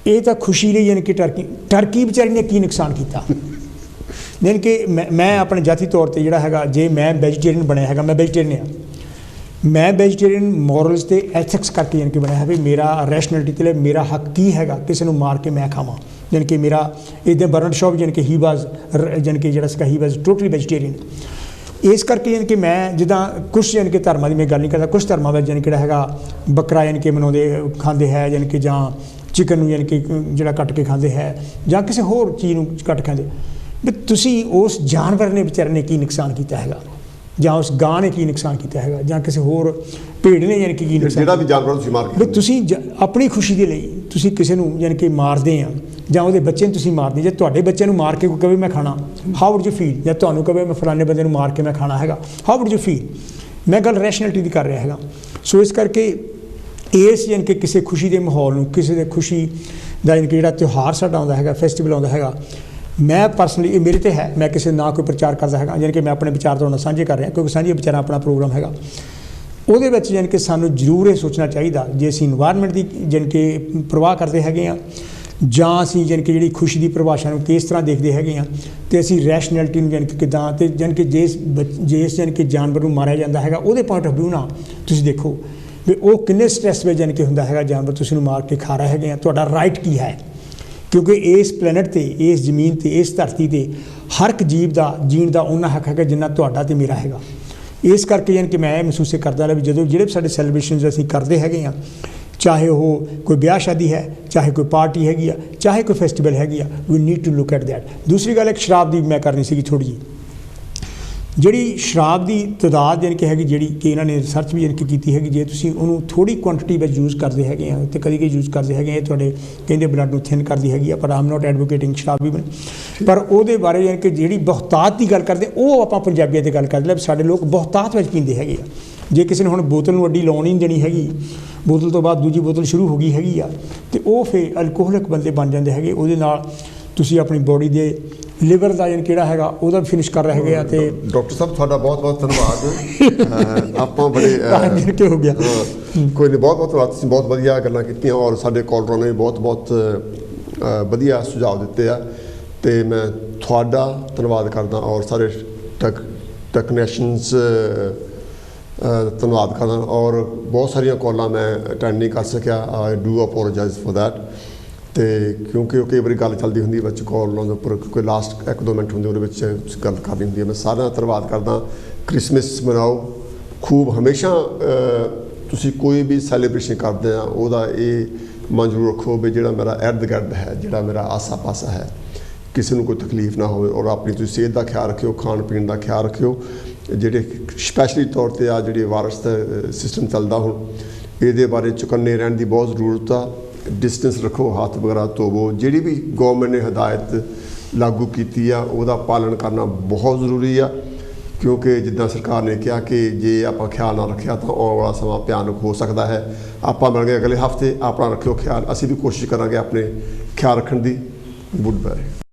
ਇਹ ਤਾਂ ਖੁਸ਼ੀ ਲਈ ਯਾਨੀ ਕਿ ਟਰਕੀ ਵਿਚਾਰੀ ਨੇ ਕੀ ਨੁਕਸਾਨ ਕੀਤਾ? ਯਾਨੀ ਕਿ ਮੈਂ ਆਪਣੇ ਜਾਤੀ ਤੌਰ 'ਤੇ ਜਿਹੜਾ ਹੈਗਾ, ਜੇ ਮੈਂ ਵੈਜੀਟੇਰੀਅਨ ਬਣਿਆ ਹੈਗਾ, ਮੈਂ ਵੈਜੀਟੇਰੀਅਨ ਹਾਂ, ਮੈਂ ਵੈਜੀਟੇਰੀਅਨ ਮੋਰਲਸ ਅਤੇ ਐਥਿਕਸ ਕਰਕੇ ਯਾਨੀ ਕਿ ਬਣਿਆ ਹੈ ਵੀ ਮੇਰਾ ਰੈਸ਼ਨੈਲਿਟੀ 'ਤੇ ਮੇਰਾ ਹੱਕ ਕੀ ਹੈਗਾ ਕਿਸੇ ਨੂੰ ਮਾਰ ਕੇ ਮੈਂ ਖਾਵਾਂ। ਯਾਨੀ ਕਿ ਮੇਰਾ ਇੱਦਾਂ ਬਰਨਡ ਸ਼ੌਪ ਯਾਨੀ ਕਿ ਹੀ ਵਾਜ਼ ਯਾਨੀ ਕਿ ਜਿਹੜਾ ਸੀਗਾ ਹੀ ਵਾਜ਼ ਟੋਟਲੀ ਵੈਜੀਟੇਰੀਅਨ। ਇਸ ਕਰਕੇ ਯਾਨੀ ਕਿ ਮੈਂ ਜਿੱਦਾਂ ਕੁਛ ਯਾਨੀ ਕਿ ਧਰਮਾਂ ਦੀ ਮੈਂ ਗੱਲ ਨਹੀਂ ਕਰਦਾ, ਕੁਛ ਧਰਮਾਂ ਵਿੱਚ ਯਾਨੀ ਕਿਹੜਾ ਹੈਗਾ ਬੱਕਰਾ ਯਾਨੀ ਕਿ ਮਨਾਉਂਦੇ ਖਾਂਦੇ ਹੈ, ਯਾਨੀ ਕਿ ਜਾਂ ਚਿਕਨ ਨੂੰ ਯਾਨੀ ਕਿ ਜਿਹੜਾ ਕੱਟ ਕੇ ਖਾਂਦੇ ਹੈ, ਜਾਂ ਕਿਸੇ ਹੋਰ ਚੀਜ਼ ਨੂੰ ਕੱਟ ਖਾਂਦੇ। ਵੀ ਤੁਸੀਂ ਉਸ ਜਾਨਵਰ ਨੇ ਵਿਚਾਰੇ ਨੇ ਕੀ ਨੁਕਸਾਨ ਕੀਤਾ ਹੈਗਾ, ਜਾਂ ਉਸ ਗਾਂ ਨੇ ਕੀ ਨੁਕਸਾਨ ਕੀਤਾ ਹੈਗਾ, ਜਾਂ ਕਿਸੇ ਹੋਰ ਭੇਡ ਨੇ ਯਾਨੀ ਕਿ ਕੀ ਨੁਕਸਾਨ, ਜਿਹੜਾ ਵੀ ਜਾਨਵਰ ਤੁਸੀਂ ਮਾਰ ਕੇ ਵੀ ਤੁਸੀਂ ਆਪਣੀ ਖੁਸ਼ੀ ਦੇ ਲਈ ਤੁਸੀਂ ਕਿਸੇ ਨੂੰ ਯਾਨੀ ਕਿ ਮਾਰਦੇ ਆ ਜਾਂ ਉਹਦੇ ਬੱਚੇ ਨੂੰ ਤੁਸੀਂ ਮਾਰਦੇ, ਜੇ ਤੁਹਾਡੇ ਬੱਚੇ ਨੂੰ ਮਾਰ ਕੇ ਕੋਈ ਕਵੇ ਮੈਂ ਖਾਣਾ, ਹਾਊ ਵੁੱਡ ਯੂ ਫੀਲ? ਜਾਂ ਤੁਹਾਨੂੰ ਕਵੇ ਮੈਂ ਫਲਾਣੇ ਬੰਦੇ ਨੂੰ ਮਾਰ ਕੇ ਮੈਂ ਖਾਣਾ ਹੈਗਾ, ਹਾਊ ਵੁੱਡ ਯੂ ਫੀਲ? ਮੈਂ ਗੱਲ ਰੈਸ਼ਨੈਲਿਟੀ ਦੀ ਕਰ ਰਿਹਾ ਹੈਗਾ। ਸੋ ਇਸ ਕਰਕੇ ਇਸ ਯਾਨੀ ਕਿ ਕਿਸੇ ਖੁਸ਼ੀ ਦੇ ਮਾਹੌਲ ਨੂੰ, ਕਿਸੇ ਦੇ ਖੁਸ਼ੀ ਦਾ ਯਾਨੀ ਕਿ ਜਿਹੜਾ ਤਿਉਹਾਰ ਸਾਡਾ ਆਉਂਦਾ ਹੈਗਾ, ਫੈਸਟੀਵਲ ਆਉਂਦਾ ਹੈਗਾ, ਮੈਂ ਪਰਸਨਲੀ, ਇਹ ਮੇਰੇ 'ਤੇ ਹੈ, ਮੈਂ ਕਿਸੇ ਨਾ ਕੋਈ ਪ੍ਰਚਾਰ ਕਰਦਾ ਹੈਗਾ, ਯਾਨੀ ਕਿ ਮੈਂ ਆਪਣੇ ਵਿਚਾਰ ਤੁਹਾਡੇ ਨਾਲ ਸਾਂਝੇ ਕਰ ਰਿਹਾ, ਕਿਉਂਕਿ ਸਾਂਝੇ ਵਿਚਾਰਾਂ ਆਪਣਾ ਪ੍ਰੋਗਰਾਮ ਹੈਗਾ। ਉਹਦੇ ਵਿੱਚ ਯਾਨੀ ਕਿ ਸਾਨੂੰ ਜ਼ਰੂਰ ਇਹ ਸੋਚਣਾ ਚਾਹੀਦਾ, ਜੇ ਅਸੀਂ ਇਨਵਾਇਰਨਮੈਂਟ ਦੀ ਯਾਨੀ ਕਿ ਪਰਵਾਹ ਕਰਦੇ ਹੈਗੇ ਹਾਂ, ਜਾਂ ਅਸੀਂ ਯਾਨੀ ਕਿ ਜਿਹੜੀ ਖੁਸ਼ੀ ਦੀ ਪਰਿਭਾਸ਼ਾ ਨੂੰ ਕਿਸ ਤਰ੍ਹਾਂ ਦੇਖਦੇ ਹੈਗੇ ਹਾਂ, ਅਤੇ ਅਸੀਂ ਰੈਸ਼ਨੈਲਿਟੀ ਨੂੰ ਯਾਨੀ ਕਿ ਕਿੱਦਾਂ, ਅਤੇ ਯਾਨੀ ਕਿ ਜਿਸ ਯਾਨੀ ਕਿ ਜਾਨਵਰ ਨੂੰ ਮਾਰਿਆ ਜਾਂਦਾ ਹੈਗਾ ਉਹਦੇ ਪੁਆਇੰਟ ਆਫ ਵਿਊ ਨਾਲ ਤੁਸੀਂ ਦੇਖੋ ਵੀ ਉਹ ਕਿੰਨੇ ਸਟ੍ਰੈਸ ਵਿੱਚ ਯਾਨੀ ਕਿ ਹੁੰਦਾ ਹੈਗਾ ਜਾਨਵਰ, ਤੁਸੀਂ ਉਹਨੂੰ ਮਾਰ ਕੇ ਖਾ ਰਹੇ ਹੈਗੇ ਆ, ਤੁਹਾਡਾ ਰਾਈਟ ਕੀ ਹੈ? ਕਿਉਂਕਿ ਇਸ ਪਲੈਨਟ 'ਤੇ, ਇਸ ਜ਼ਮੀਨ 'ਤੇ, ਇਸ ਧਰਤੀ 'ਤੇ ਹਰ ਇੱਕ ਜੀਵ ਦਾ ਜੀਣ ਦਾ ਉਹਨਾਂ ਹੱਕ ਹੈਗਾ ਜਿੰਨਾ ਤੁਹਾਡਾ ਅਤੇ ਮੇਰਾ ਹੈਗਾ। ਇਸ ਕਰਕੇ ਯਾਨੀ ਕਿ ਮੈਂ ਇਹ ਮਹਿਸੂਸ ਕਰਦਾ ਰਿਹਾ ਵੀ ਜਦੋਂ ਜਿਹੜੇ ਸਾਡੇ ਸੈਲੀਬ੍ਰੇਸ਼ਨਸ ਅਸੀਂ ਕਰਦੇ ਹੈਗੇ ਆ, ਚਾਹੇ ਉਹ ਕੋਈ ਵਿਆਹ ਸ਼ਾਦੀ ਹੈ, ਚਾਹੇ ਕੋਈ ਪਾਰਟੀ ਹੈਗੀ ਆ, ਚਾਹੇ ਕੋਈ ਫੈਸਟੀਵਲ ਹੈਗੀ ਆ, we need to look at that. ਦੂਸਰੀ ਗੱਲ ਇੱਕ ਸ਼ਰਾਬ ਦੀ ਮੈਂ ਕਰਨੀ ਸੀਗੀ ਥੋੜ੍ਹੀ ਜਿਹੀ, ਜਿਹੜੀ ਸ਼ਰਾਬ ਦੀ ਤਾਦਾਦ ਯਾਨੀ ਕਿ ਹੈਗੀ, ਜਿਹੜੀ ਕਿ ਇਹਨਾਂ ਨੇ ਰਿਸਰਚ ਵੀ ਯਾਨੀ ਕਿ ਕੀਤੀ ਹੈਗੀ, ਜੇ ਤੁਸੀਂ ਉਹਨੂੰ ਥੋੜ੍ਹੀ ਕੁਆਂਟਿਟੀ ਵਿੱਚ ਯੂਜ਼ ਕਰਦੇ ਹੈਗੇ ਆ, ਅਤੇ ਕਦੀ ਯੂਜ਼ ਕਰਦੇ ਹੈਗੇ, ਇਹ ਤੁਹਾਡੇ ਕਹਿੰਦੇ ਬਲੱਡ ਨੂੰ ਥਿਨ ਕਰਦੀ ਹੈਗੀ ਆ, ਪਰ ਆਮ ਨੋਟ ਐਡਵੋਕੇਟਿੰਗ ਸ਼ਰਾਬ ਵੀ ਪਰ ਉਹਦੇ ਬਾਰੇ ਯਾਨੀ ਕਿ ਜਿਹੜੀ ਬਹੁਤਾਤ ਦੀ ਗੱਲ ਕਰਦੇ, ਉਹ ਆਪਾਂ ਪੰਜਾਬੀਆਂ ਦੀ ਗੱਲ ਕਰਦੇ, ਸਾਡੇ ਲੋਕ ਬਹੁਤਾਤ ਵਿੱਚ ਪੀਂਦੇ ਹੈਗੇ ਆ। ਜੇ ਕਿਸੇ ਨੇ ਹੁਣ ਬੋਤਲ ਨੂੰ ਅੱਡੀ ਲਾਉਣ ਹੀ ਨਹੀਂ ਦੇਣੀ ਹੈਗੀ, ਬੋਤਲ ਤੋਂ ਬਾਅਦ ਦੂਜੀ ਬੋਤਲ ਸ਼ੁਰੂ ਹੋ ਗਈ ਹੈਗੀ ਆ, ਅਤੇ ਉਹ ਫਿਰ ਅਲਕੋਹਲਿਕ ਬੰਦੇ ਬਣ ਜਾਂਦੇ ਹੈਗੇ। ਉਹਦੇ ਨਾਲ ਤੁਸੀਂ ਆਪਣੀ ਬੋਡੀ ਦੇ ਲਿਵਰ ਦਾ ਯਾਨੀ ਕਿਹੜਾ ਹੈਗਾ ਉਹਦਾ ਵੀ ਫਿਨਿਸ਼ ਕਰ ਰਹੇ ਹੈਗੇ ਆ। ਅਤੇ ਡਾਕਟਰ ਸਾਹਿਬ ਤੁਹਾਡਾ ਬਹੁਤ ਬਹੁਤ ਧੰਨਵਾਦ। ਆਪਾਂ ਬੜੇ ਕਿ ਹੋ ਗਿਆ, ਕੋਈ ਨਹੀਂ, ਬਹੁਤ ਬਹੁਤ ਧੰਨਵਾਦ, ਤੁਸੀਂ ਬਹੁਤ ਵਧੀਆ ਗੱਲਾਂ ਕੀਤੀਆਂ, ਔਰ ਸਾਡੇ ਕਾਲਰਾਂ ਨੇ ਬਹੁਤ ਬਹੁਤ ਵਧੀਆ ਸੁਝਾਅ ਦਿੱਤੇ ਆ, ਅਤੇ ਮੈਂ ਤੁਹਾਡਾ ਧੰਨਵਾਦ ਕਰਦਾ, ਔਰ ਸਾਰੇ ਟੈਕਨੀਸ਼ੀਅਨਸ ਧੰਨਵਾਦ ਕਰਦਾ। ਔਰ ਬਹੁਤ ਸਾਰੀਆਂ ਕਾਲਾਂ ਮੈਂ ਅਟੈਂਡ ਨਹੀਂ ਕਰ ਸਕਿਆ, I do apologise for that. ਅਤੇ ਕਿਉਂਕਿ ਉਹ ਕਈ ਵਾਰੀ ਗੱਲ ਚੱਲਦੀ ਹੁੰਦੀ ਵਿੱਚ ਕਾਲਾਂ ਦੇ ਉੱਪਰ, ਕੋਈ ਲਾਸਟ 1-2 ਮਿੰਟ ਹੁੰਦੇ ਉਹਦੇ ਵਿੱਚ ਗੱਲ ਕਰਨੀ ਹੁੰਦੀ ਹੈ। ਮੈਂ ਸਾਰਿਆਂ ਦਾ ਧੰਨਵਾਦ ਕਰਦਾ। ਕ੍ਰਿਸਮਿਸ ਮਨਾਓ ਖੂਬ, ਹਮੇਸ਼ਾ ਤੁਸੀਂ ਕੋਈ ਵੀ ਸੈਲੀਬ੍ਰੇਸ਼ਨ ਕਰਦੇ ਆ ਉਹਦਾ ਇਹ ਮਨ ਜ਼ਰੂਰ ਰੱਖੋ ਵੀ ਜਿਹੜਾ ਮੇਰਾ ਇਰਦ ਗਿਰਦ ਹੈ, ਜਿਹੜਾ ਮੇਰਾ ਆਸਾ ਪਾਸਾ ਹੈ, ਕਿਸੇ ਨੂੰ ਕੋਈ ਤਕਲੀਫ ਨਾ ਹੋਵੇ, ਔਰ ਆਪਣੀ ਤੁਸੀਂ ਸਿਹਤ ਦਾ ਖਿਆਲ ਰੱਖਿਓ, ਖਾਣ ਪੀਣ ਦਾ ਖਿਆਲ ਰੱਖਿਓ। ਜਿਹੜੇ ਸਪੈਸ਼ਲੀ ਤੌਰ 'ਤੇ ਆ ਜਿਹੜੀ ਵਾਇਰਸ ਦਾ ਸਿਸਟਮ ਚੱਲਦਾ ਹੁਣ, ਇਹਦੇ ਬਾਰੇ ਚੁਕੰਨੇ ਰਹਿਣ ਦੀ ਬਹੁਤ ਜ਼ਰੂਰਤ ਆ। ਡਿਸਟੈਂਸ ਰੱਖੋ, ਹੱਥ ਵਗੈਰਾ ਧੋਵੋ, ਜਿਹੜੀ ਵੀ ਗੌਰਮੈਂਟ ਨੇ ਹਦਾਇਤ ਲਾਗੂ ਕੀਤੀ ਆ ਉਹਦਾ ਪਾਲਣ ਕਰਨਾ ਬਹੁਤ ਜ਼ਰੂਰੀ ਆ, ਕਿਉਂਕਿ ਜਿੱਦਾਂ ਸਰਕਾਰ ਨੇ ਕਿਹਾ ਕਿ ਜੇ ਆਪਾਂ ਖਿਆਲ ਨਾ ਰੱਖਿਆ ਤਾਂ ਆਉਣ ਵਾਲਾ ਸਮਾਂ ਭਿਆਨਕ ਹੋ ਸਕਦਾ ਹੈ। ਆਪਾਂ ਮਿਲਾਂਗੇ ਅਗਲੇ ਹਫ਼ਤੇ, ਆਪਣਾ ਰੱਖਿਓ ਖਿਆਲ, ਅਸੀਂ ਵੀ ਕੋਸ਼ਿਸ਼ ਕਰਾਂਗੇ ਆਪਣੇ ਖਿਆਲ ਰੱਖਣ ਦੀ। Good bye.